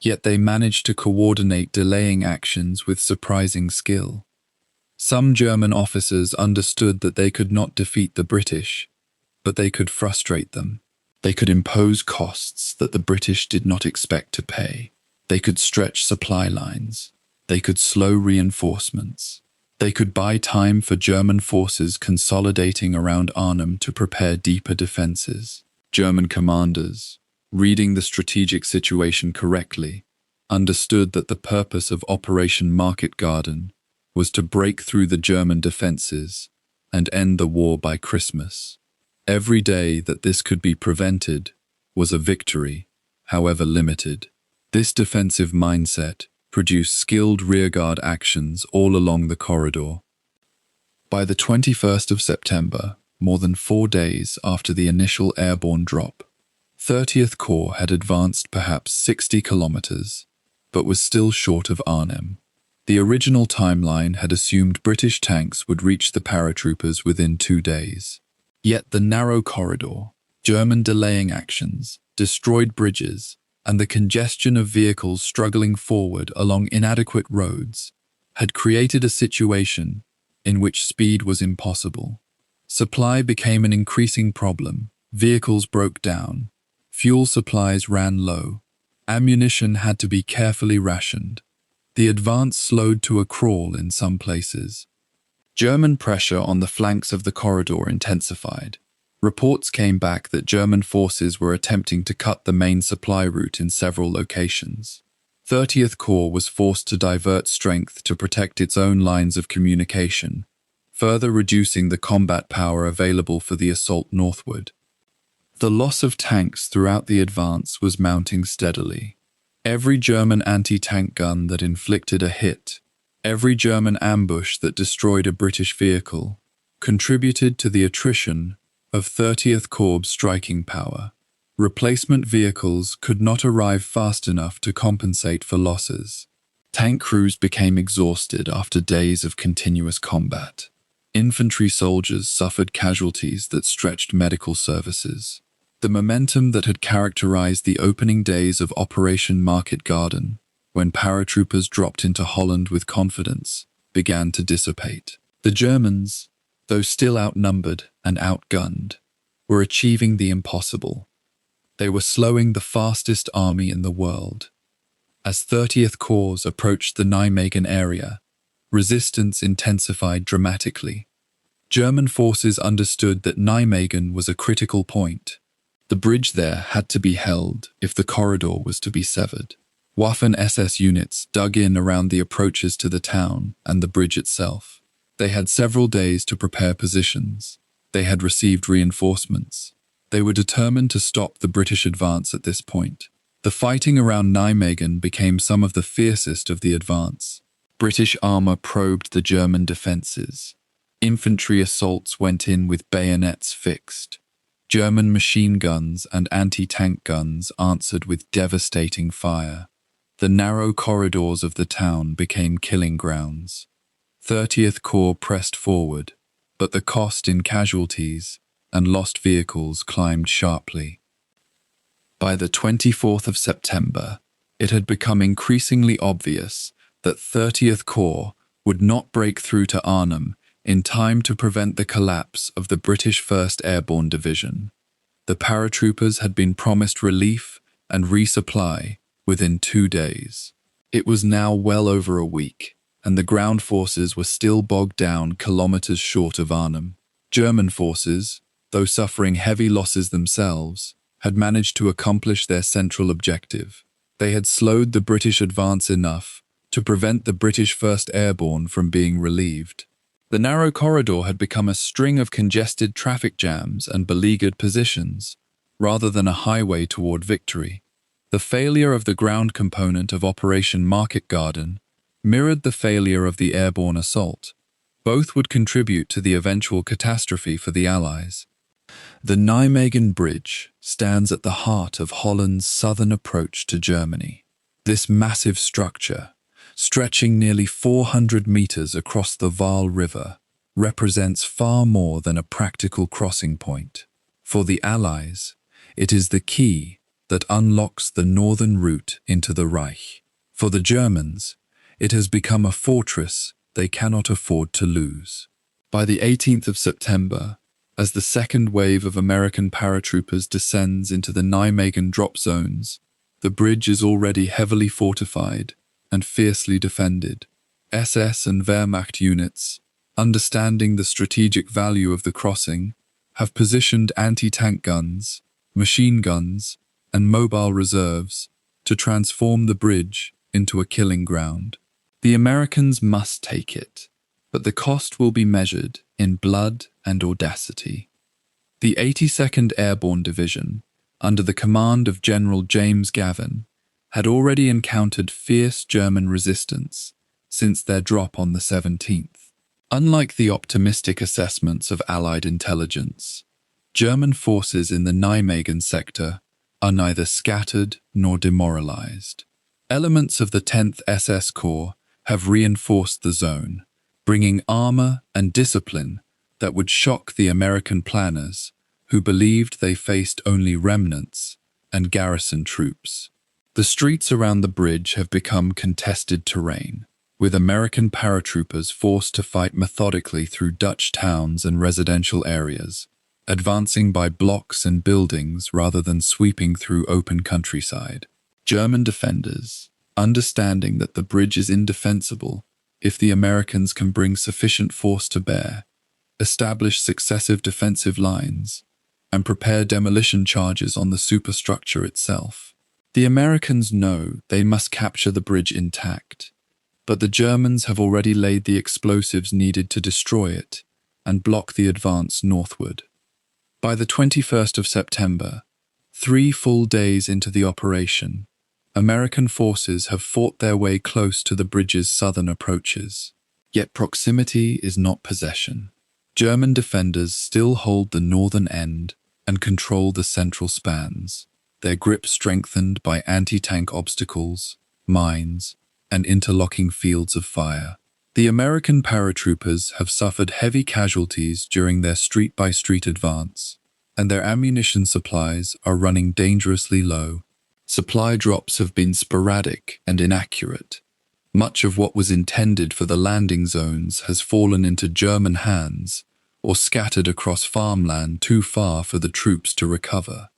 yet they managed to coordinate delaying actions with surprising skill. Some German officers understood that they could not defeat the British, but they could frustrate them. They could impose costs that the British did not expect to pay. They could stretch supply lines. They could slow reinforcements. They could buy time for German forces consolidating around Arnhem to prepare deeper defenses. German commanders, reading the strategic situation correctly, understood that the purpose of Operation Market Garden was to break through the German defenses and end the war by Christmas. Every day that this could be prevented was a victory, however limited. This defensive mindset produced skilled rearguard actions all along the corridor. By the 21st of September, more than 4 days after the initial airborne drop, 30th Corps had advanced perhaps 60 kilometers, but was still short of Arnhem. The original timeline had assumed British tanks would reach the paratroopers within 2 days. Yet the narrow corridor, German delaying actions, destroyed bridges, and the congestion of vehicles struggling forward along inadequate roads had created a situation in which speed was impossible. Supply became an increasing problem, vehicles broke down, fuel supplies ran low, ammunition had to be carefully rationed. The advance slowed to a crawl in some places. German pressure on the flanks of the corridor intensified. Reports came back that German forces were attempting to cut the main supply route in several locations. 30th Corps was forced to divert strength to protect its own lines of communication, further reducing the combat power available for the assault northward. The loss of tanks throughout the advance was mounting steadily. Every German anti-tank gun that inflicted a hit, every German ambush that destroyed a British vehicle, contributed to the attrition of 30th Corps' striking power. Replacement vehicles could not arrive fast enough to compensate for losses. Tank crews became exhausted after days of continuous combat. Infantry soldiers suffered casualties that stretched medical services. The momentum that had characterized the opening days of Operation Market Garden, when paratroopers dropped into Holland with confidence, began to dissipate. The Germans, though still outnumbered and outgunned, were achieving the impossible. They were slowing the fastest army in the world. As 30th Corps approached the Nijmegen area, resistance intensified dramatically. German forces understood that Nijmegen was a critical point. The bridge there had to be held if the corridor was to be severed. Waffen-SS units dug in around the approaches to the town and the bridge itself. They had several days to prepare positions. They had received reinforcements. They were determined to stop the British advance at this point. The fighting around Nijmegen became some of the fiercest of the advance. British armor probed the German defenses. Infantry assaults went in with bayonets fixed. German machine guns and anti-tank guns answered with devastating fire. The narrow corridors of the town became killing grounds. 30th Corps pressed forward, but the cost in casualties and lost vehicles climbed sharply. By the 24th of September, It had become increasingly obvious that 30th Corps would not break through to Arnhem in time to prevent the collapse of the British 1st Airborne Division. The paratroopers had been promised relief and resupply within 2 days. It was now well over a week, and the ground forces were still bogged down kilometers short of Arnhem. German forces, though suffering heavy losses themselves, had managed to accomplish their central objective. They had slowed the British advance enough to prevent the British 1st Airborne from being relieved. The narrow corridor had become a string of congested traffic jams and beleaguered positions, rather than a highway toward victory. The failure of the ground component of Operation Market Garden mirrored the failure of the airborne assault. Both would contribute to the eventual catastrophe for the Allies. The Nijmegen Bridge stands at the heart of Holland's southern approach to Germany. This massive structure, stretching nearly 400 meters across the Waal River, represents far more than a practical crossing point. For the Allies, it is the key that unlocks the northern route into the Reich. For the Germans, it has become a fortress they cannot afford to lose. By the 18th of September, as the second wave of American paratroopers descends into the Nijmegen drop zones, the bridge is already heavily fortified and fiercely defended. SS and Wehrmacht units, understanding the strategic value of the crossing, have positioned anti-tank guns, machine guns, and mobile reserves to transform the bridge into a killing ground. The Americans must take it, but the cost will be measured in blood and audacity. The 82nd Airborne Division, under the command of General James Gavin, had already encountered fierce German resistance since their drop on the 17th. Unlike the optimistic assessments of Allied intelligence, German forces in the Nijmegen sector are neither scattered nor demoralized. Elements of the 10th SS Corps have reinforced the zone, bringing armor and discipline that would shock the American planners who believed they faced only remnants and garrison troops. The streets around the bridge have become contested terrain, with American paratroopers forced to fight methodically through Dutch towns and residential areas, advancing by blocks and buildings rather than sweeping through open countryside. German defenders, understanding that the bridge is indefensible if the Americans can bring sufficient force to bear, establish successive defensive lines, and prepare demolition charges on the superstructure itself. The Americans know they must capture the bridge intact, but the Germans have already laid the explosives needed to destroy it and block the advance northward. By the 21st of September, 3 full days into the operation, American forces have fought their way close to the bridge's southern approaches. Yet proximity is not possession. German defenders still hold the northern end and control the central spans, their grip strengthened by anti-tank obstacles, mines, and interlocking fields of fire. The American paratroopers have suffered heavy casualties during their street-by-street advance, and their ammunition supplies are running dangerously low. Supply drops have been sporadic and inaccurate. Much of what was intended for the landing zones has fallen into German hands or scattered across farmland too far for the troops to recover.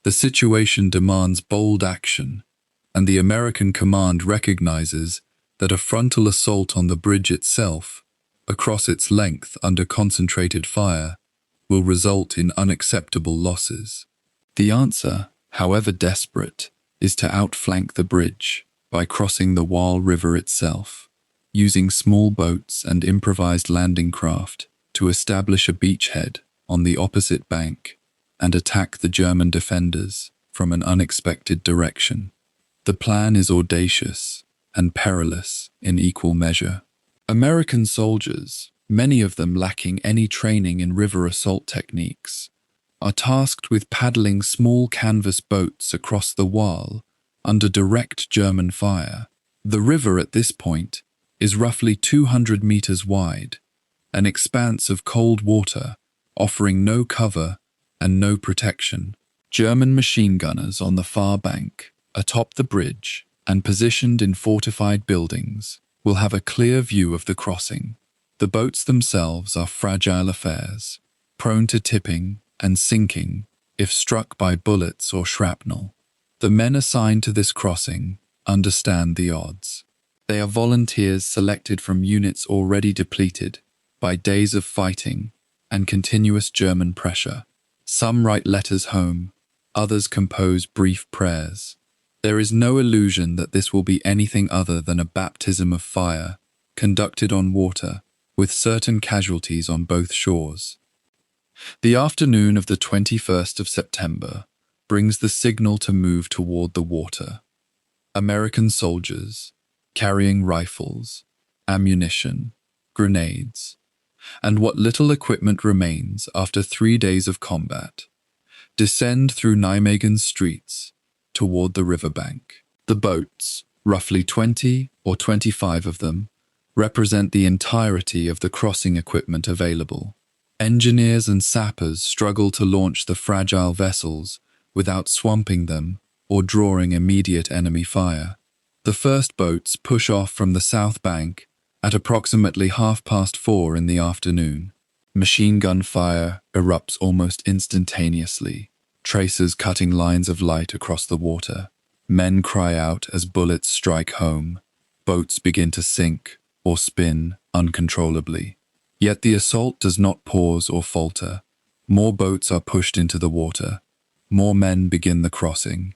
The situation demands bold action, and the American command recognizes that a frontal assault on the bridge itself, across its length under concentrated fire, will result in unacceptable losses. The answer, however desperate, is to outflank the bridge by crossing the Waal River itself, using small boats and improvised landing craft to establish a beachhead on the opposite bank and attack the German defenders from an unexpected direction. The plan is audacious and perilous in equal measure. American soldiers, many of them lacking any training in river assault techniques, are tasked with paddling small canvas boats across the Waal under direct German fire. The river at this point is roughly 200 meters wide, an expanse of cold water offering no cover and no protection. German machine gunners on the far bank, atop the bridge, and positioned in fortified buildings, will have a clear view of the crossing. The boats themselves are fragile affairs, prone to tipping and sinking if struck by bullets or shrapnel. The men assigned to this crossing understand the odds. They are volunteers selected from units already depleted by days of fighting and continuous German pressure. Some write letters home, others compose brief prayers. There is no illusion that this will be anything other than a baptism of fire, conducted on water, with certain casualties on both shores. The afternoon of the 21st of September brings the signal to move toward the water. American soldiers, carrying rifles, ammunition, grenades, and what little equipment remains after 3 days of combat, descend through Nijmegen's streets toward the riverbank. The boats, roughly 20 or 25 of them, represent the entirety of the crossing equipment available. Engineers and sappers struggle to launch the fragile vessels without swamping them or drawing immediate enemy fire. The first boats push off from the south bank at approximately 4:30 in the afternoon. Machine gun fire erupts almost instantaneously, tracers cutting lines of light across the water. Men cry out as bullets strike home. Boats begin to sink or spin uncontrollably. Yet the assault does not pause or falter. More boats are pushed into the water. More men begin the crossing,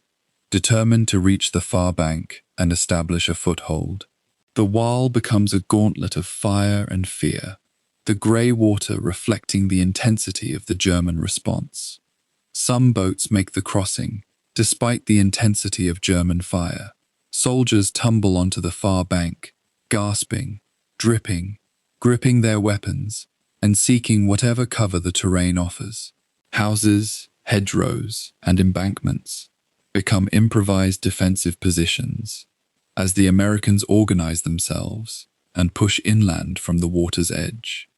determined to reach the far bank and establish a foothold. The Waal becomes a gauntlet of fire and fear, the grey water reflecting the intensity of the German response. Some boats make the crossing, despite the intensity of German fire. Soldiers tumble onto the far bank, gasping, dripping, gripping their weapons, and seeking whatever cover the terrain offers. Houses, hedgerows, and embankments become improvised defensive positions as the Americans organize themselves and push inland from the water's edge.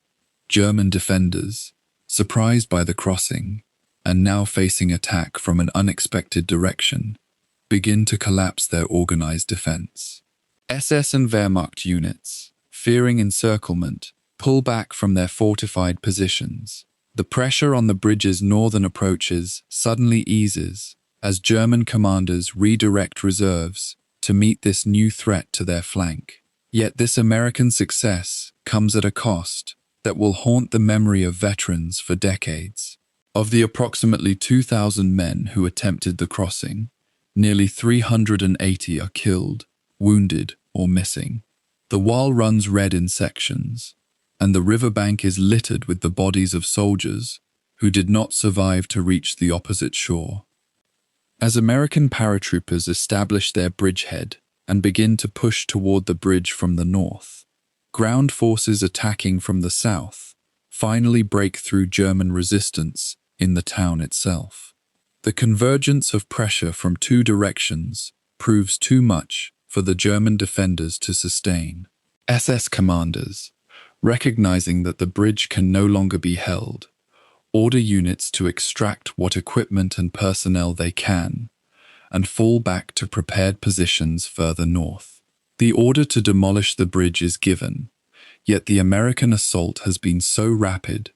German defenders, surprised by the crossing and now facing attack from an unexpected direction, begin to collapse their organized defense. SS and Wehrmacht units, fearing encirclement, pull back from their fortified positions. The pressure on the bridge's northern approaches suddenly eases as German commanders redirect reserves to meet this new threat to their flank. Yet this American success comes at a cost that will haunt the memory of veterans for decades. Of the approximately 2,000 men who attempted the crossing, nearly 380 are killed, wounded, or missing. The Waal runs red in sections, and the riverbank is littered with the bodies of soldiers who did not survive to reach the opposite shore. As American paratroopers establish their bridgehead and begin to push toward the bridge from the north, ground forces attacking from the south finally break through German resistance in the town itself. The convergence of pressure from two directions proves too much for the German defenders to sustain. SS commanders, recognizing that the bridge can no longer be held, order units to extract what equipment and personnel they can and fall back to prepared positions further north. The order to demolish the bridge is given, yet the American assault has been so rapid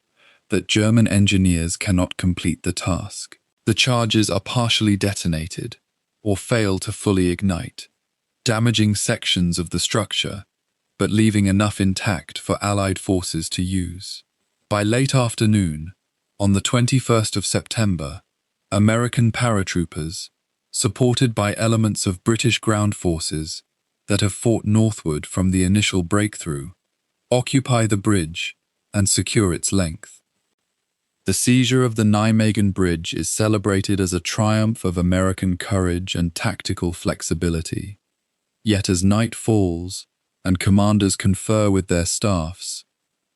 that German engineers cannot complete the task. The charges are partially detonated or fail to fully ignite, damaging sections of the structure, but leaving enough intact for Allied forces to use. By late afternoon, on the 21st of September, American paratroopers, supported by elements of British ground forces that have fought northward from the initial breakthrough, occupy the bridge and secure its length. The seizure of the Nijmegen Bridge is celebrated as a triumph of American courage and tactical flexibility. Yet as night falls and commanders confer with their staffs,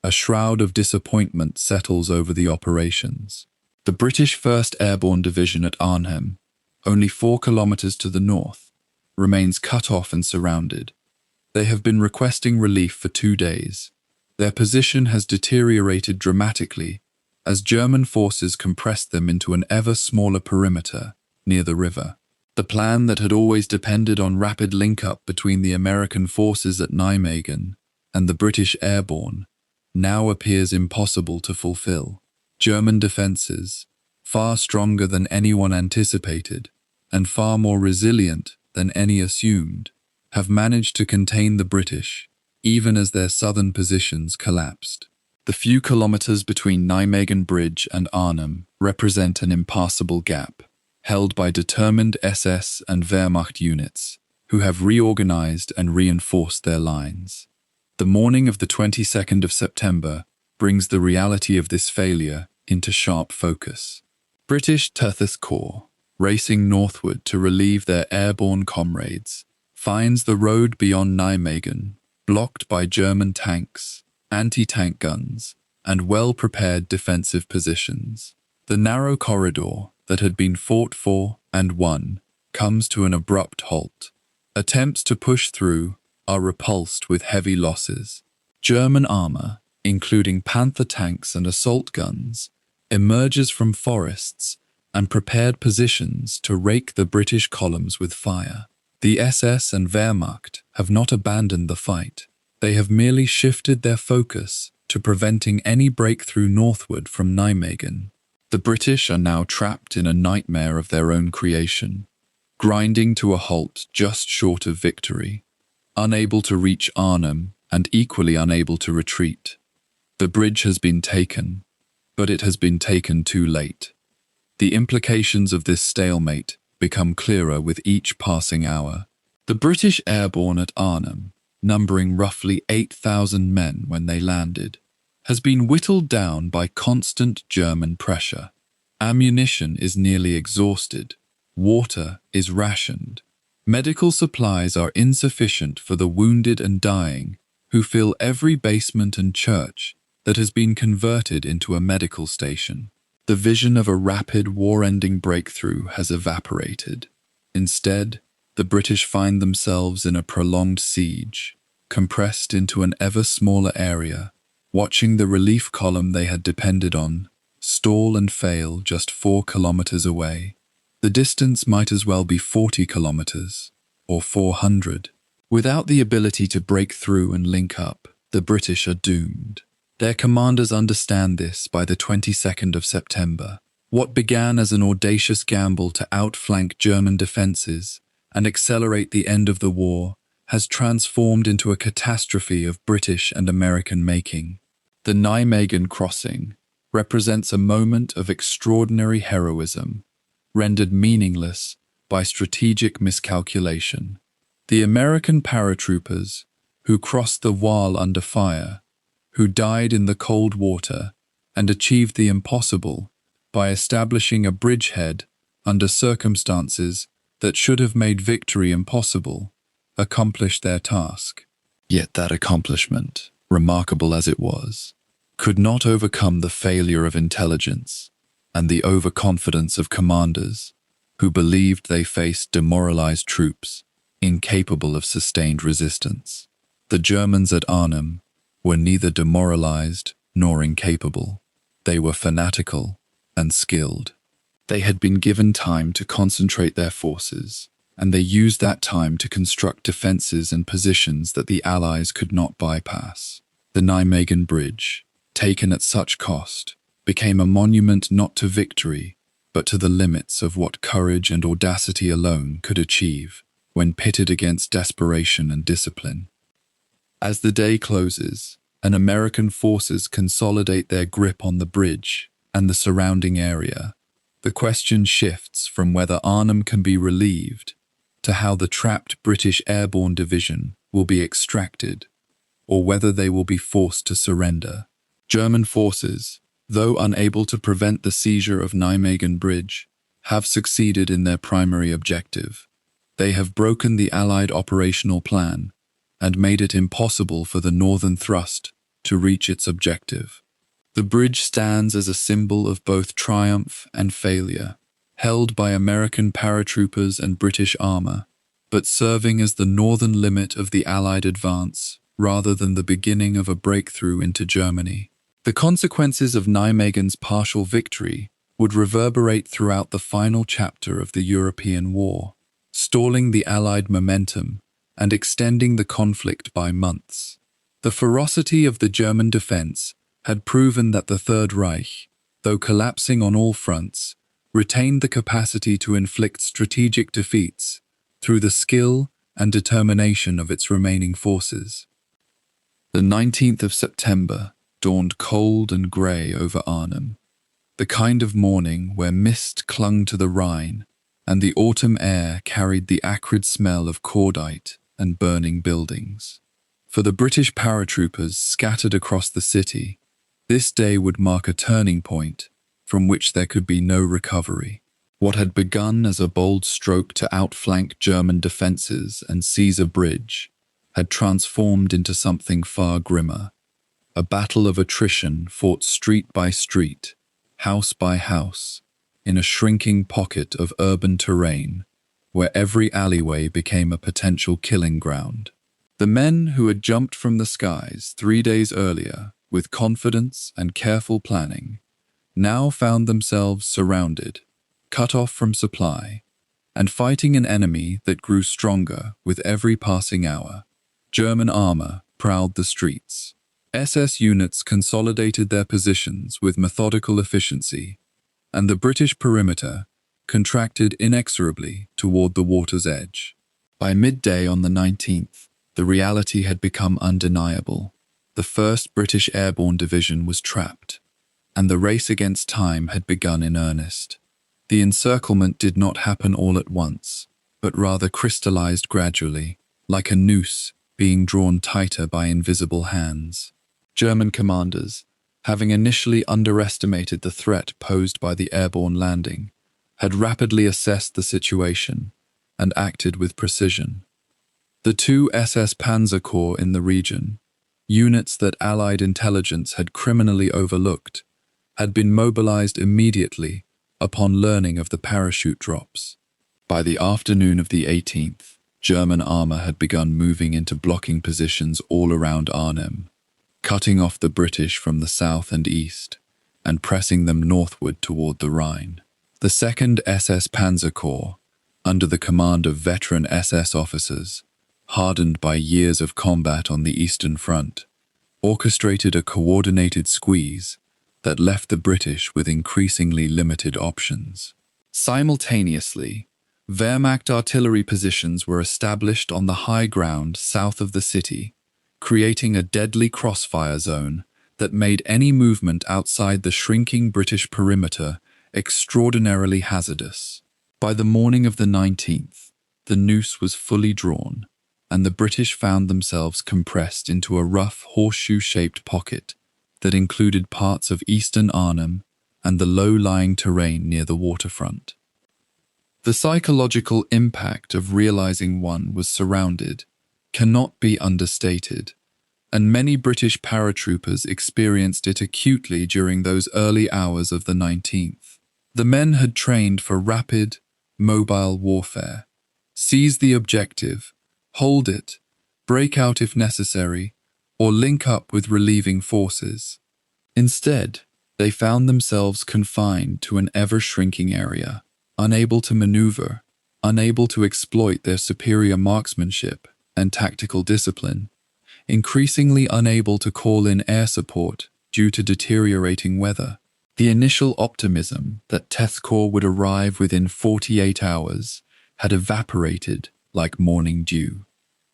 a shroud of disappointment settles over the operations. The British 1st Airborne Division at Arnhem, only 4 kilometers to the north, remains cut off and surrounded. They have been requesting relief for 2 days. Their position has deteriorated dramatically as German forces compressed them into an ever smaller perimeter near the river. The plan that had always depended on rapid link-up between the American forces at Nijmegen and the British airborne now appears impossible to fulfill. German defences, far stronger than anyone anticipated and far more resilient than any assumed, have managed to contain the British, even as their southern positions collapsed. The few kilometers between Nijmegen Bridge and Arnhem represent an impassable gap, held by determined SS and Wehrmacht units, who have reorganized and reinforced their lines. The morning of the 22nd of September brings the reality of this failure into sharp focus. British 10th Corps, racing northward to relieve their airborne comrades, finds the road beyond Nijmegen blocked by German tanks, anti-tank guns, and well-prepared defensive positions. The narrow corridor that had been fought for and won comes to an abrupt halt. Attempts to push through are repulsed with heavy losses. German armor, including Panther tanks and assault guns, emerges from forests and prepared positions to rake the British columns with fire. The SS and Wehrmacht have not abandoned the fight. They have merely shifted their focus to preventing any breakthrough northward from Nijmegen. The British are now trapped in a nightmare of their own creation, grinding to a halt just short of victory, unable to reach Arnhem and equally unable to retreat. The bridge has been taken, but it has been taken too late. The implications of this stalemate become clearer with each passing hour. The British airborne at Arnhem, numbering roughly 8,000 men when they landed, has been whittled down by constant German pressure. Ammunition is nearly exhausted. Water is rationed. Medical supplies are insufficient for the wounded and dying, who fill every basement and church that has been converted into a medical station. The vision of a rapid war-ending breakthrough has evaporated. Instead, the British find themselves in a prolonged siege, compressed into an ever smaller area, watching the relief column they had depended on stall and fail just 4 kilometers away. The distance might as well be 40 kilometers, or 400. Without the ability to break through and link up, the British are doomed. Their commanders understand this by the 22nd of September. What began as an audacious gamble to outflank German defenses and accelerate the end of the war has transformed into a catastrophe of British and American making. The Nijmegen crossing represents a moment of extraordinary heroism, rendered meaningless by strategic miscalculation. The American paratroopers, who crossed the Waal under fire, who died in the cold water and achieved the impossible by establishing a bridgehead under circumstances that should have made victory impossible, accomplished their task. Yet that accomplishment, remarkable as it was, could not overcome the failure of intelligence and the overconfidence of commanders who believed they faced demoralized troops incapable of sustained resistance. The Germans at Arnhem were neither demoralized nor incapable. They were fanatical and skilled. They had been given time to concentrate their forces, and they used that time to construct defenses and positions that the Allies could not bypass. The Nijmegen Bridge, taken at such cost, became a monument not to victory, but to the limits of what courage and audacity alone could achieve when pitted against desperation and discipline. As the day closes, and American forces consolidate their grip on the bridge and the surrounding area, the question shifts from whether Arnhem can be relieved to how the trapped British Airborne Division will be extracted, or whether they will be forced to surrender. German forces, though unable to prevent the seizure of Nijmegen Bridge, have succeeded in their primary objective. They have broken the Allied operational plan and made it impossible for the northern thrust to reach its objective. The bridge stands as a symbol of both triumph and failure, held by American paratroopers and British armor, but serving as the northern limit of the Allied advance rather than the beginning of a breakthrough into Germany. The consequences of Nijmegen's partial victory would reverberate throughout the final chapter of the European war. stalling the Allied momentum and extending the conflict by months. The ferocity of the German defense had proven that the Third Reich, though collapsing on all fronts, retained the capacity to inflict strategic defeats through the skill and determination of its remaining forces. The 19th of September dawned cold and grey over Arnhem, the kind of morning where mist clung to the Rhine and the autumn air carried the acrid smell of cordite and burning buildings. For the British paratroopers scattered across the city, this day would mark a turning point from which there could be no recovery. What had begun as a bold stroke to outflank German defences and seize a bridge had transformed into something far grimmer. A battle of attrition fought street by street, house by house, in a shrinking pocket of urban terrain, where every alleyway became a potential killing ground. The men who had jumped from the skies 3 days earlier, with confidence and careful planning, now found themselves surrounded, cut off from supply, and fighting an enemy that grew stronger with every passing hour. German armor prowled the streets. SS units consolidated their positions with methodical efficiency, and the British perimeter contracted inexorably toward the water's edge. By midday on the 19th, the reality had become undeniable. The 1st British Airborne Division was trapped, and the race against time had begun in earnest. The encirclement did not happen all at once, but rather crystallized gradually, like a noose being drawn tighter by invisible hands. German commanders, having initially underestimated the threat posed by the airborne landing, had rapidly assessed the situation and acted with precision. The 2 SS Panzer Corps in the region, units that Allied intelligence had criminally overlooked, had been mobilized immediately upon learning of the parachute drops. By the afternoon of the 18th, German armor had begun moving into blocking positions all around Arnhem, cutting off the British from the south and east, and pressing them northward toward the Rhine. The 2nd SS Panzer Corps, under the command of veteran SS officers, hardened by years of combat on the Eastern Front, orchestrated a coordinated squeeze that left the British with increasingly limited options. Simultaneously, Wehrmacht artillery positions were established on the high ground south of the city, creating a deadly crossfire zone that made any movement outside the shrinking British perimeter extraordinarily hazardous. By the morning of the 19th, the noose was fully drawn, and the British found themselves compressed into a rough horseshoe-shaped pocket that included parts of eastern Arnhem and the low-lying terrain near the waterfront. The psychological impact of realizing one was surrounded cannot be understated, and many British paratroopers experienced it acutely during those early hours of the 19th. The men had trained for rapid, mobile warfare. Seize the objective, hold it, break out if necessary, or link up with relieving forces. Instead, they found themselves confined to an ever-shrinking area, unable to maneuver, unable to exploit their superior marksmanship and tactical discipline, increasingly unable to call in air support due to deteriorating weather. The initial optimism that 10th Corps would arrive within 48 hours had evaporated like morning dew.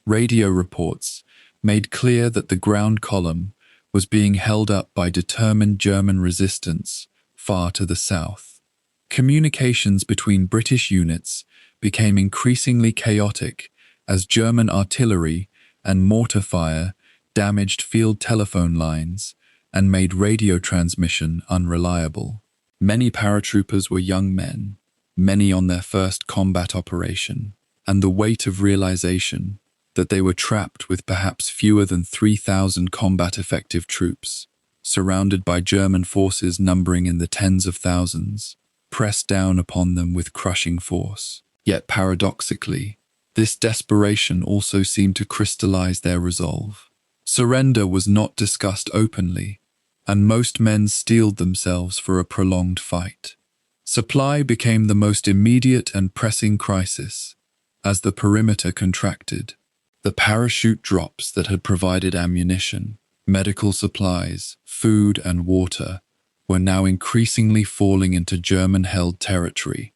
Radio reports made clear that the ground column was being held up by determined German resistance far to the south. Communications between British units became increasingly chaotic as German artillery and mortar fire damaged field telephone lines and made radio transmission unreliable. Many paratroopers were young men, many on their first combat operation, and the weight of realization that they were trapped with perhaps fewer than 3,000 combat-effective troops, surrounded by German forces numbering in the tens of thousands, pressed down upon them with crushing force. Yet paradoxically, this desperation also seemed to crystallize their resolve. Surrender was not discussed openly, and most men steeled themselves for a prolonged fight. Supply became the most immediate and pressing crisis, as the perimeter contracted. The parachute drops that had provided ammunition, medical supplies, food, and water were now increasingly falling into German-held territory,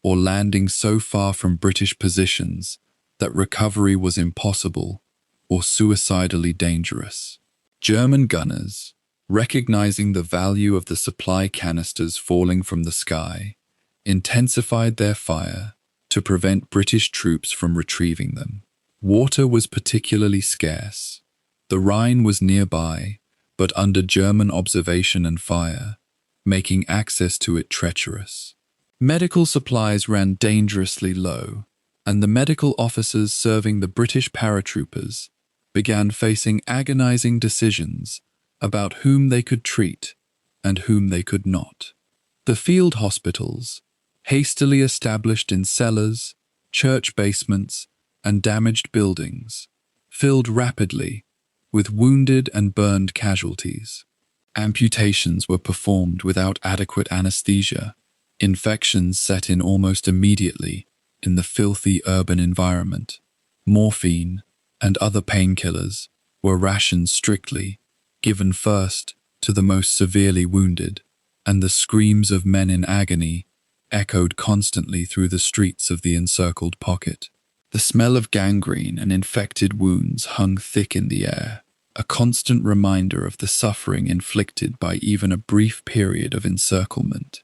or landing so far from British positions that recovery was impossible or suicidally dangerous. German gunners, recognizing the value of the supply canisters falling from the sky, intensified their fire to prevent British troops from retrieving them. Water was particularly scarce. The Rhine was nearby, but under German observation and fire, making access to it treacherous. Medical supplies ran dangerously low, and the medical officers serving the British paratroopers began facing agonizing decisions about whom they could treat and whom they could not. The field hospitals, hastily established in cellars, church basements, and damaged buildings, filled rapidly with wounded and burned casualties. Amputations were performed without adequate anesthesia. Infections set in almost immediately in the filthy urban environment. Morphine and other painkillers were rationed strictly, given first to the most severely wounded, and the screams of men in agony echoed constantly through the streets of the encircled pocket. The smell of gangrene and infected wounds hung thick in the air, a constant reminder of the suffering inflicted by even a brief period of encirclement.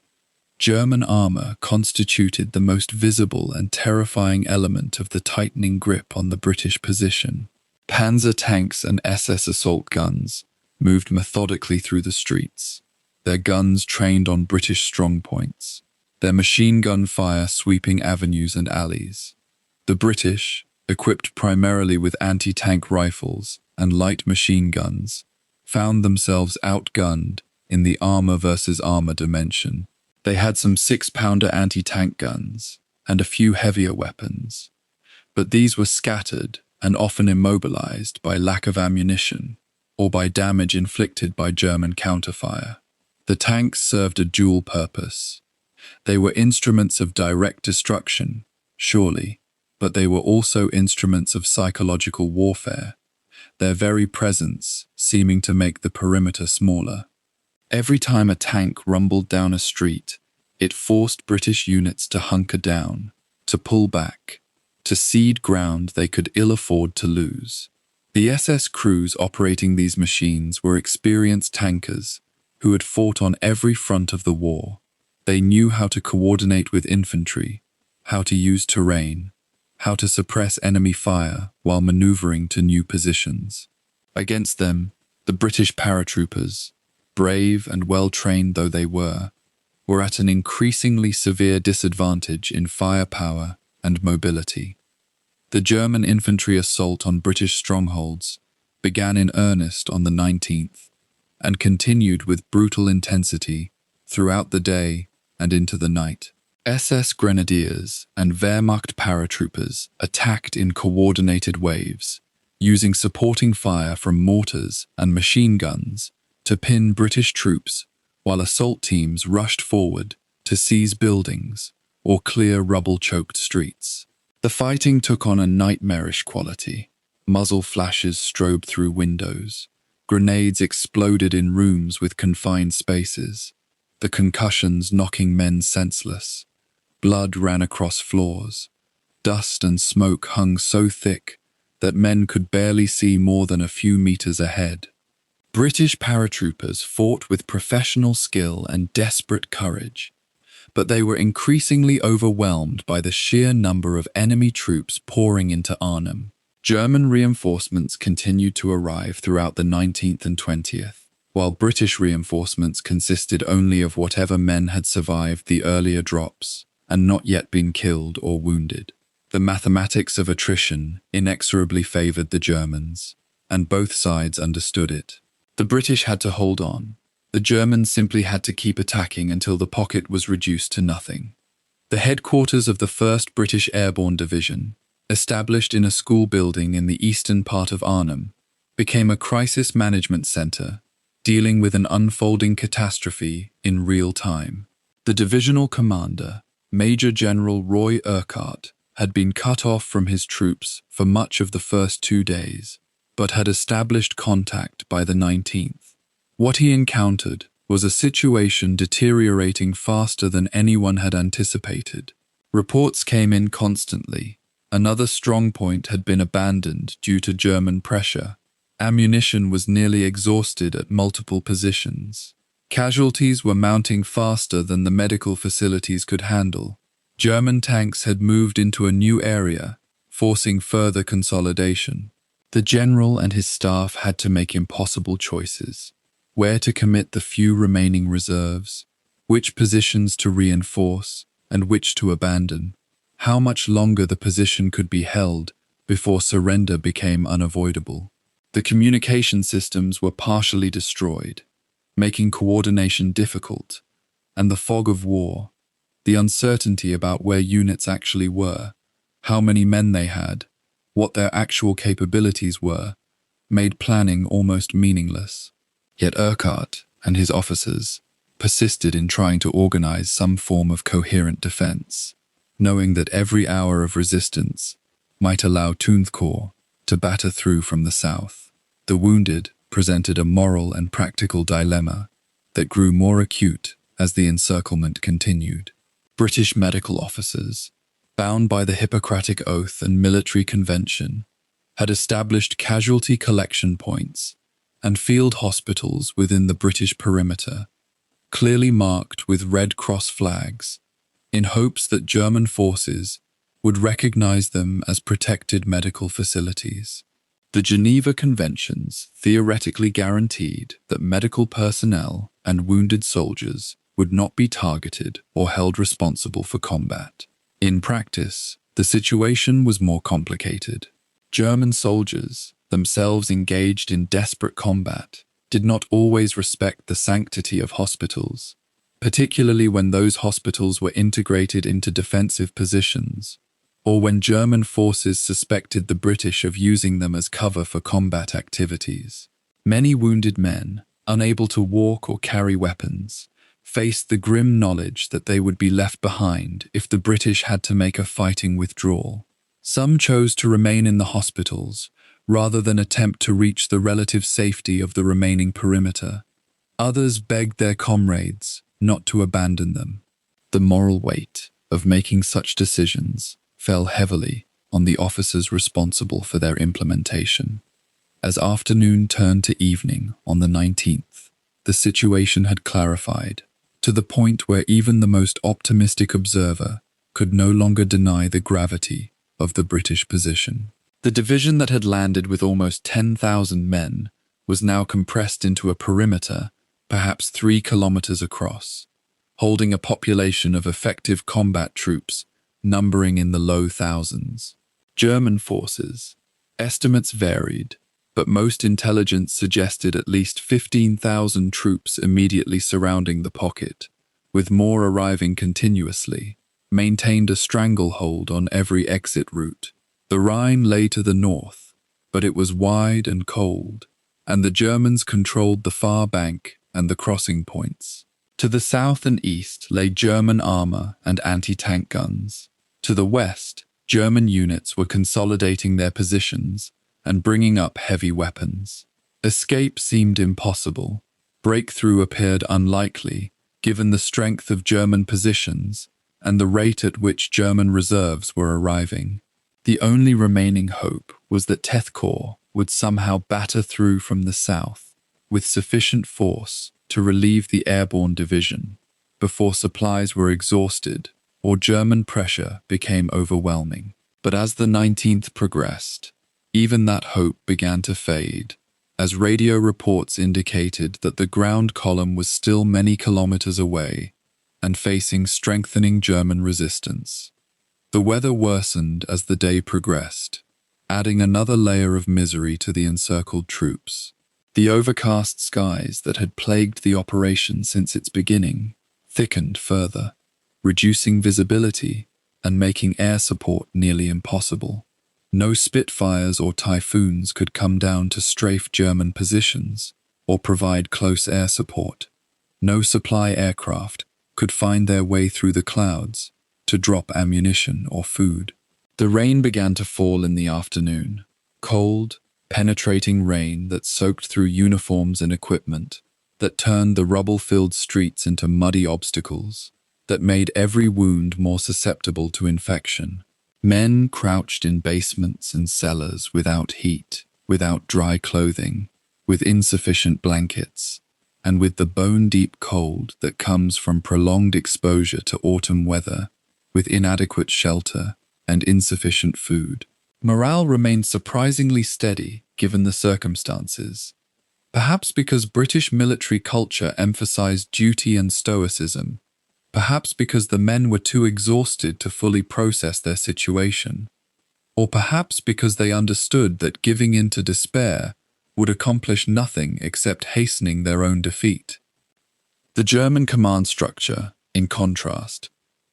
German armor constituted the most visible and terrifying element of the tightening grip on the British position. Panzer tanks and SS assault guns moved methodically through the streets, their guns trained on British strongpoints, their machine gun fire sweeping avenues and alleys. The British, equipped primarily with anti-tank rifles and light machine guns, found themselves outgunned in the armor versus armor dimension. They had some 6-pounder anti-tank guns and a few heavier weapons, but these were scattered and often immobilized by lack of ammunition or by damage inflicted by German counterfire. The tanks served a dual purpose. They were instruments of direct destruction, surely, but they were also instruments of psychological warfare, their very presence seeming to make the perimeter smaller. Every time a tank rumbled down a street, it forced British units to hunker down, to pull back, to cede ground they could ill afford to lose. The SS crews operating these machines were experienced tankers who had fought on every front of the war. They knew how to coordinate with infantry, how to use terrain, how to suppress enemy fire while maneuvering to new positions. Against them, the British paratroopers, brave and well-trained though they were at an increasingly severe disadvantage in firepower and mobility. The German infantry assault on British strongholds began in earnest on the 19th and continued with brutal intensity throughout the day and into the night. SS grenadiers and Wehrmacht paratroopers attacked in coordinated waves, using supporting fire from mortars and machine guns to pin British troops, while assault teams rushed forward to seize buildings or clear rubble-choked streets. The fighting took on a nightmarish quality. Muzzle flashes strobed through windows. Grenades exploded in rooms with confined spaces, the concussions knocking men senseless. Blood ran across floors. Dust and smoke hung so thick that men could barely see more than a few meters ahead. British paratroopers fought with professional skill and desperate courage, but they were increasingly overwhelmed by the sheer number of enemy troops pouring into Arnhem. German reinforcements continued to arrive throughout the 19th and 20th, while British reinforcements consisted only of whatever men had survived the earlier drops and not yet been killed or wounded. The mathematics of attrition inexorably favored the Germans, and both sides understood it. The British had to hold on. The Germans simply had to keep attacking until the pocket was reduced to nothing. The headquarters of the 1st British Airborne Division, established in a school building in the eastern part of Arnhem, became a crisis management center, dealing with an unfolding catastrophe in real time. The divisional commander, Major General Roy Urquhart, had been cut off from his troops for much of the first 2 days, but had established contact by the 19th. What he encountered was a situation deteriorating faster than anyone had anticipated. Reports came in constantly. Another strongpoint had been abandoned due to German pressure. Ammunition was nearly exhausted at multiple positions. Casualties were mounting faster than the medical facilities could handle. German tanks had moved into a new area, forcing further consolidation. The general and his staff had to make impossible choices: where to commit the few remaining reserves, which positions to reinforce, and which to abandon. How much longer the position could be held before surrender became unavoidable. The communication systems were partially destroyed, making coordination difficult, and the fog of war, the uncertainty about where units actually were, how many men they had, what their actual capabilities were, made planning almost meaningless. Yet Urquhart and his officers persisted in trying to organize some form of coherent defense, knowing that every hour of resistance might allow Corps to batter through from the south. The wounded presented a moral and practical dilemma that grew more acute as the encirclement continued. British medical officers, bound by the Hippocratic Oath and military convention, had established casualty collection points and field hospitals within the British perimeter, clearly marked with Red Cross flags, in hopes that German forces would recognize them as protected medical facilities. The Geneva Conventions theoretically guaranteed that medical personnel and wounded soldiers would not be targeted or held responsible for combat. In practice, the situation was more complicated. German soldiers, themselves engaged in desperate combat, did not always respect the sanctity of hospitals, particularly when those hospitals were integrated into defensive positions, or when German forces suspected the British of using them as cover for combat activities. Many wounded men, unable to walk or carry weapons, faced the grim knowledge that they would be left behind if the British had to make a fighting withdrawal. Some chose to remain in the hospitals rather than attempt to reach the relative safety of the remaining perimeter. Others begged their comrades not to abandon them. The moral weight of making such decisions fell heavily on the officers responsible for their implementation. As afternoon turned to evening on the 19th, the situation had clarified, to the point where even the most optimistic observer could no longer deny the gravity of the British position. The division that had landed with almost 10,000 men was now compressed into a perimeter perhaps 3 kilometers across, holding a population of effective combat troops numbering in the low thousands. German forces, estimates varied, but most intelligence suggested at least 15,000 troops immediately surrounding the pocket, with more arriving continuously, maintained a stranglehold on every exit route. The Rhine lay to the north, but it was wide and cold, and the Germans controlled the far bank and the crossing points. To the south and east lay German armor and anti-tank guns. To the west, German units were consolidating their positions and bringing up heavy weapons. Escape seemed impossible. Breakthrough appeared unlikely, given the strength of German positions and the rate at which German reserves were arriving. The only remaining hope was that Corps would somehow batter through from the south with sufficient force to relieve the airborne division before supplies were exhausted or German pressure became overwhelming. But as the 19th progressed, even that hope began to fade, as radio reports indicated that the ground column was still many kilometers away and facing strengthening German resistance. The weather worsened as the day progressed, adding another layer of misery to the encircled troops. The overcast skies that had plagued the operation since its beginning thickened further, reducing visibility and making air support nearly impossible. No Spitfires or Typhoons could come down to strafe German positions or provide close air support. No supply aircraft could find their way through the clouds to drop ammunition or food. The rain began to fall in the afternoon. Cold, penetrating rain that soaked through uniforms and equipment, that turned the rubble-filled streets into muddy obstacles, that made every wound more susceptible to infection. Men crouched in basements and cellars without heat, without dry clothing, with insufficient blankets, and with the bone-deep cold that comes from prolonged exposure to autumn weather, with inadequate shelter and insufficient food. Morale remained surprisingly steady given the circumstances, perhaps because British military culture emphasized duty and stoicism, perhaps because the men were too exhausted to fully process their situation, or perhaps because they understood that giving in to despair would accomplish nothing except hastening their own defeat. The German command structure, in contrast,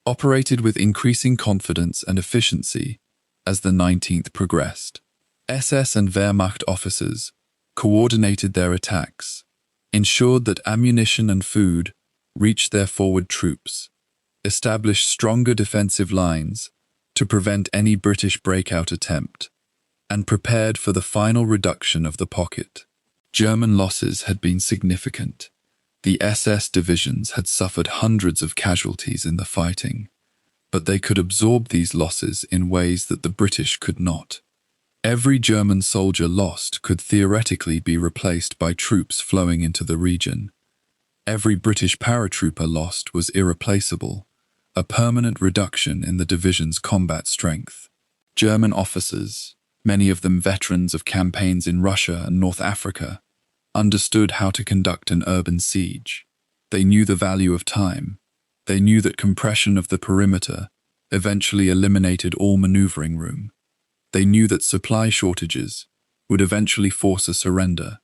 operated with increasing confidence and efficiency as the 19th progressed. SS and Wehrmacht officers coordinated their attacks, ensured that ammunition and food reached their forward troops, established stronger defensive lines to prevent any British breakout attempt, and prepared for the final reduction of the pocket. German losses had been significant. The SS divisions had suffered hundreds of casualties in the fighting, but they could absorb these losses in ways that the British could not. Every German soldier lost could theoretically be replaced by troops flowing into the region. Every British paratrooper lost was irreplaceable, a permanent reduction in the division's combat strength. German officers, many of them veterans of campaigns in Russia and North Africa, understood how to conduct an urban siege. They knew the value of time. They knew that compression of the perimeter eventually eliminated all maneuvering room. They knew that supply shortages would eventually force a surrender.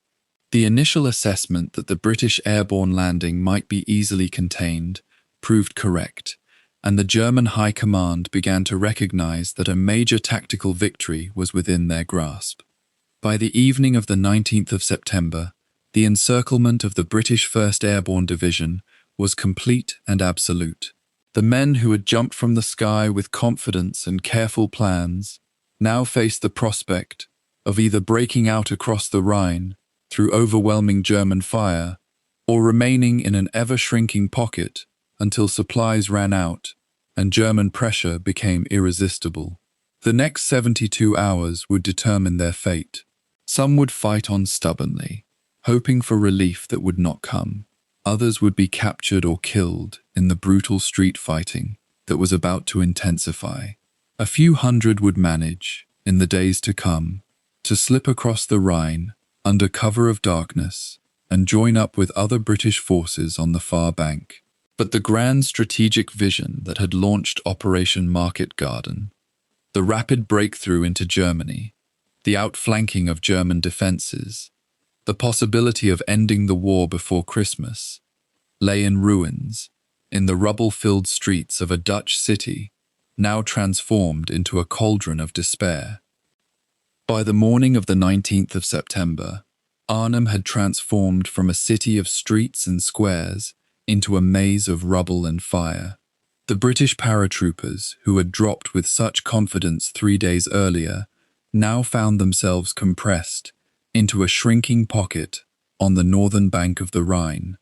The initial assessment that the British airborne landing might be easily contained proved correct, and the German High Command began to recognize that a major tactical victory was within their grasp. By the evening of the 19th of September, the encirclement of the British 1st Airborne Division was complete and absolute. The men who had jumped from the sky with confidence and careful plans now faced the prospect of either breaking out across the Rhine through overwhelming German fire or remaining in an ever-shrinking pocket until supplies ran out and German pressure became irresistible. The next 72 hours would determine their fate. Some would fight on stubbornly, hoping for relief that would not come. Others would be captured or killed in the brutal street fighting that was about to intensify. A few hundred would manage, in the days to come, to slip across the Rhine under cover of darkness and join up with other British forces on the far bank. But the grand strategic vision that had launched Operation Market Garden, the rapid breakthrough into Germany, the outflanking of German defences, the possibility of ending the war before Christmas, lay in ruins, in the rubble-filled streets of a Dutch city, now transformed into a cauldron of despair. By the morning of the 19th of September, Arnhem had transformed from a city of streets and squares into a maze of rubble and fire. The British paratroopers, who had dropped with such confidence 3 days earlier, now found themselves compressed into a shrinking pocket on the northern bank of the Rhine,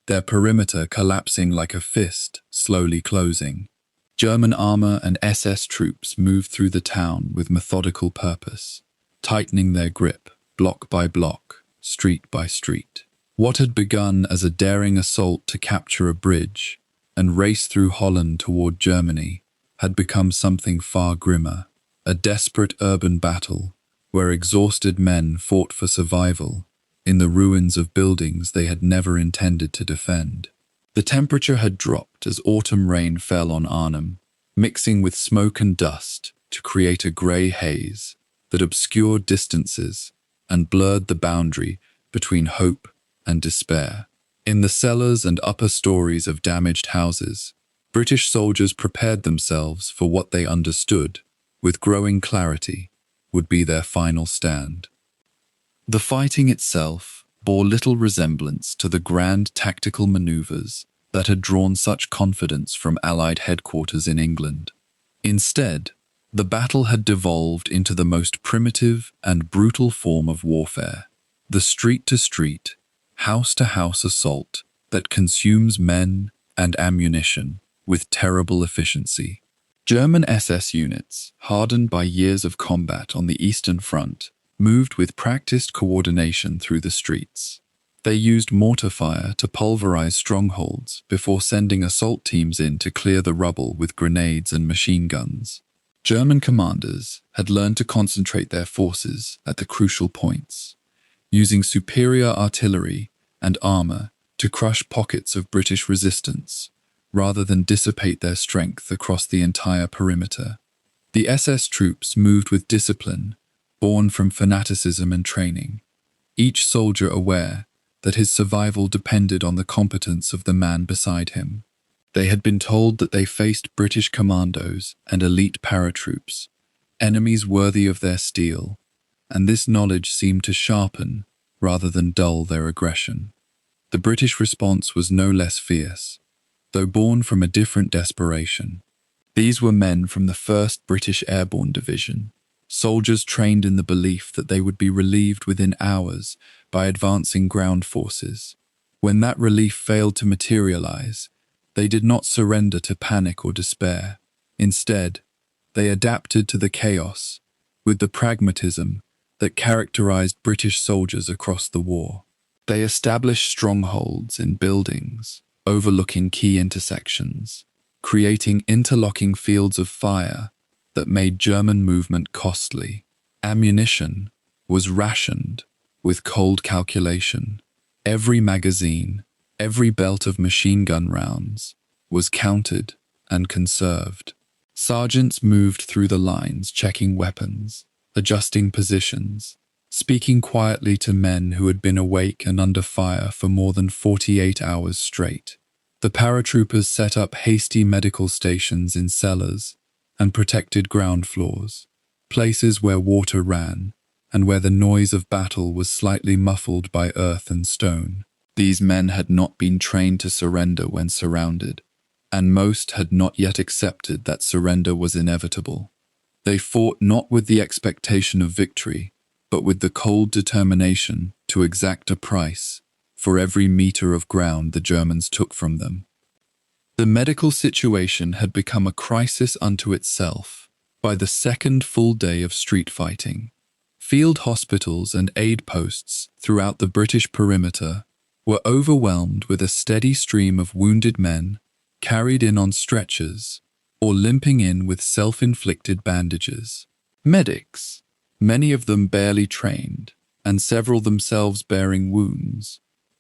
their perimeter collapsing like a fist, slowly closing. German armor and SS troops moved through the town with methodical purpose, tightening their grip, block by block, street by street. What had begun as a daring assault to capture a bridge and race through Holland toward Germany had become something far grimmer, a desperate urban battle where exhausted men fought for survival in the ruins of buildings they had never intended to defend. The temperature had dropped as autumn rain fell on Arnhem, mixing with smoke and dust to create a grey haze that obscured distances and blurred the boundary between hope and despair. In the cellars and upper stories of damaged houses, British soldiers prepared themselves for what they understood, with growing clarity, would be their final stand. The fighting itself bore little resemblance to the grand tactical maneuvers that had drawn such confidence from Allied headquarters in England. Instead, The battle had devolved into the most primitive and brutal form of warfare, the street-to-street, house-to-house assault that consumes men and ammunition with terrible efficiency. German SS units, hardened by years of combat on the Eastern Front, moved with practiced coordination through the streets. They used mortar fire to pulverize strongholds before sending assault teams in to clear the rubble with grenades and machine guns. German commanders had learned to concentrate their forces at the crucial points, using superior artillery and armor to crush pockets of British resistance, rather than dissipate their strength across the entire perimeter. The SS troops moved with discipline, born from fanaticism and training, each soldier aware that his survival depended on the competence of the man beside him. They had been told that they faced British commandos and elite paratroops, enemies worthy of their steel, and this knowledge seemed to sharpen rather than dull their aggression. The British response was no less fierce, though born from a different desperation. These were men from the 1st British Airborne Division, soldiers trained in the belief that they would be relieved within hours by advancing ground forces. When that relief failed to materialize, they did not surrender to panic or despair. Instead, they adapted to the chaos with the pragmatism that characterized British soldiers across the war. They established strongholds in buildings overlooking key intersections, creating interlocking fields of fire that made German movement costly. Ammunition was rationed with cold calculation. Every magazine, every belt of machine gun rounds was counted and conserved. Sergeants moved through the lines checking weapons, adjusting positions, speaking quietly to men who had been awake and under fire for more than 48 hours straight. The paratroopers set up hasty medical stations in cellars and protected ground floors, places where water ran and where the noise of battle was slightly muffled by earth and stone. These men had not been trained to surrender when surrounded, and most had not yet accepted that surrender was inevitable. They fought not with the expectation of victory, but with the cold determination to exact a price for every meter of ground the Germans took from them. The medical situation had become a crisis unto itself by the second full day of street fighting. Field hospitals and aid posts throughout the British perimeter were overwhelmed with a steady stream of wounded men carried in on stretchers or limping in with self-inflicted bandages. Medics, many of them barely trained, and several themselves bearing wounds,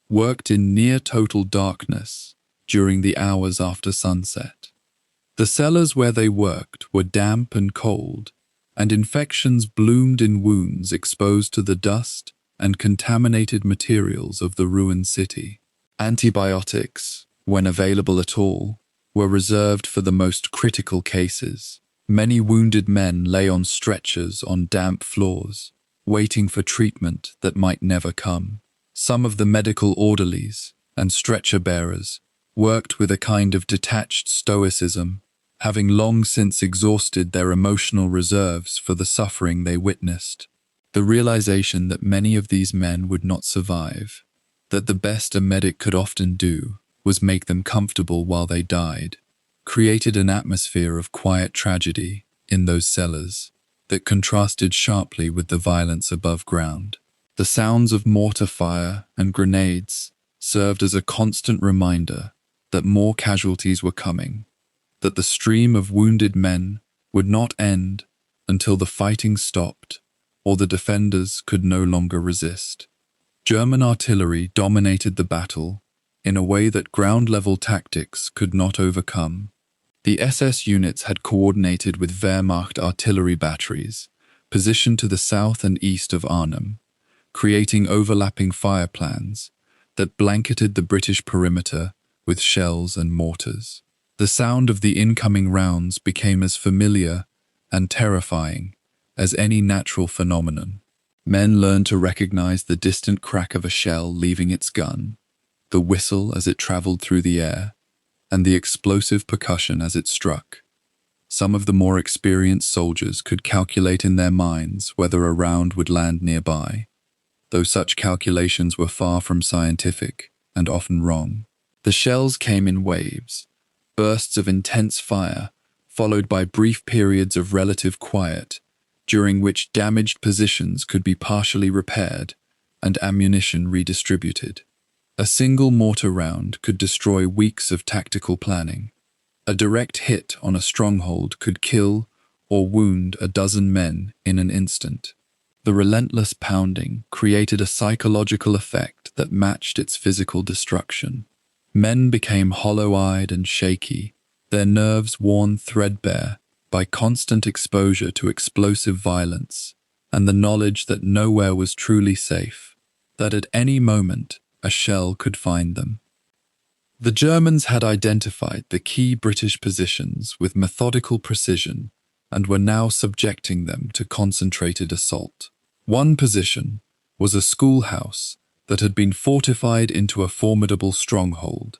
worked in near-total darkness during the hours after sunset. The cellars where they worked were damp and cold, and infections bloomed in wounds exposed to the dust and contaminated materials of the ruined city. Antibiotics, when available at all, were reserved for the most critical cases. Many wounded men lay on stretchers on damp floors, waiting for treatment that might never come. Some of the medical orderlies and stretcher bearers worked with a kind of detached stoicism, having long since exhausted their emotional reserves for the suffering they witnessed. The realization that many of these men would not survive, that the best a medic could often do was make them comfortable while they died, created an atmosphere of quiet tragedy in those cellars that contrasted sharply with the violence above ground. The sounds of mortar fire and grenades served as a constant reminder that more casualties were coming, that the stream of wounded men would not end until the fighting stopped or the defenders could no longer resist. German artillery dominated the battle in a way that ground-level tactics could not overcome. The SS units had coordinated with Wehrmacht artillery batteries, positioned to the south and east of Arnhem, creating overlapping fire plans that blanketed the British perimeter with shells and mortars. The sound of the incoming rounds became as familiar and terrifying as any natural phenomenon. Men learned to recognize the distant crack of a shell leaving its gun, the whistle as it traveled through the air, and the explosive percussion as it struck. Some of the more experienced soldiers could calculate in their minds whether a round would land nearby, though such calculations were far from scientific and often wrong. The shells came in waves, bursts of intense fire, followed by brief periods of relative quiet, during which damaged positions could be partially repaired and ammunition redistributed. A single mortar round could destroy weeks of tactical planning. A direct hit on a stronghold could kill or wound a dozen men in an instant. The relentless pounding created a psychological effect that matched its physical destruction. Men became hollow-eyed and shaky, their nerves worn threadbare by constant exposure to explosive violence and the knowledge that nowhere was truly safe, that at any moment a shell could find them. The Germans had identified the key British positions with methodical precision and were now subjecting them to concentrated assault. One position was a schoolhouse that had been fortified into a formidable stronghold.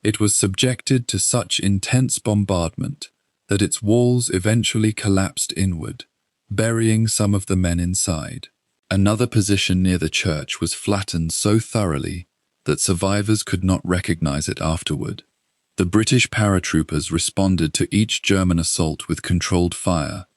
It was subjected to such intense bombardment that its walls eventually collapsed inward, burying some of the men inside. Another position near the church was flattened so thoroughly that survivors could not recognize it afterward. The British paratroopers responded to each German assault with controlled fire,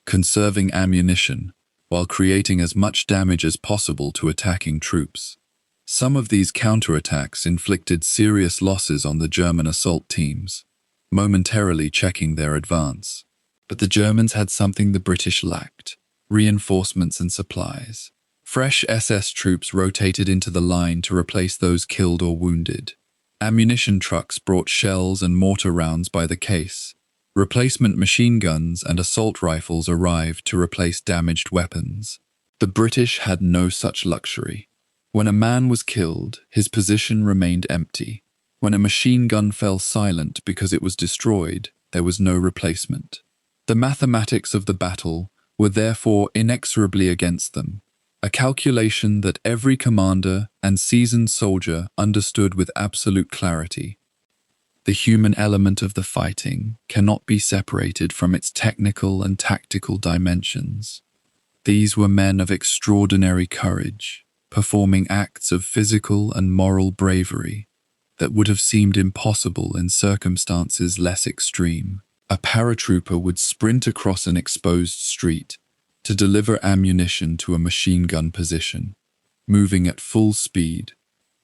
conserving ammunition while creating as much damage as possible to attacking troops. Some of these counterattacks inflicted serious losses on the German assault teams, momentarily checking their advance. But the Germans had something the British lacked: reinforcements and supplies. Fresh SS troops rotated into the line to replace those killed or wounded. Ammunition trucks brought shells and mortar rounds by the case. Replacement machine guns and assault rifles arrived to replace damaged weapons. The British had no such luxury. When a man was killed, his position remained empty. When a machine gun fell silent because it was destroyed, there was no replacement. The mathematics of the battle were therefore inexorably against them, a calculation that every commander and seasoned soldier understood with absolute clarity. The human element of the fighting cannot be separated from its technical and tactical dimensions. These were men of extraordinary courage, performing acts of physical and moral bravery that would have seemed impossible in circumstances less extreme. A paratrooper would sprint across an exposed street to deliver ammunition to a machine gun position, moving at full speed,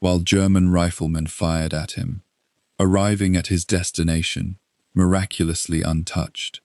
while German riflemen fired at him, arriving at his destination, miraculously untouched.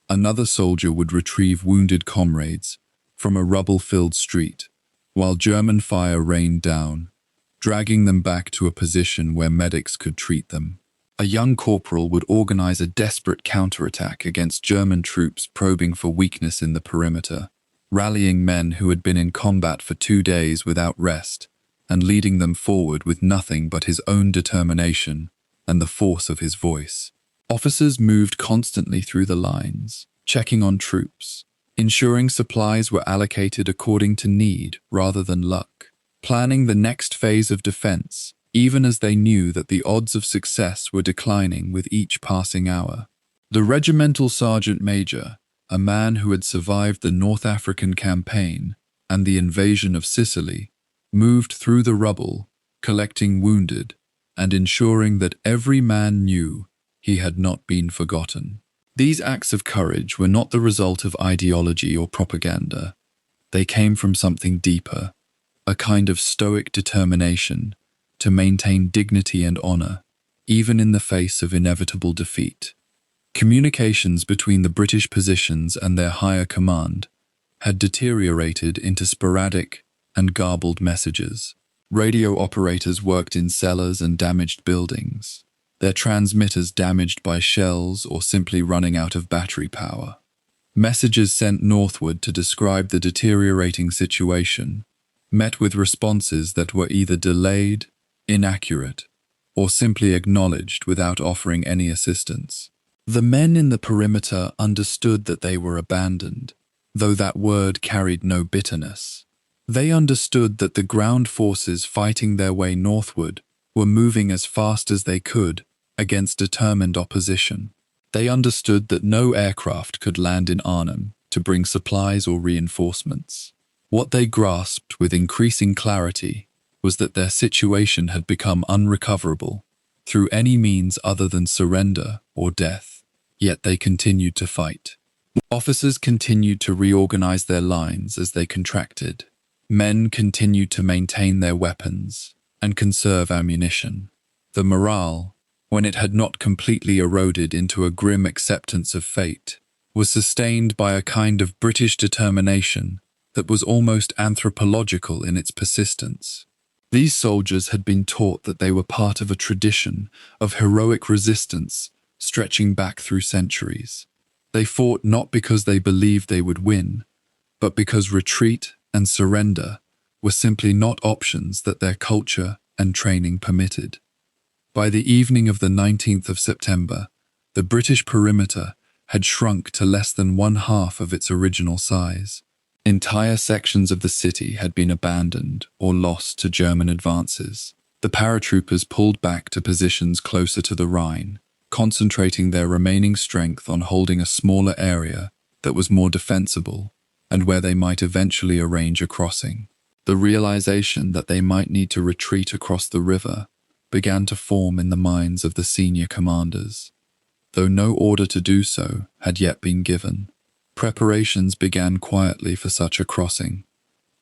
Another soldier would retrieve wounded comrades from a rubble-filled street, while German fire rained down, dragging them back to a position where medics could treat them. A young corporal would organize a desperate counterattack against German troops probing for weakness in the perimeter, rallying men who had been in combat for 2 days without rest and leading them forward with nothing but his own determination and the force of his voice. Officers moved constantly through the lines, checking on troops, ensuring supplies were allocated according to need rather than luck, planning the next phase of defense, even as they knew that the odds of success were declining with each passing hour. The regimental sergeant major, a man who had survived the North African campaign and the invasion of Sicily, moved through the rubble, collecting wounded and ensuring that every man knew he had not been forgotten. These acts of courage were not the result of ideology or propaganda. They came from something deeper, a kind of stoic determination to maintain dignity and honor, even in the face of inevitable defeat. Communications between the British positions and their higher command had deteriorated into sporadic and garbled messages. Radio operators worked in cellars and damaged buildings, their transmitters damaged by shells or simply running out of battery power. Messages sent northward to describe the deteriorating situation met with responses that were either delayed, inaccurate, or simply acknowledged without offering any assistance. The men in the perimeter understood that they were abandoned, though that word carried no bitterness. They understood that the ground forces fighting their way northward were moving as fast as they could against determined opposition. They understood that no aircraft could land in Arnhem to bring supplies or reinforcements. What they grasped with increasing clarity was that their situation had become unrecoverable through any means other than surrender or death, yet they continued to fight. Officers continued to reorganize their lines as they contracted. Men continued to maintain their weapons and conserve ammunition. The morale, when it had not completely eroded into a grim acceptance of fate, was sustained by a kind of British determination that was almost anthropological in its persistence. These soldiers had been taught that they were part of a tradition of heroic resistance stretching back through centuries. They fought not because they believed they would win, but because retreat and surrender were simply not options that their culture and training permitted. By the evening of the 19th of September, the British perimeter had shrunk to less than 1/2 of its original size. Entire sections of the city had been abandoned or lost to German advances. The paratroopers pulled back to positions closer to the Rhine, concentrating their remaining strength on holding a smaller area that was more defensible and where they might eventually arrange a crossing. The realization that they might need to retreat across the river began to form in the minds of the senior commanders, though no order to do so had yet been given. Preparations began quietly for such a crossing,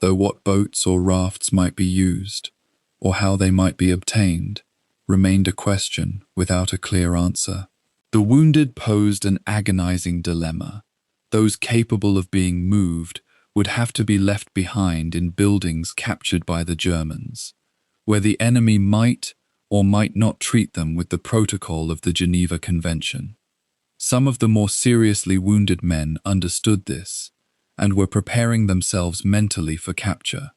though what boats or rafts might be used, or how they might be obtained, remained a question without a clear answer. The wounded posed an agonizing dilemma. Those capable of being moved would have to be left behind in buildings captured by the Germans, where the enemy might or might not treat them with the protocol of the Geneva Convention. Some of the more seriously wounded men understood this and were preparing themselves mentally for capture.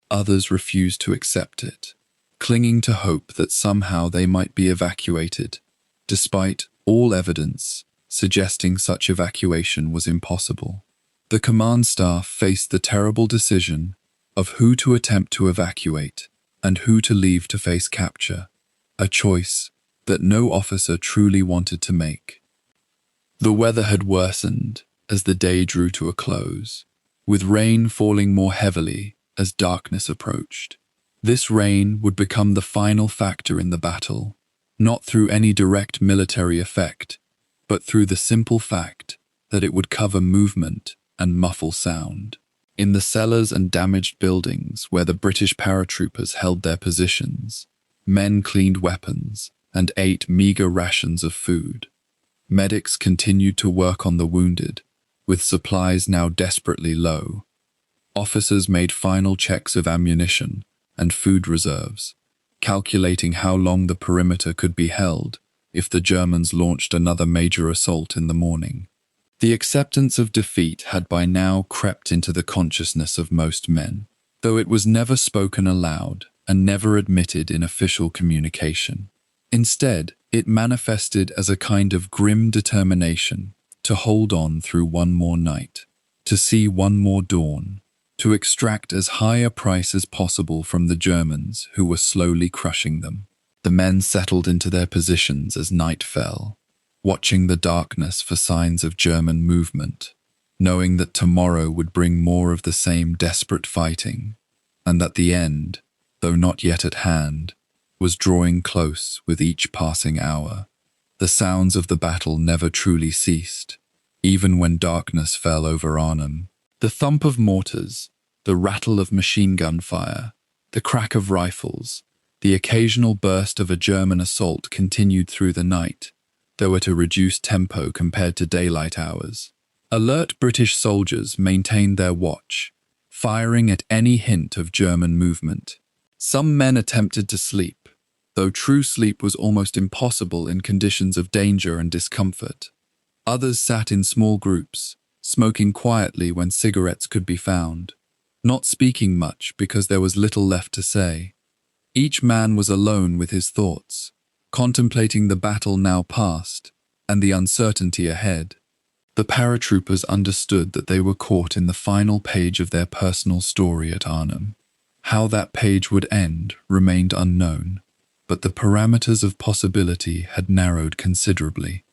Others refused to accept it, clinging to hope that somehow they might be evacuated, despite all evidence suggesting such evacuation was impossible. The command staff faced the terrible decision of who to attempt to evacuate and who to leave to face capture, a choice that no officer truly wanted to make. The weather had worsened as the day drew to a close, with rain falling more heavily as darkness approached. This rain would become the final factor in the battle, not through any direct military effect, but through the simple fact that it would cover movement and muffle sound. In the cellars and damaged buildings where the British paratroopers held their positions, men cleaned weapons and ate meager rations of food. Medics continued to work on the wounded, with supplies now desperately low. Officers made final checks of ammunition and food reserves, calculating how long the perimeter could be held if the Germans launched another major assault in the morning. The acceptance of defeat had by now crept into the consciousness of most men, though it was never spoken aloud and never admitted in official communication. Instead, it manifested as a kind of grim determination to hold on through one more night, to see one more dawn, to extract as high a price as possible from the Germans who were slowly crushing them. The men settled into their positions as night fell, watching the darkness for signs of German movement, knowing that tomorrow would bring more of the same desperate fighting, and that the end, though not yet at hand, was drawing close with each passing hour. The sounds of the battle never truly ceased, even when darkness fell over Arnhem. The thump of mortars, the rattle of machine gun fire, the crack of rifles, the occasional burst of a German assault continued through the night, though at a reduced tempo compared to daylight hours. Alert British soldiers maintained their watch, firing at any hint of German movement. Some men attempted to sleep, though true sleep was almost impossible in conditions of danger and discomfort. Others sat in small groups, smoking quietly when cigarettes could be found, not speaking much because there was little left to say. Each man was alone with his thoughts, contemplating the battle now past and the uncertainty ahead. The paratroopers understood that they were caught in the final page of their personal story at Arnhem. How that page would end remained unknown, but the parameters of possibility had narrowed considerably.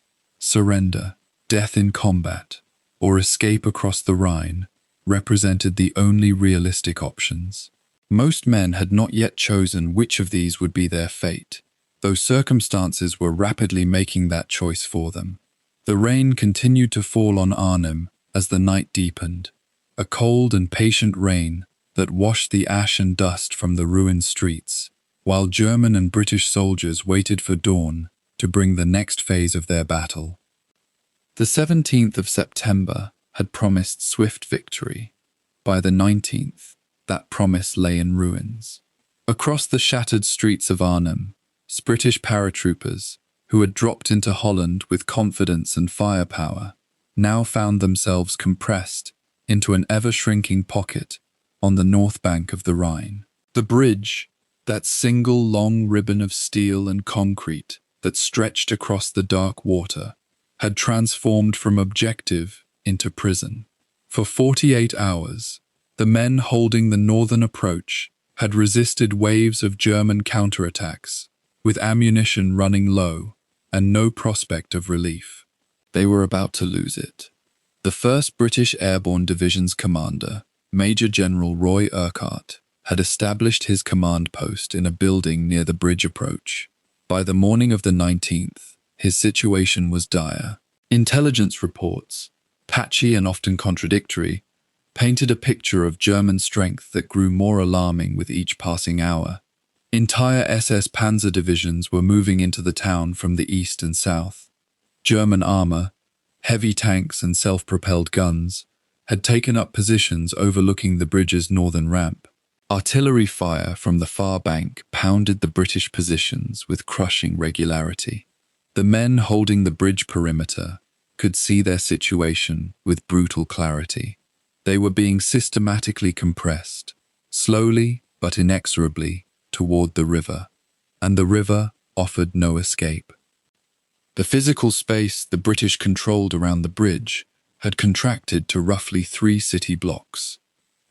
Surrender, death in combat, or escape across the Rhine represented the only realistic options. Most men had not yet chosen which of these would be their fate, though circumstances were rapidly making that choice for them. The rain continued to fall on Arnhem as the night deepened, a cold and patient rain that washed the ash and dust from the ruined streets, while German and British soldiers waited for dawn to bring the next phase of their battle. The 17th of September had promised swift victory. By the 19th, that promise lay in ruins. Across the shattered streets of Arnhem, British paratroopers, who had dropped into Holland with confidence and firepower, now found themselves compressed into an ever-shrinking pocket on the north bank of the Rhine. The bridge, that single long ribbon of steel and concrete that stretched across the dark water, had transformed from objective into prison. For 48 hours, the men holding the northern approach had resisted waves of German counterattacks, with ammunition running low and no prospect of relief. They were about to lose it. The 1st British Airborne Division's commander, Major General Roy Urquhart, had established his command post in a building near the bridge approach. By the morning of the 19th, his situation was dire. Intelligence reports, patchy and often contradictory, painted a picture of German strength that grew more alarming with each passing hour. Entire SS panzer divisions were moving into the town from the east and south. German armor, heavy tanks and self-propelled guns, had taken up positions overlooking the bridge's northern ramp. Artillery fire from the far bank pounded the British positions with crushing regularity. The men holding the bridge perimeter could see their situation with brutal clarity. They were being systematically compressed, slowly but inexorably, toward the river, and the river offered no escape. The physical space the British controlled around the bridge had contracted to roughly 3 city blocks.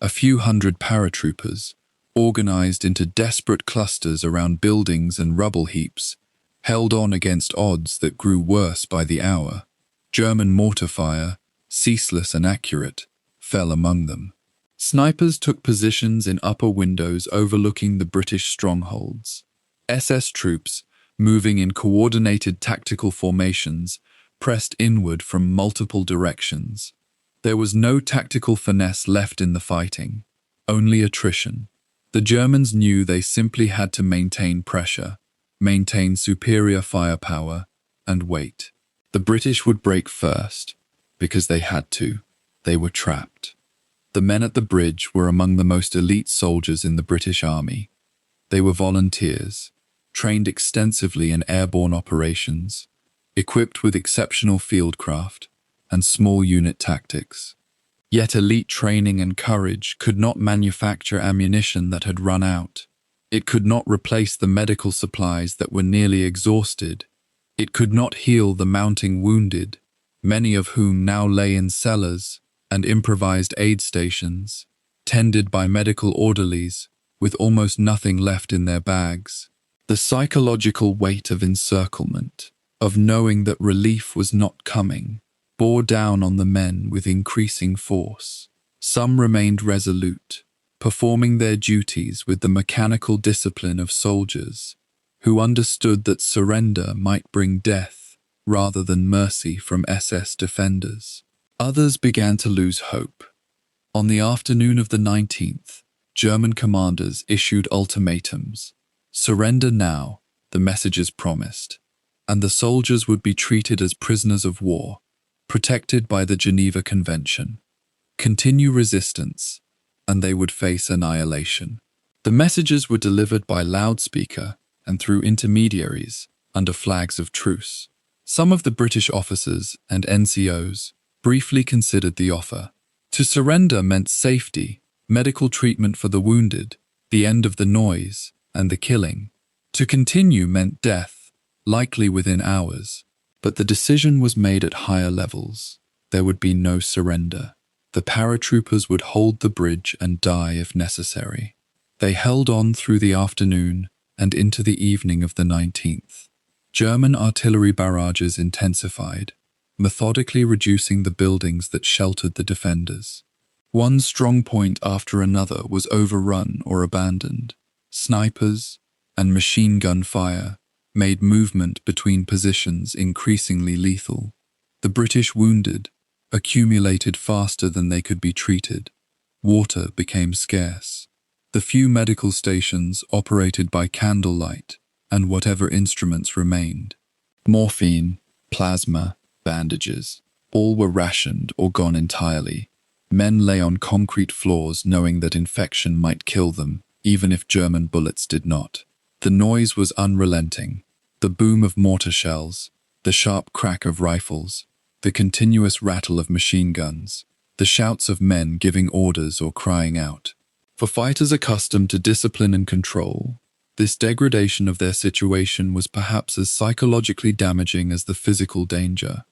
A few hundred paratroopers, organized into desperate clusters around buildings and rubble heaps, held on against odds that grew worse by the hour. German mortar fire, ceaseless and accurate, fell among them. Snipers took positions in upper windows overlooking the British strongholds. SS troops, moving in coordinated tactical formations, pressed inward from multiple directions. There was no tactical finesse left in the fighting, only attrition. The Germans knew they simply had to maintain pressure, maintain superior firepower, and wait. The British would break first, because they had to. They were trapped. The men at the bridge were among the most elite soldiers in the British Army. They were volunteers, trained extensively in airborne operations, equipped with exceptional fieldcraft and small unit tactics. Yet elite training and courage could not manufacture ammunition that had run out. It could not replace the medical supplies that were nearly exhausted. It could not heal the mounting wounded, many of whom now lay in cellars and improvised aid stations, tended by medical orderlies, with almost nothing left in their bags. The psychological weight of encirclement, of knowing that relief was not coming, bore down on the men with increasing force. Some remained resolute, performing their duties with the mechanical discipline of soldiers, who understood that surrender might bring death rather than mercy from SS defenders. Others began to lose hope. On the afternoon of the 19th, German commanders issued ultimatums. Surrender now, the messages promised, and the soldiers would be treated as prisoners of war, protected by the Geneva Convention. Continue resistance, and they would face annihilation. The messages were delivered by loudspeaker and through intermediaries under flags of truce. Some of the British officers and NCOs briefly considered the offer. To surrender meant safety, medical treatment for the wounded, the end of the noise, and the killing. To continue meant death, likely within hours. But the decision was made at higher levels. There would be no surrender. The paratroopers would hold the bridge and die if necessary. They held on through the afternoon and into the evening of the 19th. German artillery barrages intensified, methodically reducing the buildings that sheltered the defenders. One strong point after another was overrun or abandoned. Snipers and machine gun fire made movement between positions increasingly lethal. The British wounded accumulated faster than they could be treated. Water became scarce. The few medical stations operated by candlelight and whatever instruments remained. Morphine, plasma, bandages, all were rationed or gone entirely. Men lay on concrete floors knowing that infection might kill them, even if German bullets did not. The noise was unrelenting. The boom of mortar shells, the sharp crack of rifles, the continuous rattle of machine guns, the shouts of men giving orders or crying out. For fighters accustomed to discipline and control, this degradation of their situation was perhaps as psychologically damaging as the physical danger.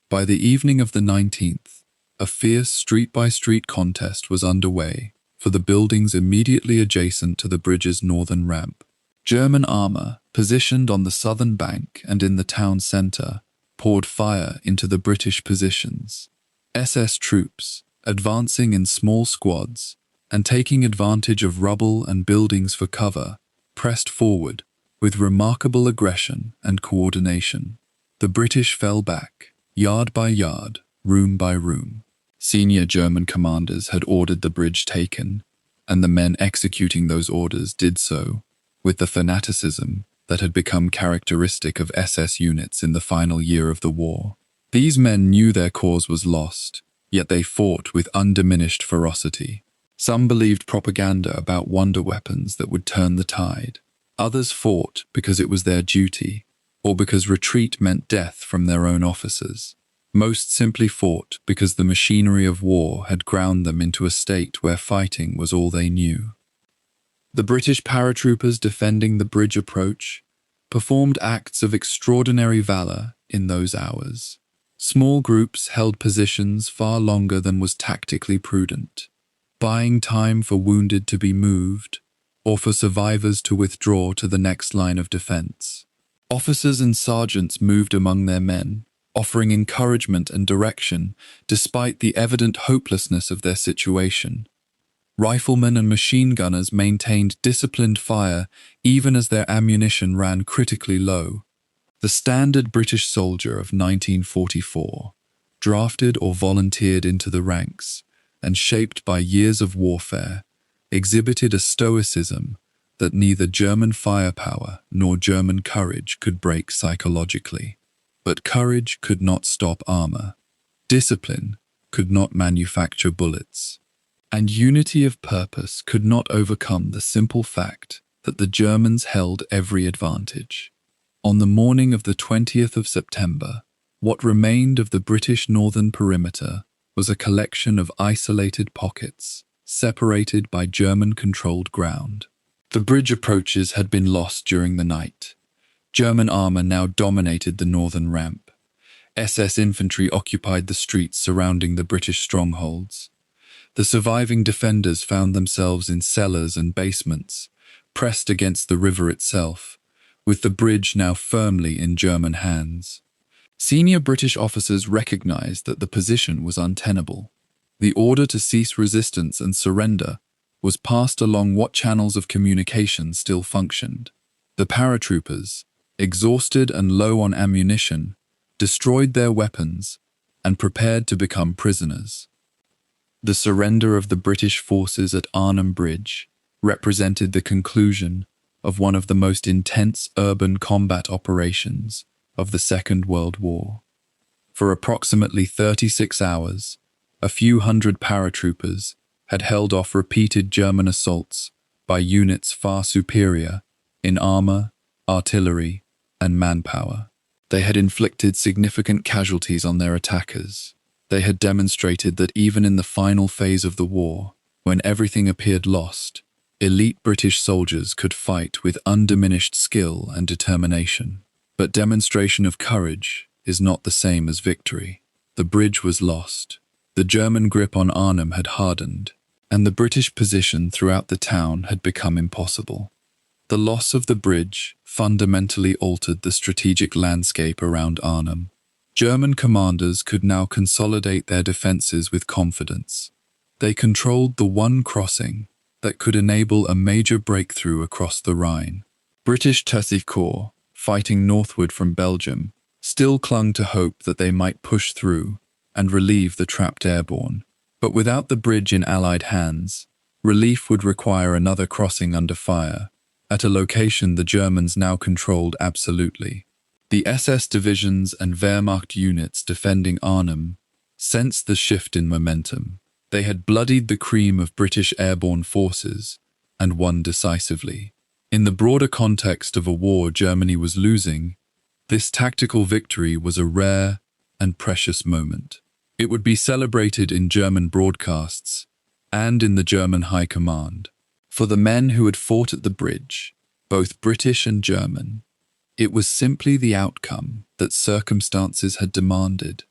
By the evening of the 19th, a fierce street-by-street contest was underway for the buildings immediately adjacent to the bridge's northern ramp. German armor, positioned on the southern bank and in the town center, poured fire into the British positions. SS troops, advancing in small squads and taking advantage of rubble and buildings for cover, pressed forward with remarkable aggression and coordination. The British fell back, yard by yard, room by room. Senior German commanders had ordered the bridge taken, and the men executing those orders did so with the fanaticism that had become characteristic of SS units in the final year of the war. These men knew their cause was lost, yet they fought with undiminished ferocity. Some believed propaganda about wonder weapons that would turn the tide. Others fought because it was their duty, or because retreat meant death from their own officers. Most simply fought because the machinery of war had ground them into a state where fighting was all they knew. The British paratroopers defending the bridge approach performed acts of extraordinary valor in those hours. Small groups held positions far longer than was tactically prudent, buying time for wounded to be moved or for survivors to withdraw to the next line of defense. Officers and sergeants moved among their men, offering encouragement and direction despite the evident hopelessness of their situation. Riflemen and machine gunners maintained disciplined fire even as their ammunition ran critically low. The standard British soldier of 1944, drafted or volunteered into the ranks and shaped by years of warfare, exhibited a stoicism that neither German firepower nor German courage could break psychologically. But courage could not stop armor. Discipline could not manufacture bullets. And unity of purpose could not overcome the simple fact that the Germans held every advantage. On the morning of the 20th of September, what remained of the British northern perimeter was a collection of isolated pockets, separated by German-controlled ground. The bridge approaches had been lost during the night. German armor now dominated the northern ramp. SS infantry occupied the streets surrounding the British strongholds. The surviving defenders found themselves in cellars and basements, pressed against the river itself, with the bridge now firmly in German hands. Senior British officers recognized that the position was untenable. The order to cease resistance and surrender was passed along what channels of communication still functioned. The paratroopers, exhausted and low on ammunition, destroyed their weapons and prepared to become prisoners. The surrender of the British forces at Arnhem Bridge represented the conclusion of one of the most intense urban combat operations of the Second World War. For approximately 36 hours, a few hundred paratroopers had held off repeated German assaults by units far superior in armor, artillery, and manpower. They had inflicted significant casualties on their attackers. They had demonstrated that even in the final phase of the war, when everything appeared lost, elite British soldiers could fight with undiminished skill and determination. But demonstration of courage is not the same as victory. The bridge was lost. The German grip on Arnhem had hardened, and the British position throughout the town had become impossible. The loss of the bridge fundamentally altered the strategic landscape around Arnhem. German commanders could now consolidate their defenses with confidence. They controlled the one crossing that could enable a major breakthrough across the Rhine. British Decisive Corps, fighting northward from Belgium, still clung to hope that they might push through and relieve the trapped airborne. But without the bridge in Allied hands, relief would require another crossing under fire, at a location the Germans now controlled absolutely. The SS divisions and Wehrmacht units defending Arnhem sensed the shift in momentum. They had bloodied the cream of British airborne forces and won decisively. In the broader context of a war Germany was losing, this tactical victory was a rare and precious moment. It would be celebrated in German broadcasts and in the German High Command. For the men who had fought at the bridge, both British and German, it was simply the outcome that circumstances had demanded.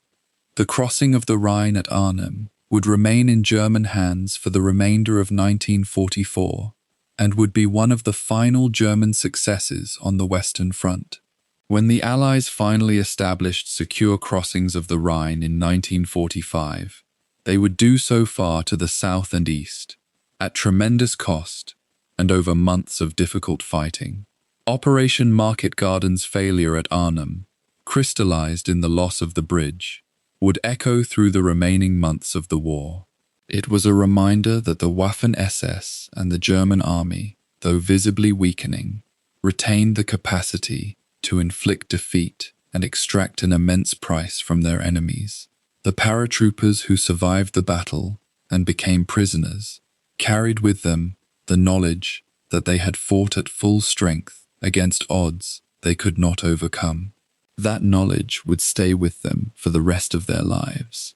The crossing of the Rhine at Arnhem would remain in German hands for the remainder of 1944 and would be one of the final German successes on the Western Front. When the Allies finally established secure crossings of the Rhine in 1945, they would do so far to the south and east, at tremendous cost and over months of difficult fighting. Operation Market Garden's failure at Arnhem, crystallized in the loss of the bridge, would echo through the remaining months of the war. It was a reminder that the Waffen-SS and the German army, though visibly weakening, retained the capacity to inflict defeat and extract an immense price from their enemies. The paratroopers who survived the battle and became prisoners carried with them the knowledge that they had fought at full strength against odds they could not overcome. That knowledge would stay with them for the rest of their lives.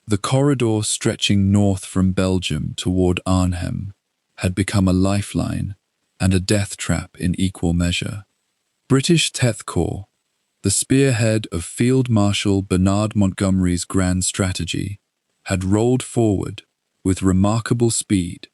The corridor stretching north from Belgium toward Arnhem had become a lifeline and a death trap in equal measure. British Tenth Corps, the spearhead of Field Marshal Bernard Montgomery's grand strategy, had rolled forward with remarkable speed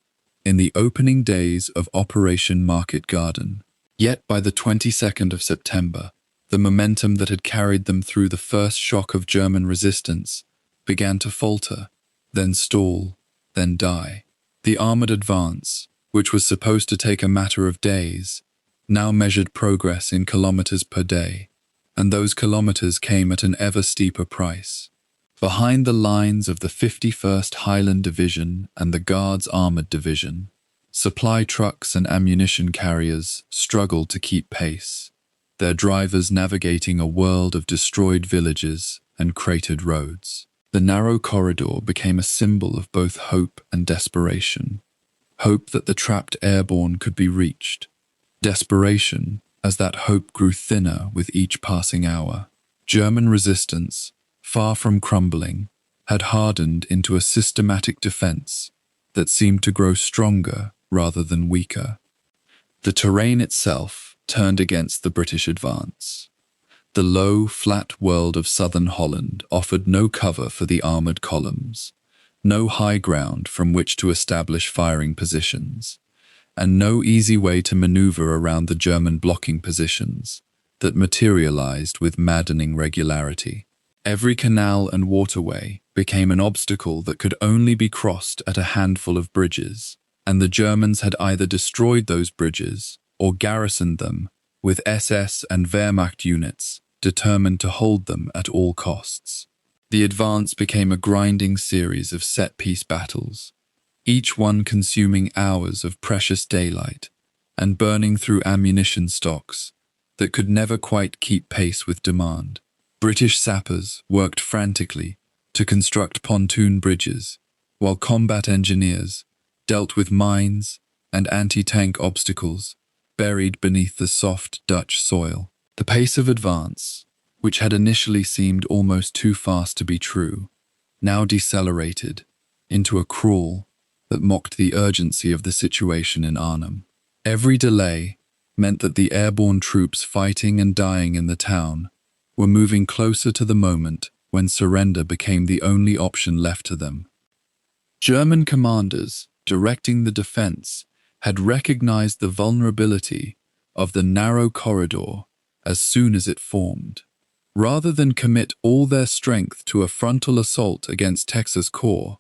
in the opening days of Operation Market Garden. Yet by the 22nd of September, the momentum that had carried them through the first shock of German resistance began to falter, then stall, then die. The armoured advance, which was supposed to take a matter of days, now measured progress in kilometres per day, and those kilometres came at an ever steeper price. Behind the lines of the 51st Highland Division and the Guards Armoured Division, supply trucks and ammunition carriers struggled to keep pace, their drivers navigating a world of destroyed villages and cratered roads. The narrow corridor became a symbol of both hope and desperation. Hope that the trapped airborne could be reached. Desperation, as that hope grew thinner with each passing hour. German resistance, far from crumbling, had hardened into a systematic defense that seemed to grow stronger rather than weaker. The terrain itself turned against the British advance. The low, flat world of southern Holland offered no cover for the armoured columns, no high ground from which to establish firing positions, and no easy way to maneuver around the German blocking positions that materialized with maddening regularity. Every canal and waterway became an obstacle that could only be crossed at a handful of bridges, and the Germans had either destroyed those bridges or garrisoned them with SS and Wehrmacht units determined to hold them at all costs. The advance became a grinding series of set-piece battles, each one consuming hours of precious daylight and burning through ammunition stocks that could never quite keep pace with demand. British sappers worked frantically to construct pontoon bridges, while combat engineers dealt with mines and anti-tank obstacles buried beneath the soft Dutch soil. The pace of advance, which had initially seemed almost too fast to be true, now decelerated into a crawl that mocked the urgency of the situation in Arnhem. Every delay meant that the airborne troops fighting and dying in the town were moving closer to the moment when surrender became the only option left to them. German commanders directing the defense had recognized the vulnerability of the narrow corridor as soon as it formed. Rather than commit all their strength to a frontal assault against Texas Corps,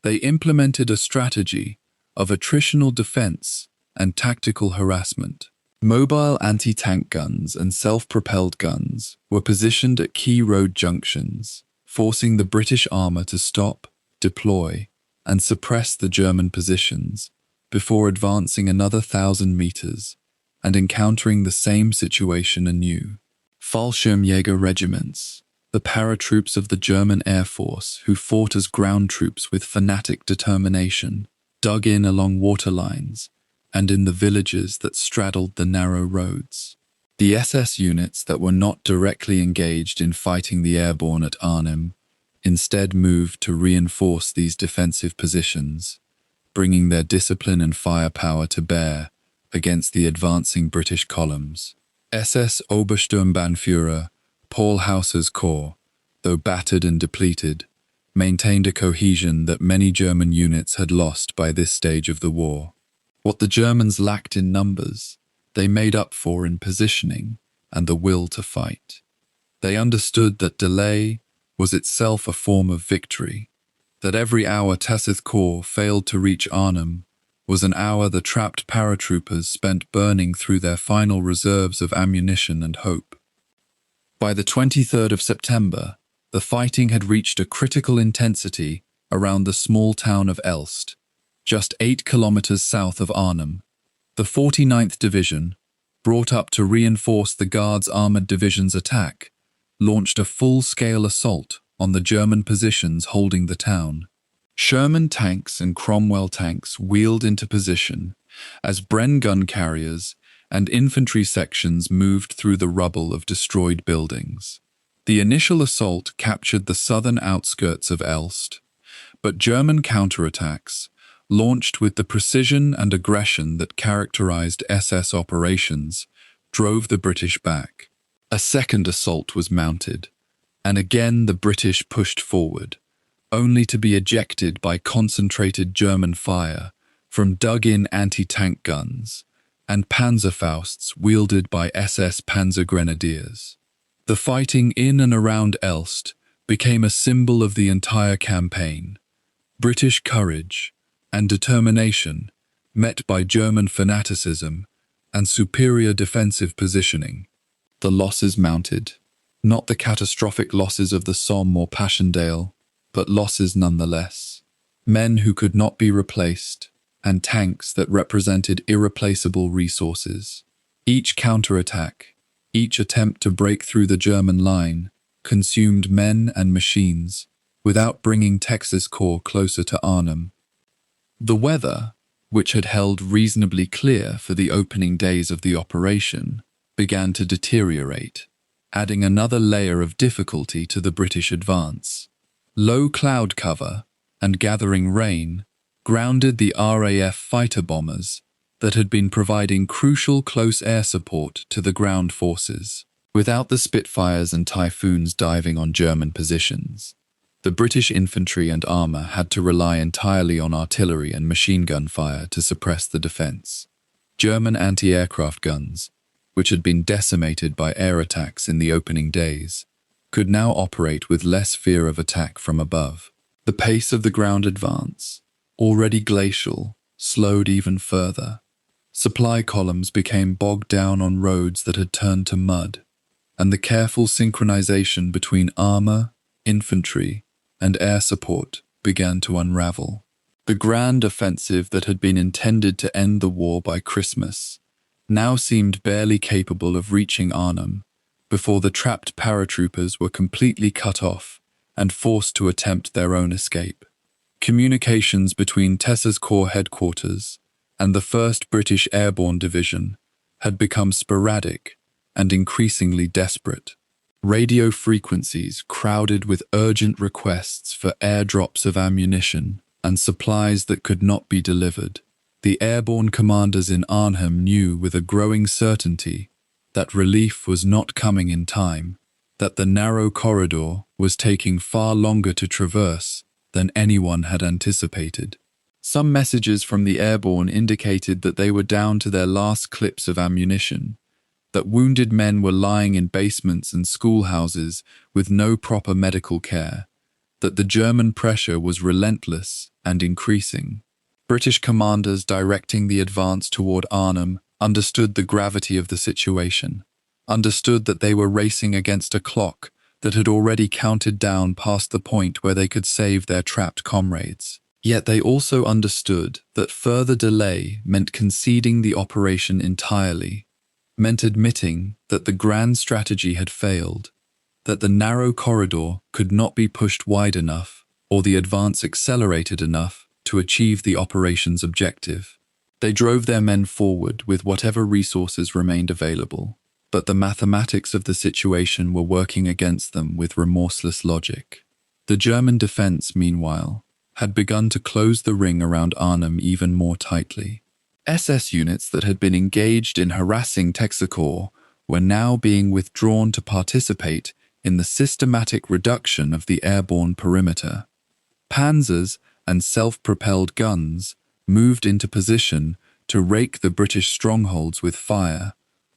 they implemented a strategy of attritional defense and tactical harassment. Mobile anti-tank guns and self-propelled guns were positioned at key road junctions, forcing the British armor to stop, deploy, and suppress the German positions before advancing another 1,000 meters and encountering the same situation anew. Fallschirmjäger regiments, the paratroops of the German Air Force who fought as ground troops with fanatic determination, dug in along waterlines and in the villages that straddled the narrow roads. The SS units that were not directly engaged in fighting the airborne at Arnhem instead moved to reinforce these defensive positions, bringing their discipline and firepower to bear against the advancing British columns. SS Obersturmbannführer Paul Hauser's corps, though battered and depleted, maintained a cohesion that many German units had lost by this stage of the war. What the Germans lacked in numbers, they made up for in positioning and the will to fight. They understood that delay was itself a form of victory, that every hour Texas Corps failed to reach Arnhem was an hour the trapped paratroopers spent burning through their final reserves of ammunition and hope. By the 23rd of September, the fighting had reached a critical intensity around the small town of Elst, just 8 kilometers south of Arnhem. The 49th Division, brought up to reinforce the Guards Armored Division's attack, launched a full-scale assault on the German positions holding the town. Sherman tanks and Cromwell tanks wheeled into position as Bren gun carriers and infantry sections moved through the rubble of destroyed buildings. The initial assault captured the southern outskirts of Elst, but German counterattacks, launched with the precision and aggression that characterized SS operations, drove the British back. A second assault was mounted, and again the British pushed forward, only to be ejected by concentrated German fire from dug-in anti-tank guns and Panzerfausts wielded by SS Panzergrenadiers. The fighting in and around Elst became a symbol of the entire campaign. British courage and determination met by German fanaticism and superior defensive positioning. The losses mounted, not the catastrophic losses of the Somme or Passchendaele, but losses nonetheless. Men who could not be replaced, and tanks that represented irreplaceable resources. Each counterattack, each attempt to break through the German line, consumed men and machines, without bringing Texas Corps closer to Arnhem. The weather, which had held reasonably clear for the opening days of the operation, began to deteriorate, adding another layer of difficulty to the British advance. Low cloud cover and gathering rain grounded the RAF fighter bombers that had been providing crucial close air support to the ground forces. Without the Spitfires and Typhoons diving on German positions, the British infantry and armor had to rely entirely on artillery and machine gun fire to suppress the defense. German anti-aircraft guns, which had been decimated by air attacks in the opening days, could now operate with less fear of attack from above. The pace of the ground advance, already glacial, slowed even further. Supply columns became bogged down on roads that had turned to mud, and the careful synchronization between armor, infantry, and air support began to unravel. The grand offensive that had been intended to end the war by Christmas now seemed barely capable of reaching Arnhem before the trapped paratroopers were completely cut off and forced to attempt their own escape. Communications between Texas Corps headquarters and the 1st British Airborne Division had become sporadic and increasingly desperate. Radio frequencies crowded with urgent requests for airdrops of ammunition and supplies that could not be delivered. The airborne commanders in Arnhem knew with a growing certainty that relief was not coming in time, that the narrow corridor was taking far longer to traverse than anyone had anticipated. Some messages from the airborne indicated that they were down to their last clips of ammunition, that wounded men were lying in basements and schoolhouses with no proper medical care, that the German pressure was relentless and increasing. British commanders directing the advance toward Arnhem understood the gravity of the situation, understood that they were racing against a clock that had already counted down past the point where they could save their trapped comrades. Yet they also understood that further delay meant conceding the operation entirely, meant admitting that the grand strategy had failed, that the narrow corridor could not be pushed wide enough or the advance accelerated enough to achieve the operation's objective. They drove their men forward with whatever resources remained available, but the mathematics of the situation were working against them with remorseless logic. The German defense, meanwhile, had begun to close the ring around Arnhem even more tightly. SS units that had been engaged in harassing Texecorps were now being withdrawn to participate in the systematic reduction of the airborne perimeter. Panzers and self-propelled guns moved into position to rake the British strongholds with fire,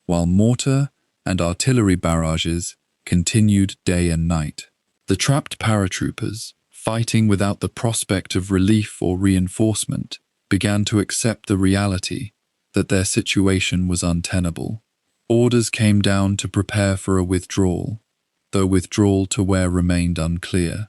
while mortar and artillery barrages continued day and night. The trapped paratroopers, fighting without the prospect of relief or reinforcement, began to accept the reality that their situation was untenable. Orders came down to prepare for a withdrawal, though withdrawal to where remained unclear.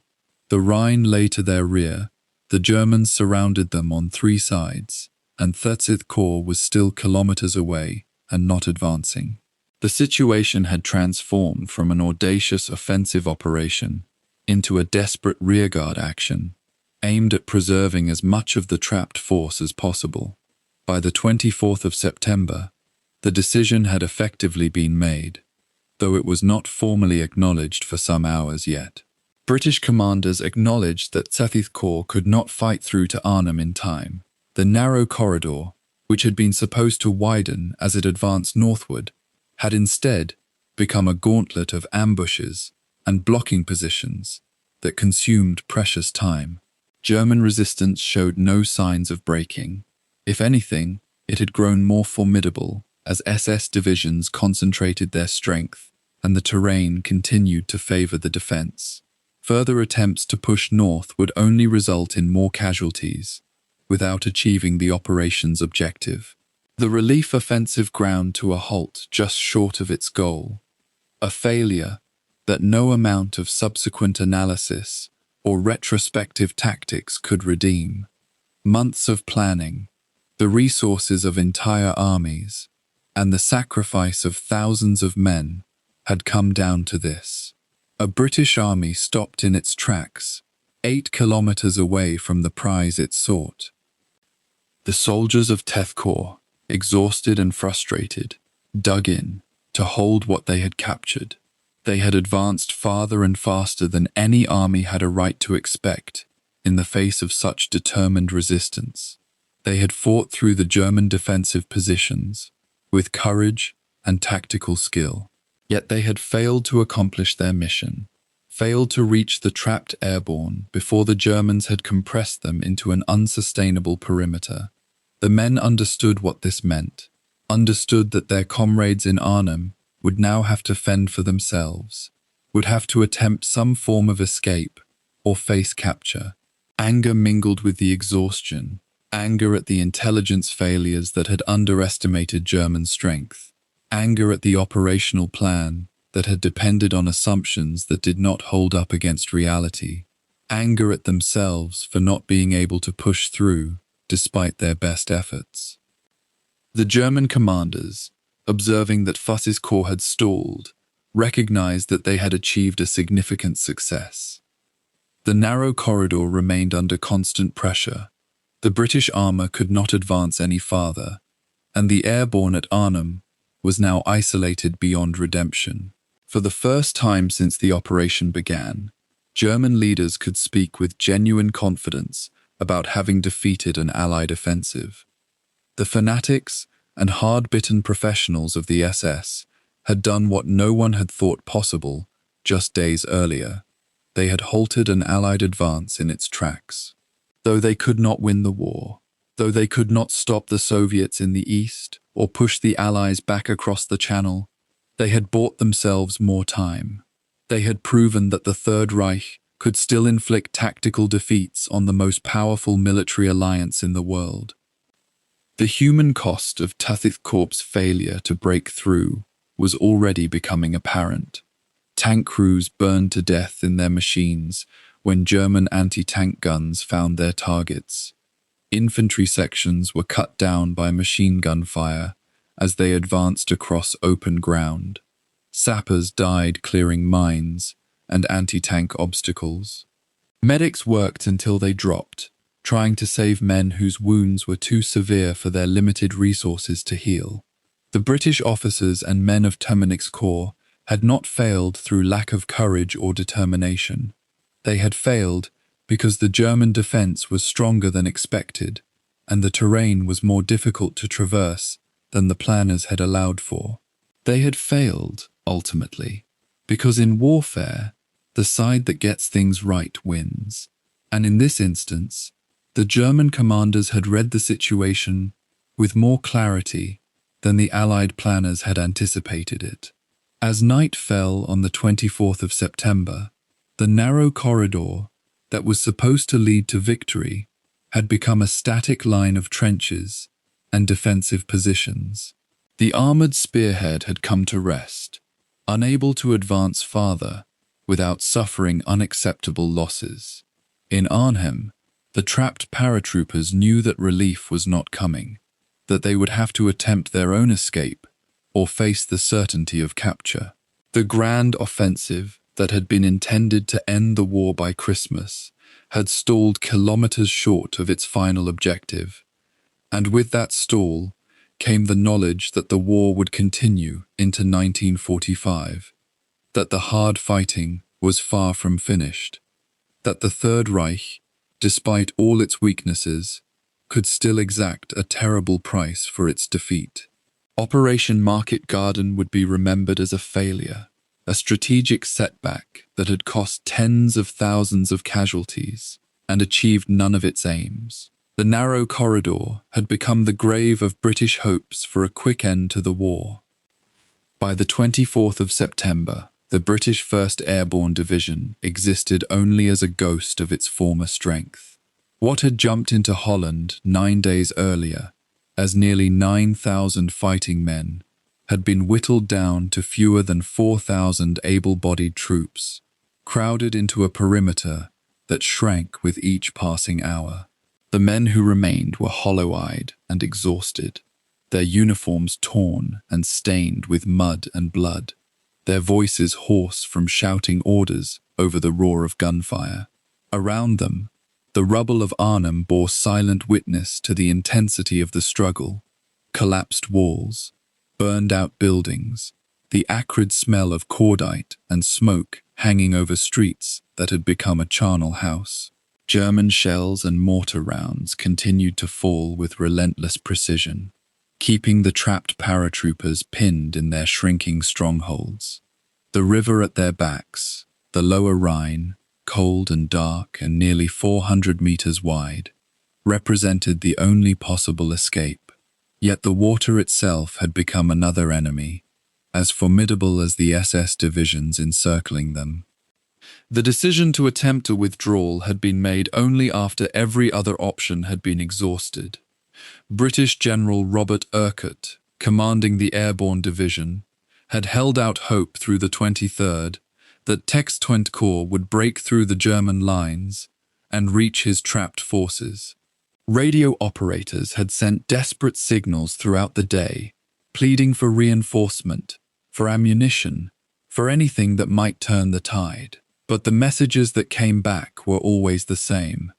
The Rhine lay to their rear, the Germans surrounded them on three sides, and 30th Corps was still kilometers away and not advancing. The situation had transformed from an audacious offensive operation into a desperate rearguard action, aimed at preserving as much of the trapped force as possible. By the 24th of September, the decision had effectively been made, though it was not formally acknowledged for some hours yet. British commanders acknowledged that 30th Corps could not fight through to Arnhem in time. The narrow corridor, which had been supposed to widen as it advanced northward, had instead become a gauntlet of ambushes and blocking positions that consumed precious time. German resistance showed no signs of breaking. If anything, it had grown more formidable as SS divisions concentrated their strength and the terrain continued to favor the defense. Further attempts to push north would only result in more casualties, without achieving the operation's objective. The relief offensive ground to a halt just short of its goal, a failure that no amount of subsequent analysis or retrospective tactics could redeem. Months of planning, the resources of entire armies, and the sacrifice of thousands of men had come down to this. A British army stopped in its tracks, 8 kilometers away from the prize it sought. The soldiers of 10th Corps, exhausted and frustrated, dug in to hold what they had captured. They had advanced farther and faster than any army had a right to expect in the face of such determined resistance. They had fought through the German defensive positions with courage and tactical skill. Yet they had failed to accomplish their mission, failed to reach the trapped airborne before the Germans had compressed them into an unsustainable perimeter. The men understood what this meant, understood that their comrades in Arnhem would now have to fend for themselves, would have to attempt some form of escape or face capture. Anger mingled with the exhaustion, anger at the intelligence failures that had underestimated German strength, anger at the operational plan that had depended on assumptions that did not hold up against reality, anger at themselves for not being able to push through despite their best efforts. The German commanders, observing that Fuss's corps had stalled, recognized that they had achieved a significant success. The narrow corridor remained under constant pressure. The British armor could not advance any farther, and the airborne at Arnhem was now isolated beyond redemption. For the first time since the operation began, German leaders could speak with genuine confidence about having defeated an Allied offensive. The fanatics and hard-bitten professionals of the SS had done what no one had thought possible just days earlier. They had halted an Allied advance in its tracks. Though they could not win the war, though they could not stop the Soviets in the east or push the Allies back across the Channel, They had bought themselves more time. They had proven that the Third Reich could still inflict tactical defeats on the most powerful military alliance in the world. The human cost of Tathith Corps' failure to break through was already becoming apparent. Tank crews burned to death in their machines when German anti-tank guns found their targets. Infantry sections were cut down by machine gun fire as they advanced across open ground. Sappers died clearing mines and anti-tank obstacles. Medics worked until they dropped, trying to save men whose wounds were too severe for their limited resources to heal. The British officers and men of Terminix Corps had not failed through lack of courage or determination. They had failed because the German defense was stronger than expected, and the terrain was more difficult to traverse than the planners had allowed for. They had failed, ultimately, because in warfare, the side that gets things right wins. And in this instance, the German commanders had read the situation with more clarity than the Allied planners had anticipated it. As night fell on the 24th of September, the narrow corridor that was supposed to lead to victory had become a static line of trenches and defensive positions. The armored spearhead had come to rest, unable to advance farther without suffering unacceptable losses. In Arnhem, the trapped paratroopers knew that relief was not coming, that they would have to attempt their own escape or face the certainty of capture. The grand offensive that had been intended to end the war by Christmas had stalled kilometers short of its final objective, and with that stall came the knowledge that the war would continue into 1945, that the hard fighting was far from finished, that the Third Reich, despite all its weaknesses, could still exact a terrible price for its defeat. Operation Market Garden would be remembered as a failure, a strategic setback that had cost tens of thousands of casualties and achieved none of its aims. The narrow corridor had become the grave of British hopes for a quick end to the war. By the 24th of September, the British 1st Airborne Division existed only as a ghost of its former strength. What had jumped into Holland 9 days earlier, as nearly 9,000 fighting men, had been whittled down to fewer than 4,000 able-bodied troops, crowded into a perimeter that shrank with each passing hour. The men who remained were hollow-eyed and exhausted, their uniforms torn and stained with mud and blood, their voices hoarse from shouting orders over the roar of gunfire. Around them, the rubble of Arnhem bore silent witness to the intensity of the struggle. Collapsed walls, burned-out buildings, the acrid smell of cordite and smoke hanging over streets that had become a charnel house. German shells and mortar rounds continued to fall with relentless precision, keeping the trapped paratroopers pinned in their shrinking strongholds. The river at their backs, the lower Rhine, cold and dark and nearly 400 meters wide, represented the only possible escape. Yet the water itself had become another enemy, as formidable as the SS divisions encircling them. The decision to attempt a withdrawal had been made only after every other option had been exhausted. British General Robert Urquhart, commanding the Airborne Division, had held out hope through the 23rd that Textwent Corps would break through the German lines and reach his trapped forces. Radio operators had sent desperate signals throughout the day, pleading for reinforcement, for ammunition, for anything that might turn the tide. But the messages that came back were always the same.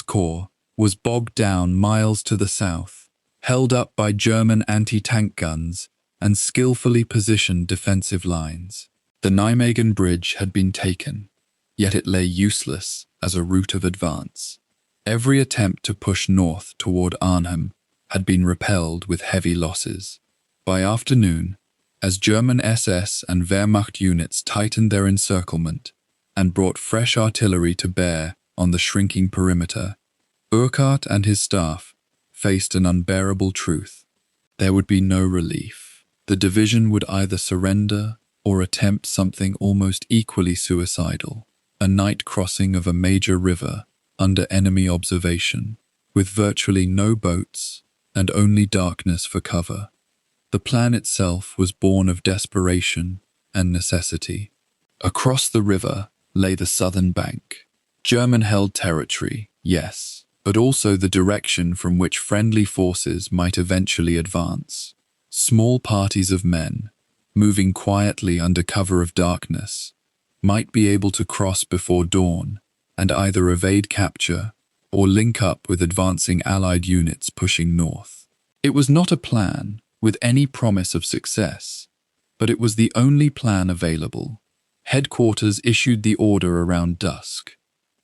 Corps was bogged down miles to the south, held up by German anti-tank guns and skillfully positioned defensive lines. The Nijmegen Bridge had been taken, yet it lay useless as a route of advance. Every attempt to push north toward Arnhem had been repelled with heavy losses. By afternoon, as German SS and Wehrmacht units tightened their encirclement and brought fresh artillery to bear on the shrinking perimeter, Urquhart and his staff faced an unbearable truth. There would be no relief. The division would either surrender or attempt something almost equally suicidal, a night crossing of a major river under enemy observation, with virtually no boats and only darkness for cover. The plan itself was born of desperation and necessity. Across the river lay the southern bank. German-held territory, yes, but also the direction from which friendly forces might eventually advance. Small parties of men, moving quietly under cover of darkness, might be able to cross before dawn and either evade capture or link up with advancing Allied units pushing north. It was not a plan with any promise of success, but it was the only plan available. Headquarters issued the order around dusk.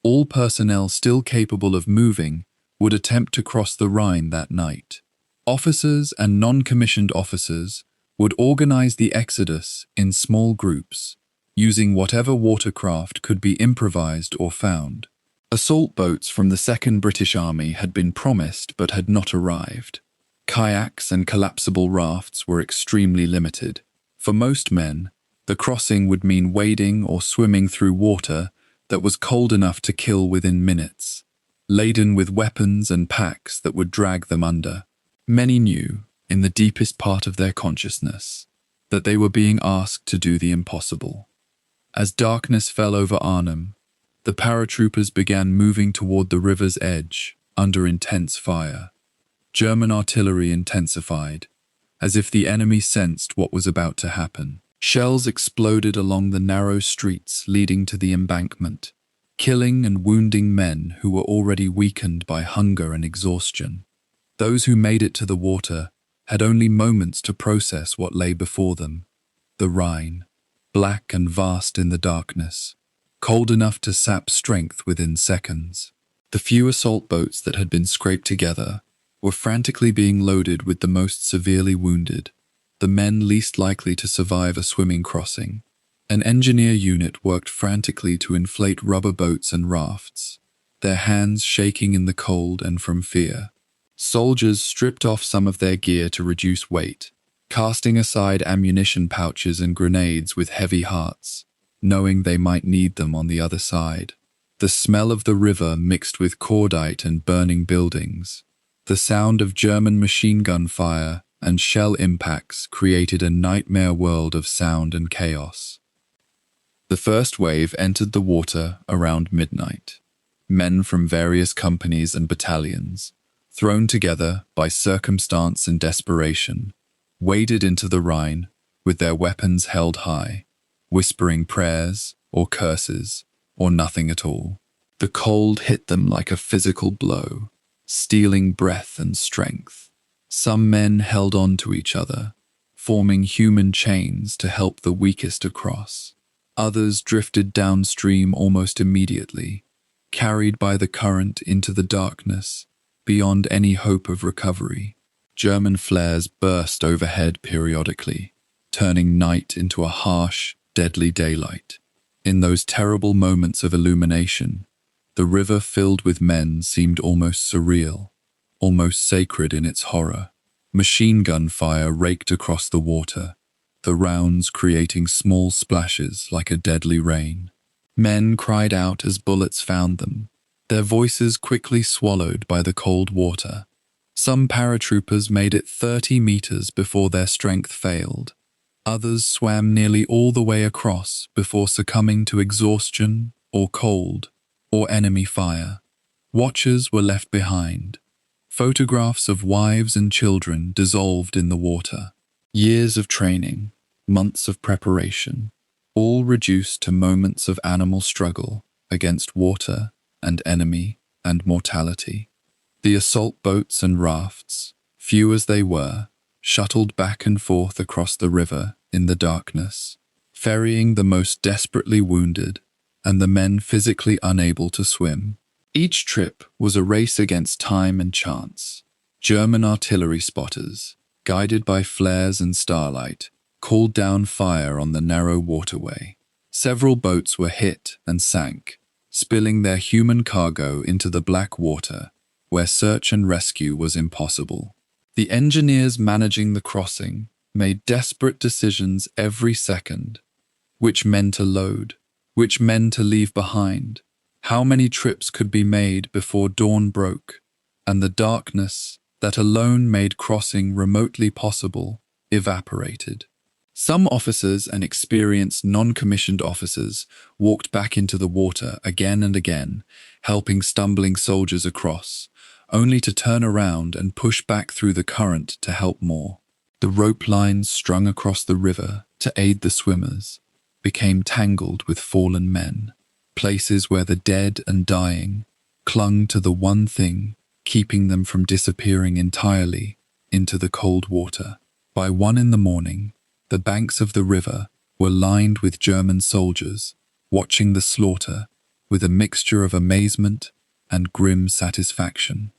All personnel still capable of moving would attempt to cross the Rhine that night. Officers and non-commissioned officers would organize the exodus in small groups, using whatever watercraft could be improvised or found. Assault boats from the 2nd British Army had been promised but had not arrived. Kayaks and collapsible rafts were extremely limited. For most men, the crossing would mean wading or swimming through water that was cold enough to kill within minutes, laden with weapons and packs that would drag them under. Many knew, in the deepest part of their consciousness, that they were being asked to do the impossible. As darkness fell over Arnhem, the paratroopers began moving toward the river's edge under intense fire. German artillery intensified, as if the enemy sensed what was about to happen. Shells exploded along the narrow streets leading to the embankment, killing and wounding men who were already weakened by hunger and exhaustion. Those who made it to the water had only moments to process what lay before them. The Rhine, black and vast in the darkness, cold enough to sap strength within seconds. The few assault boats that had been scraped together were frantically being loaded with the most severely wounded, the men least likely to survive a swimming crossing. An engineer unit worked frantically to inflate rubber boats and rafts, their hands shaking in the cold and from fear. Soldiers stripped off some of their gear to reduce weight, casting aside ammunition pouches and grenades with heavy hearts, knowing they might need them on the other side. The smell of the river mixed with cordite and burning buildings. The sound of German machine gun fire and shell impacts created a nightmare world of sound and chaos. The first wave entered the water around midnight. Men from various companies and battalions, thrown together by circumstance and desperation, waded into the Rhine with their weapons held high, whispering prayers or curses or nothing at all. The cold hit them like a physical blow, stealing breath and strength. Some men held on to each other, forming human chains to help the weakest across. Others drifted downstream almost immediately, carried by the current into the darkness, beyond any hope of recovery. German flares burst overhead periodically, turning night into a harsh, deadly daylight. In those terrible moments of illumination, the river filled with men seemed almost surreal, almost sacred in its horror. Machine gun fire raked across the water, the rounds creating small splashes like a deadly rain. Men cried out as bullets found them, their voices quickly swallowed by the cold water. Some paratroopers made it 30 meters before their strength failed. Others swam nearly all the way across before succumbing to exhaustion or cold or enemy fire. Watchers were left behind. Photographs of wives and children dissolved in the water. Years of training, months of preparation, all reduced to moments of animal struggle against water and enemy and mortality. The assault boats and rafts, few as they were, shuttled back and forth across the river in the darkness, ferrying the most desperately wounded and the men physically unable to swim. Each trip was a race against time and chance. German artillery spotters, guided by flares and starlight, called down fire on the narrow waterway. Several boats were hit and sank, spilling their human cargo into the black water, where search and rescue was impossible. The engineers managing the crossing made desperate decisions every second. Which men to load, which men to leave behind, how many trips could be made before dawn broke, and the darkness that alone made crossing remotely possible evaporated. Some officers and experienced non-commissioned officers walked back into the water again and again, helping stumbling soldiers across, only to turn around and push back through the current to help more. The rope lines strung across the river to aid the swimmers became tangled with fallen men, places where the dead and dying clung to the one thing keeping them from disappearing entirely into the cold water. By 1 in the morning, the banks of the river were lined with German soldiers, watching the slaughter with a mixture of amazement and grim satisfaction.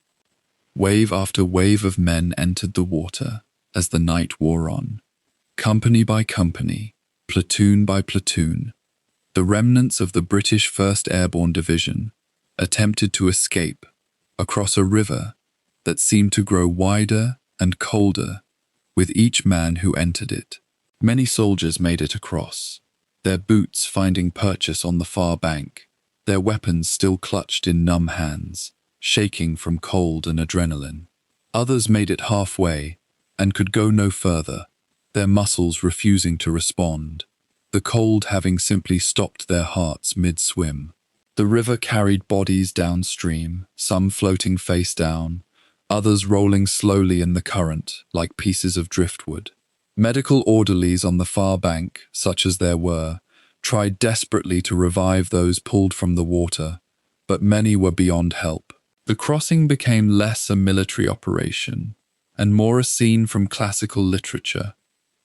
Wave after wave of men entered the water as the night wore on. Company by company, platoon by platoon, the remnants of the British 1st Airborne Division attempted to escape across a river that seemed to grow wider and colder with each man who entered it. Many soldiers made it across, their boots finding purchase on the far bank, their weapons still clutched in numb hands, shaking from cold and adrenaline. Others made it halfway and could go no further, their muscles refusing to respond, the cold having simply stopped their hearts mid-swim. The river carried bodies downstream, some floating face down, others rolling slowly in the current like pieces of driftwood. Medical orderlies on the far bank, such as there were, tried desperately to revive those pulled from the water, but many were beyond help. The crossing became less a military operation and more a scene from classical literature,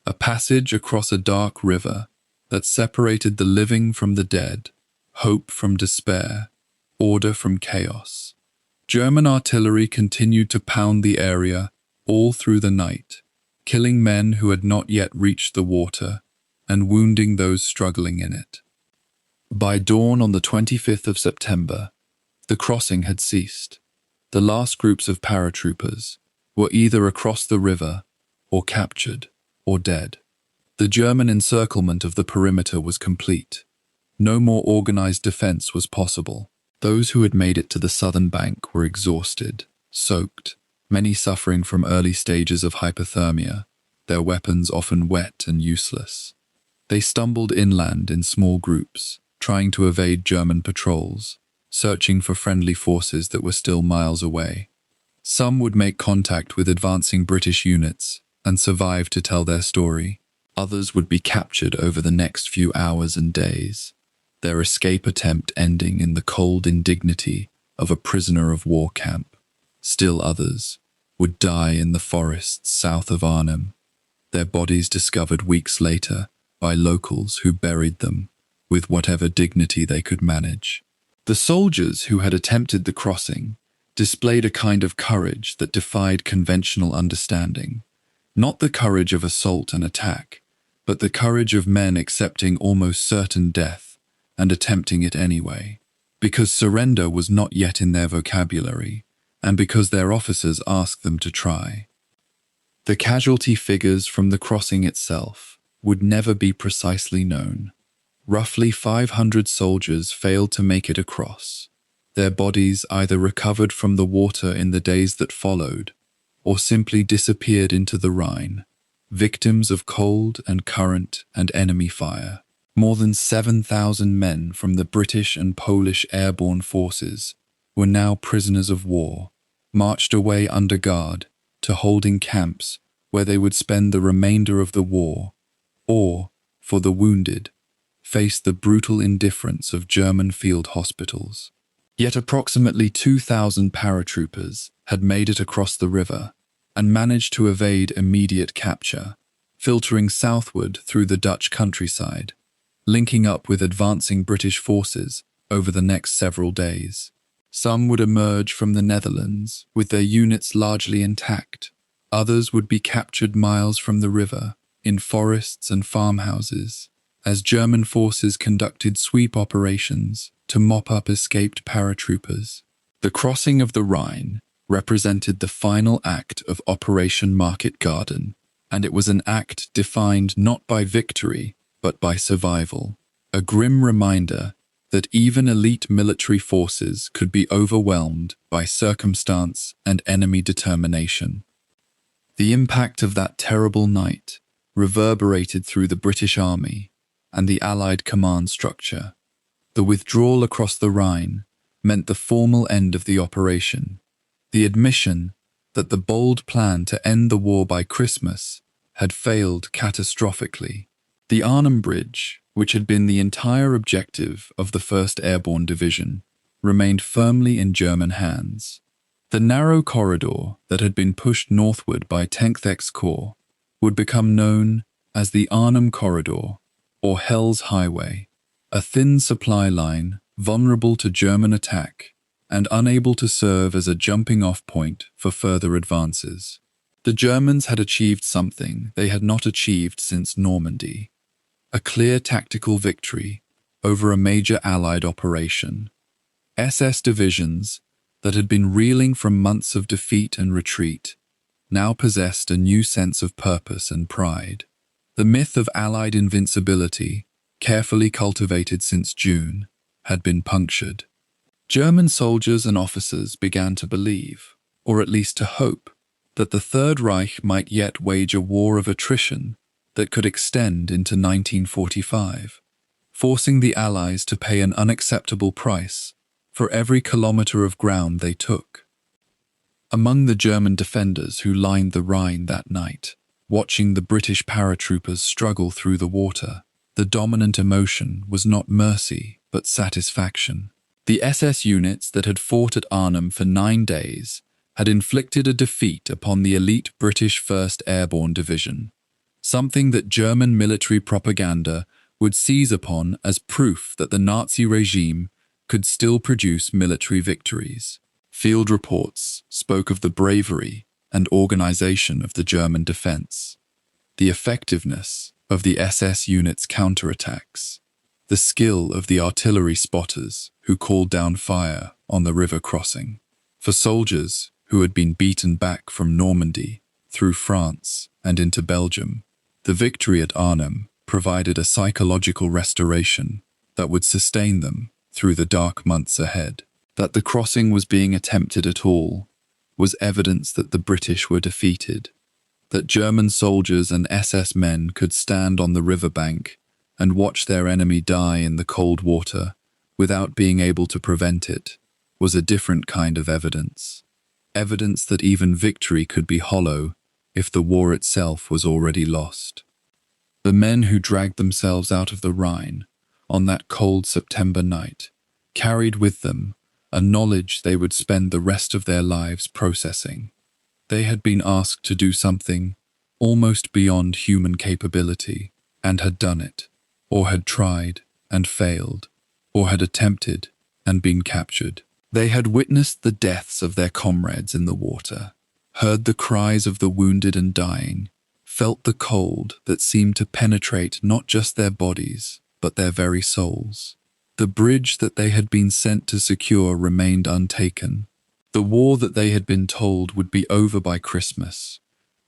a passage across a dark river that separated the living from the dead, hope from despair, order from chaos. German artillery continued to pound the area all through the night, killing men who had not yet reached the water and wounding those struggling in it. By dawn on the 25th of September, the crossing had ceased. The last groups of paratroopers were either across the river or captured or dead. The German encirclement of the perimeter was complete. No more organized defense was possible. Those who had made it to the southern bank were exhausted, soaked, many suffering from early stages of hypothermia, their weapons often wet and useless. They stumbled inland in small groups, trying to evade German patrols, searching for friendly forces that were still miles away. Some would make contact with advancing British units and survive to tell their story. Others would be captured over the next few hours and days, their escape attempt ending in the cold indignity of a prisoner of war camp. Still others would die in the forests south of Arnhem, their bodies discovered weeks later by locals who buried them with whatever dignity they could manage. The soldiers who had attempted the crossing displayed a kind of courage that defied conventional understanding, not the courage of assault and attack, but the courage of men accepting almost certain death and attempting it anyway, because surrender was not yet in their vocabulary, and because their officers asked them to try. The casualty figures from the crossing itself would never be precisely known. Roughly 500 soldiers failed to make it across. Their bodies either recovered from the water in the days that followed, or simply disappeared into the Rhine, victims of cold and current and enemy fire. More than 7,000 men from the British and Polish airborne forces were now prisoners of war, marched away under guard to holding camps where they would spend the remainder of the war, or, for the wounded, face the brutal indifference of German field hospitals. Yet approximately 2,000 paratroopers had made it across the river and managed to evade immediate capture, filtering southward through the Dutch countryside, linking up with advancing British forces over the next several days. Some would emerge from the Netherlands with their units largely intact. Others would be captured miles from the river, in forests and farmhouses, as German forces conducted sweep operations to mop up escaped paratroopers. The crossing of the Rhine represented the final act of Operation Market Garden, and it was an act defined not by victory, but by survival. A grim reminder that even elite military forces could be overwhelmed by circumstance and enemy determination. The impact of that terrible night reverberated through the British Army and the Allied command structure. The withdrawal across the Rhine meant the formal end of the operation, the admission that the bold plan to end the war by Christmas had failed catastrophically. The Arnhem Bridge, which had been the entire objective of the 1st Airborne Division, remained firmly in German hands. The narrow corridor that had been pushed northward by 10th X Corps would become known as the Arnhem Corridor, or Hell's Highway, a thin supply line vulnerable to German attack and unable to serve as a jumping-off point for further advances. The Germans had achieved something they had not achieved since Normandy, a clear tactical victory over a major Allied operation. SS divisions that had been reeling from months of defeat and retreat now possessed a new sense of purpose and pride. The myth of Allied invincibility, carefully cultivated since June, had been punctured. German soldiers and officers began to believe, or at least to hope, that the Third Reich might yet wage a war of attrition that could extend into 1945, forcing the Allies to pay an unacceptable price for every kilometre of ground they took. Among the German defenders who lined the Rhine that night, watching the British paratroopers struggle through the water, the dominant emotion was not mercy but satisfaction. The SS units that had fought at Arnhem for 9 days had inflicted a defeat upon the elite British 1st Airborne Division, something that German military propaganda would seize upon as proof that the Nazi regime could still produce military victories. Field reports spoke of the bravery and organization of the German defense, the effectiveness of the SS units' counterattacks, the skill of the artillery spotters who called down fire on the river crossing. For soldiers who had been beaten back from Normandy through France and into Belgium, the victory at Arnhem provided a psychological restoration that would sustain them through the dark months ahead. That the crossing was being attempted at all was evidence that the British were defeated, that German soldiers and SS men could stand on the riverbank and watch their enemy die in the cold water without being able to prevent it was a different kind of evidence. Evidence that even victory could be hollow if the war itself was already lost. The men who dragged themselves out of the Rhine on that cold September night carried with them a knowledge they would spend the rest of their lives processing. They had been asked to do something almost beyond human capability, and had done it, or had tried and failed, or had attempted and been captured. They had witnessed the deaths of their comrades in the water, heard the cries of the wounded and dying, felt the cold that seemed to penetrate not just their bodies, but their very souls. The bridge that they had been sent to secure remained untaken. The war that they had been told would be over by Christmas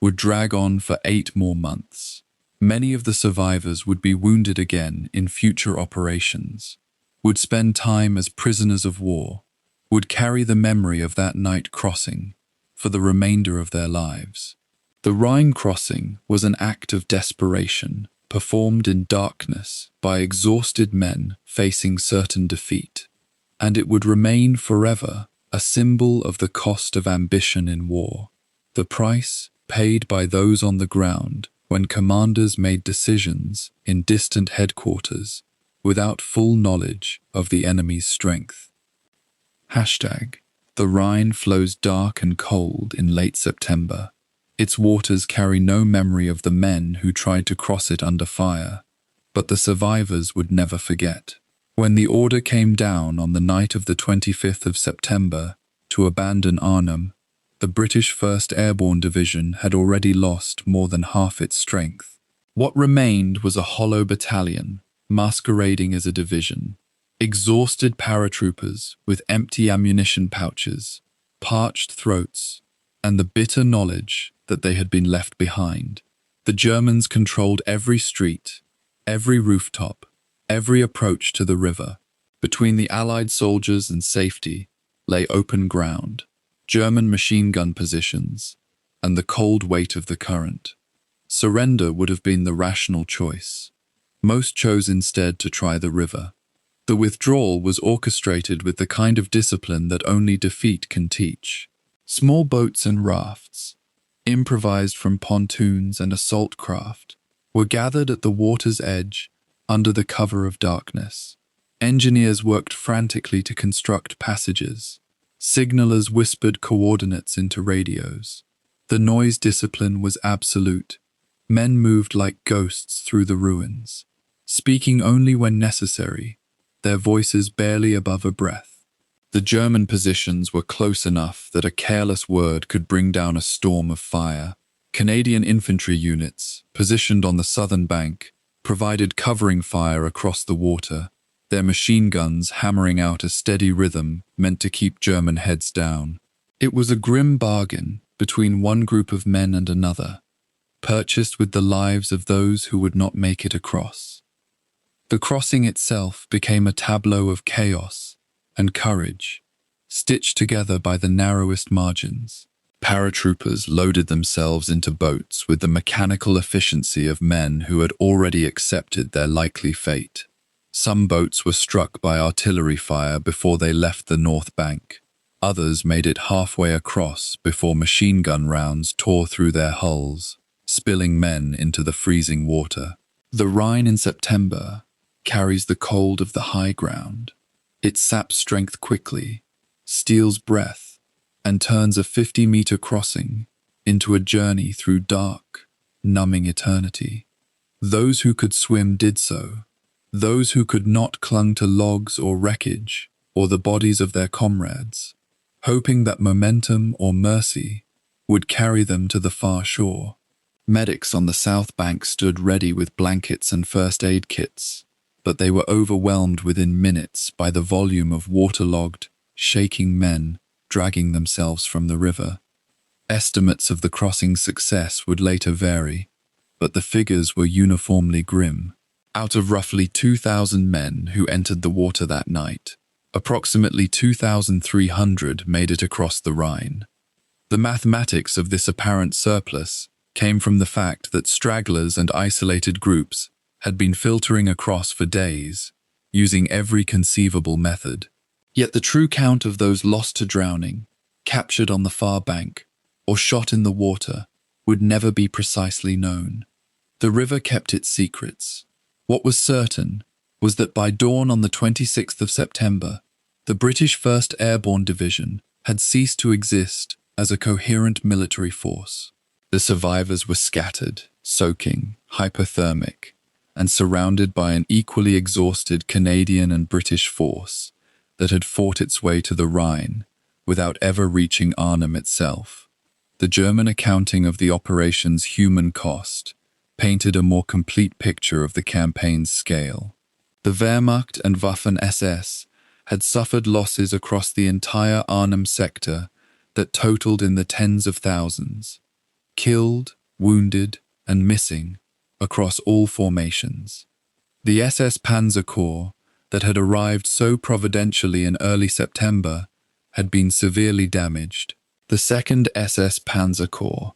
would drag on for 8 more months. Many of the survivors would be wounded again in future operations, would spend time as prisoners of war, would carry the memory of that night crossing for the remainder of their lives. The Rhine crossing was an act of desperation, performed in darkness by exhausted men facing certain defeat, and it would remain forever a symbol of the cost of ambition in war, the price paid by those on the ground when commanders made decisions in distant headquarters without full knowledge of the enemy's strength. The Rhine flows dark and cold in late September. Its waters carry no memory of the men who tried to cross it under fire, but the survivors would never forget. When the order came down on the night of the 25th of September to abandon Arnhem, the British 1st Airborne Division had already lost more than half its strength. What remained was a hollow battalion, masquerading as a division. Exhausted paratroopers with empty ammunition pouches, parched throats, and the bitter knowledge that they had been left behind. The Germans controlled every street, every rooftop, every approach to the river. Between the Allied soldiers and safety lay open ground, German machine gun positions, and the cold weight of the current. Surrender would have been the rational choice. Most chose instead to try the river. The withdrawal was orchestrated with the kind of discipline that only defeat can teach. Small boats and rafts, improvised from pontoons and assault craft, were gathered at the water's edge under the cover of darkness. Engineers worked frantically to construct passages. Signalers whispered coordinates into radios. The noise discipline was absolute. Men moved like ghosts through the ruins, speaking only when necessary, their voices barely above a breath. The German positions were close enough that a careless word could bring down a storm of fire. Canadian infantry units, positioned on the southern bank, provided covering fire across the water, their machine guns hammering out a steady rhythm meant to keep German heads down. It was a grim bargain between one group of men and another, purchased with the lives of those who would not make it across. The crossing itself became a tableau of chaos and courage, stitched together by the narrowest margins. Paratroopers loaded themselves into boats with the mechanical efficiency of men who had already accepted their likely fate. Some boats were struck by artillery fire before they left the north bank. Others made it halfway across before machine gun rounds tore through their hulls, spilling men into the freezing water. The Rhine in September carries the cold of the high ground. It saps strength quickly, steals breath, and turns a 50-meter crossing into a journey through dark, numbing eternity. Those who could swim did so. Those who could not clung to logs or wreckage or the bodies of their comrades, hoping that momentum or mercy would carry them to the far shore. Medics on the south bank stood ready with blankets and first aid kits, but they were overwhelmed within minutes by the volume of waterlogged, shaking men dragging themselves from the river. Estimates of the crossing's success would later vary, but the figures were uniformly grim. Out of roughly 2,000 men who entered the water that night, approximately 2,300 made it across the Rhine. The mathematics of this apparent surplus came from the fact that stragglers and isolated groups had been filtering across for days, using every conceivable method. Yet the true count of those lost to drowning, captured on the far bank, or shot in the water would never be precisely known. The river kept its secrets. What was certain was that by dawn on the 26th of September, the British 1st Airborne Division had ceased to exist as a coherent military force. The survivors were scattered, soaking, hypothermic, and surrounded by an equally exhausted Canadian and British force that had fought its way to the Rhine without ever reaching Arnhem itself. The German accounting of the operation's human cost painted a more complete picture of the campaign's scale. The Wehrmacht and Waffen-SS had suffered losses across the entire Arnhem sector that totaled in the tens of thousands, killed, wounded, and missing across all formations. The SS Panzer Corps that had arrived so providentially in early September had been severely damaged. The 2nd SS Panzer Corps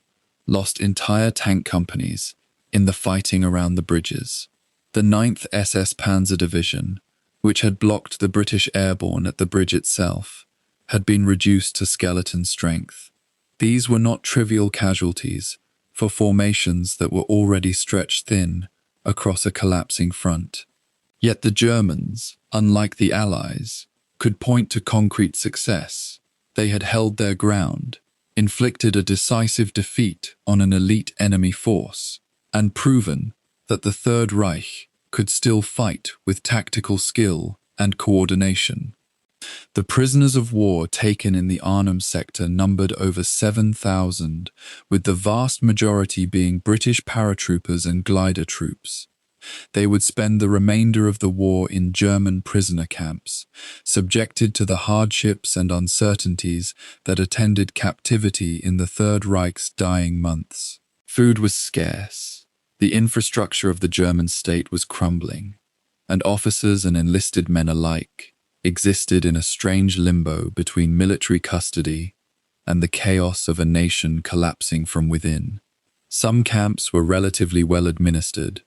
lost entire tank companies in the fighting around the bridges. The 9th SS Panzer Division, which had blocked the British airborne at the bridge itself, had been reduced to skeleton strength. These were not trivial casualties for formations that were already stretched thin across a collapsing front. Yet the Germans, unlike the Allies, could point to concrete success. They had held their ground, inflicted a decisive defeat on an elite enemy force, and proven that the Third Reich could still fight with tactical skill and coordination. The prisoners of war taken in the Arnhem sector numbered over 7,000, with the vast majority being British paratroopers and glider troops. They would spend the remainder of the war in German prisoner camps, subjected to the hardships and uncertainties that attended captivity in the Third Reich's dying months. Food was scarce, The infrastructure of the German state was crumbling, and officers and enlisted men alike existed in a strange limbo between military custody and the chaos of a nation collapsing from within. Some camps were relatively well administered,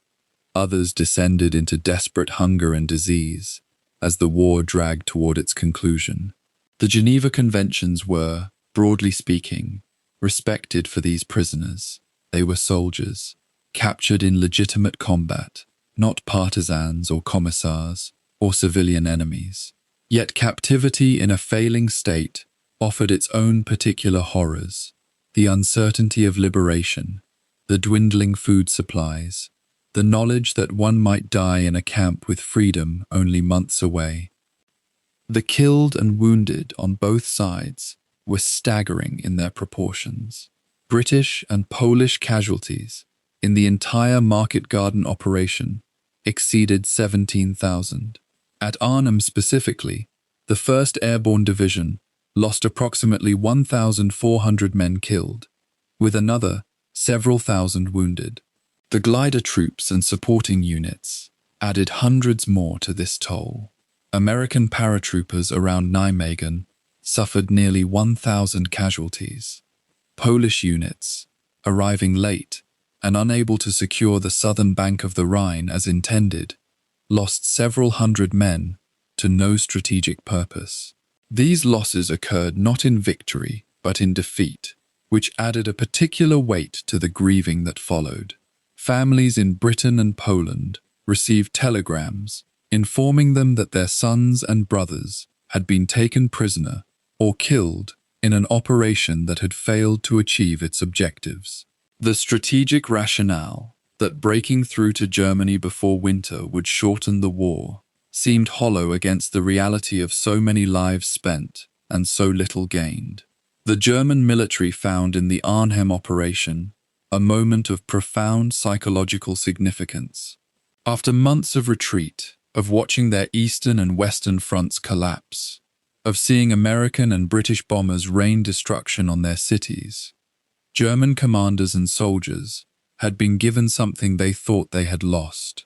others descended into desperate hunger and disease as the war dragged toward its conclusion. The Geneva Conventions were, broadly speaking, respected for these prisoners. They were soldiers, captured in legitimate combat, not partisans or commissars or civilian enemies. Yet captivity in a failing state offered its own particular horrors: the uncertainty of liberation, the dwindling food supplies, the knowledge that one might die in a camp with freedom only months away. The killed and wounded on both sides were staggering in their proportions. British and Polish casualties in the entire Market Garden operation exceeded 17,000. At Arnhem specifically, the 1st Airborne Division lost approximately 1,400 men killed, with another several thousand wounded. The glider troops and supporting units added hundreds more to this toll. American paratroopers around Nijmegen suffered nearly 1,000 casualties. Polish units, arriving late and unable to secure the southern bank of the Rhine as intended, lost several hundred men to no strategic purpose. These losses occurred not in victory but in defeat, which added a particular weight to the grieving that followed. Families in Britain and Poland received telegrams informing them that their sons and brothers had been taken prisoner or killed in an operation that had failed to achieve its objectives. The strategic rationale that breaking through to Germany before winter would shorten the war seemed hollow against the reality of so many lives spent and so little gained. The German military found in the Arnhem operation a moment of profound psychological significance. After months of retreat, of watching their eastern and western fronts collapse, of seeing American and British bombers rain destruction on their cities, German commanders and soldiers had been given something they thought they had lost: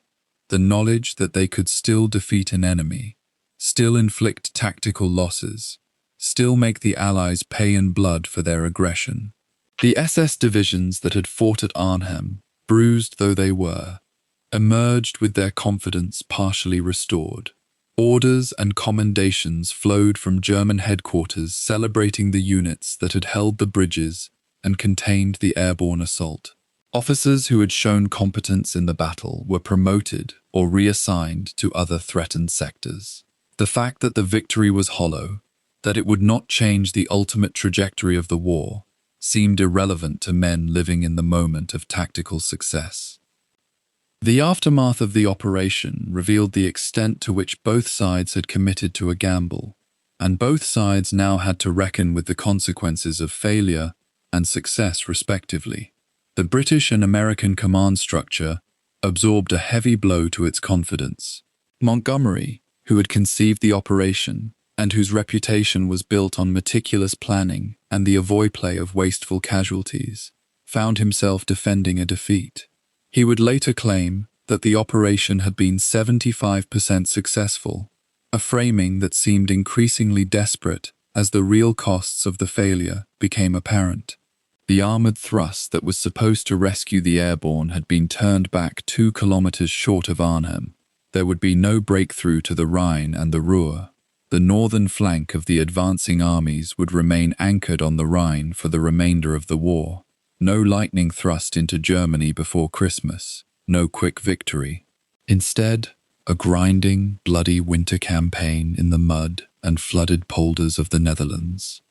the knowledge that they could still defeat an enemy, still inflict tactical losses, still make the Allies pay in blood for their aggression. The SS divisions that had fought at Arnhem, bruised though they were, emerged with their confidence partially restored. Orders and commendations flowed from German headquarters celebrating the units that had held the bridges and contained the airborne assault. Officers who had shown competence in the battle were promoted or reassigned to other threatened sectors. The fact that the victory was hollow, that it would not change the ultimate trajectory of the war, seemed irrelevant to men living in the moment of tactical success. The aftermath of the operation revealed the extent to which both sides had committed to a gamble, and both sides now had to reckon with the consequences of failure and success respectively. The British and American command structure absorbed a heavy blow to its confidence. Montgomery, who had conceived the operation, and whose reputation was built on meticulous planning and the avoid-play of wasteful casualties, found himself defending a defeat. He would later claim that the operation had been 75% successful, a framing that seemed increasingly desperate as the real costs of the failure became apparent. The armoured thrust that was supposed to rescue the airborne had been turned back 2 kilometres short of Arnhem. There would be no breakthrough to the Rhine and the Ruhr. The northern flank of the advancing armies would remain anchored on the Rhine for the remainder of the war. No lightning thrust into Germany before Christmas, no quick victory. Instead, a grinding, bloody winter campaign in the mud and flooded polders of the Netherlands.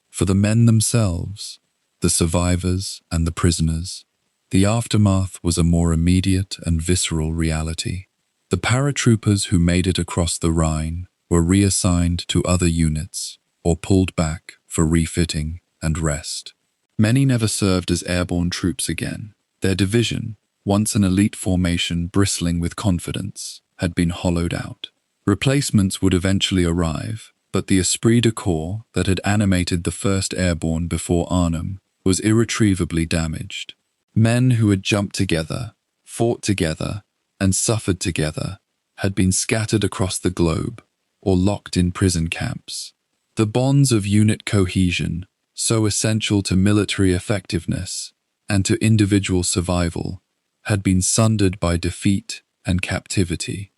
For the men themselves, the survivors and the prisoners, the aftermath was a more immediate and visceral reality. The paratroopers who made it across the Rhine were reassigned to other units or pulled back for refitting and rest. Many never served as airborne troops again. Their division, once an elite formation bristling with confidence, had been hollowed out. Replacements would eventually arrive, but the esprit de corps that had animated the 1st Airborne before Arnhem was irretrievably damaged. Men who had jumped together, fought together, and suffered together, had been scattered across the globe or locked in prison camps. The bonds of unit cohesion, so essential to military effectiveness and to individual survival, had been sundered by defeat and captivity.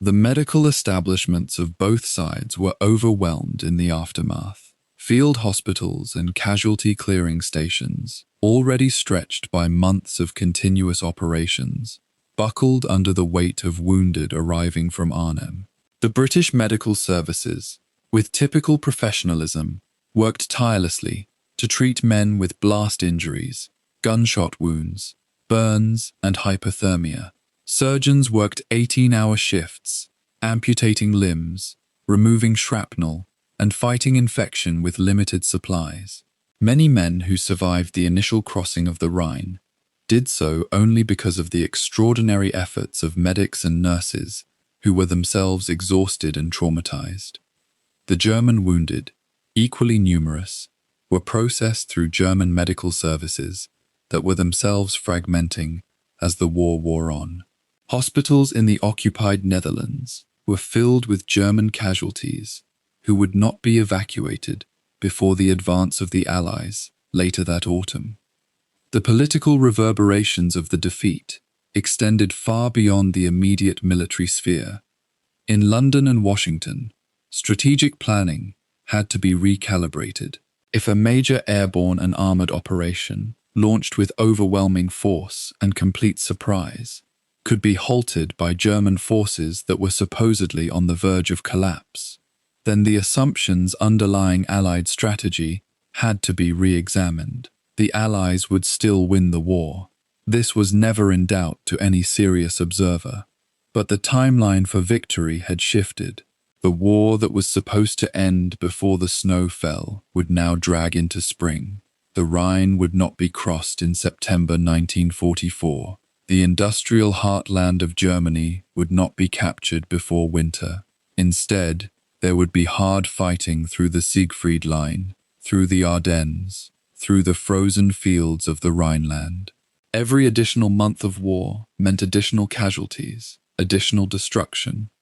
The medical establishments of both sides were overwhelmed in the aftermath. Field hospitals and casualty clearing stations, already stretched by months of continuous operations, buckled under the weight of wounded arriving from Arnhem. The British medical services, with typical professionalism, worked tirelessly to treat men with blast injuries, gunshot wounds, burns, and hypothermia. Surgeons worked 18-hour shifts, amputating limbs, removing shrapnel, and fighting infection with limited supplies. Many men who survived the initial crossing of the Rhine did so only because of the extraordinary efforts of medics and nurses who were themselves exhausted and traumatized. The German wounded, equally numerous, were processed through German medical services that were themselves fragmenting as the war wore on. Hospitals in the occupied Netherlands were filled with German casualties who would not be evacuated before the advance of the Allies later that autumn. The political reverberations of the defeat extended far beyond the immediate military sphere. In London and Washington, strategic planning had to be recalibrated. If a major airborne and armored operation, launched with overwhelming force and complete surprise, could be halted by German forces that were supposedly on the verge of collapse, then the assumptions underlying Allied strategy had to be re-examined. The Allies would still win the war. This was never in doubt to any serious observer. But the timeline for victory had shifted. The war that was supposed to end before the snow fell would now drag into spring. The Rhine would not be crossed in September 1944. The industrial heartland of Germany would not be captured before winter. Instead, there would be hard fighting through the Siegfried Line, through the Ardennes, through the frozen fields of the Rhineland. Every additional month of war meant additional casualties, additional destruction,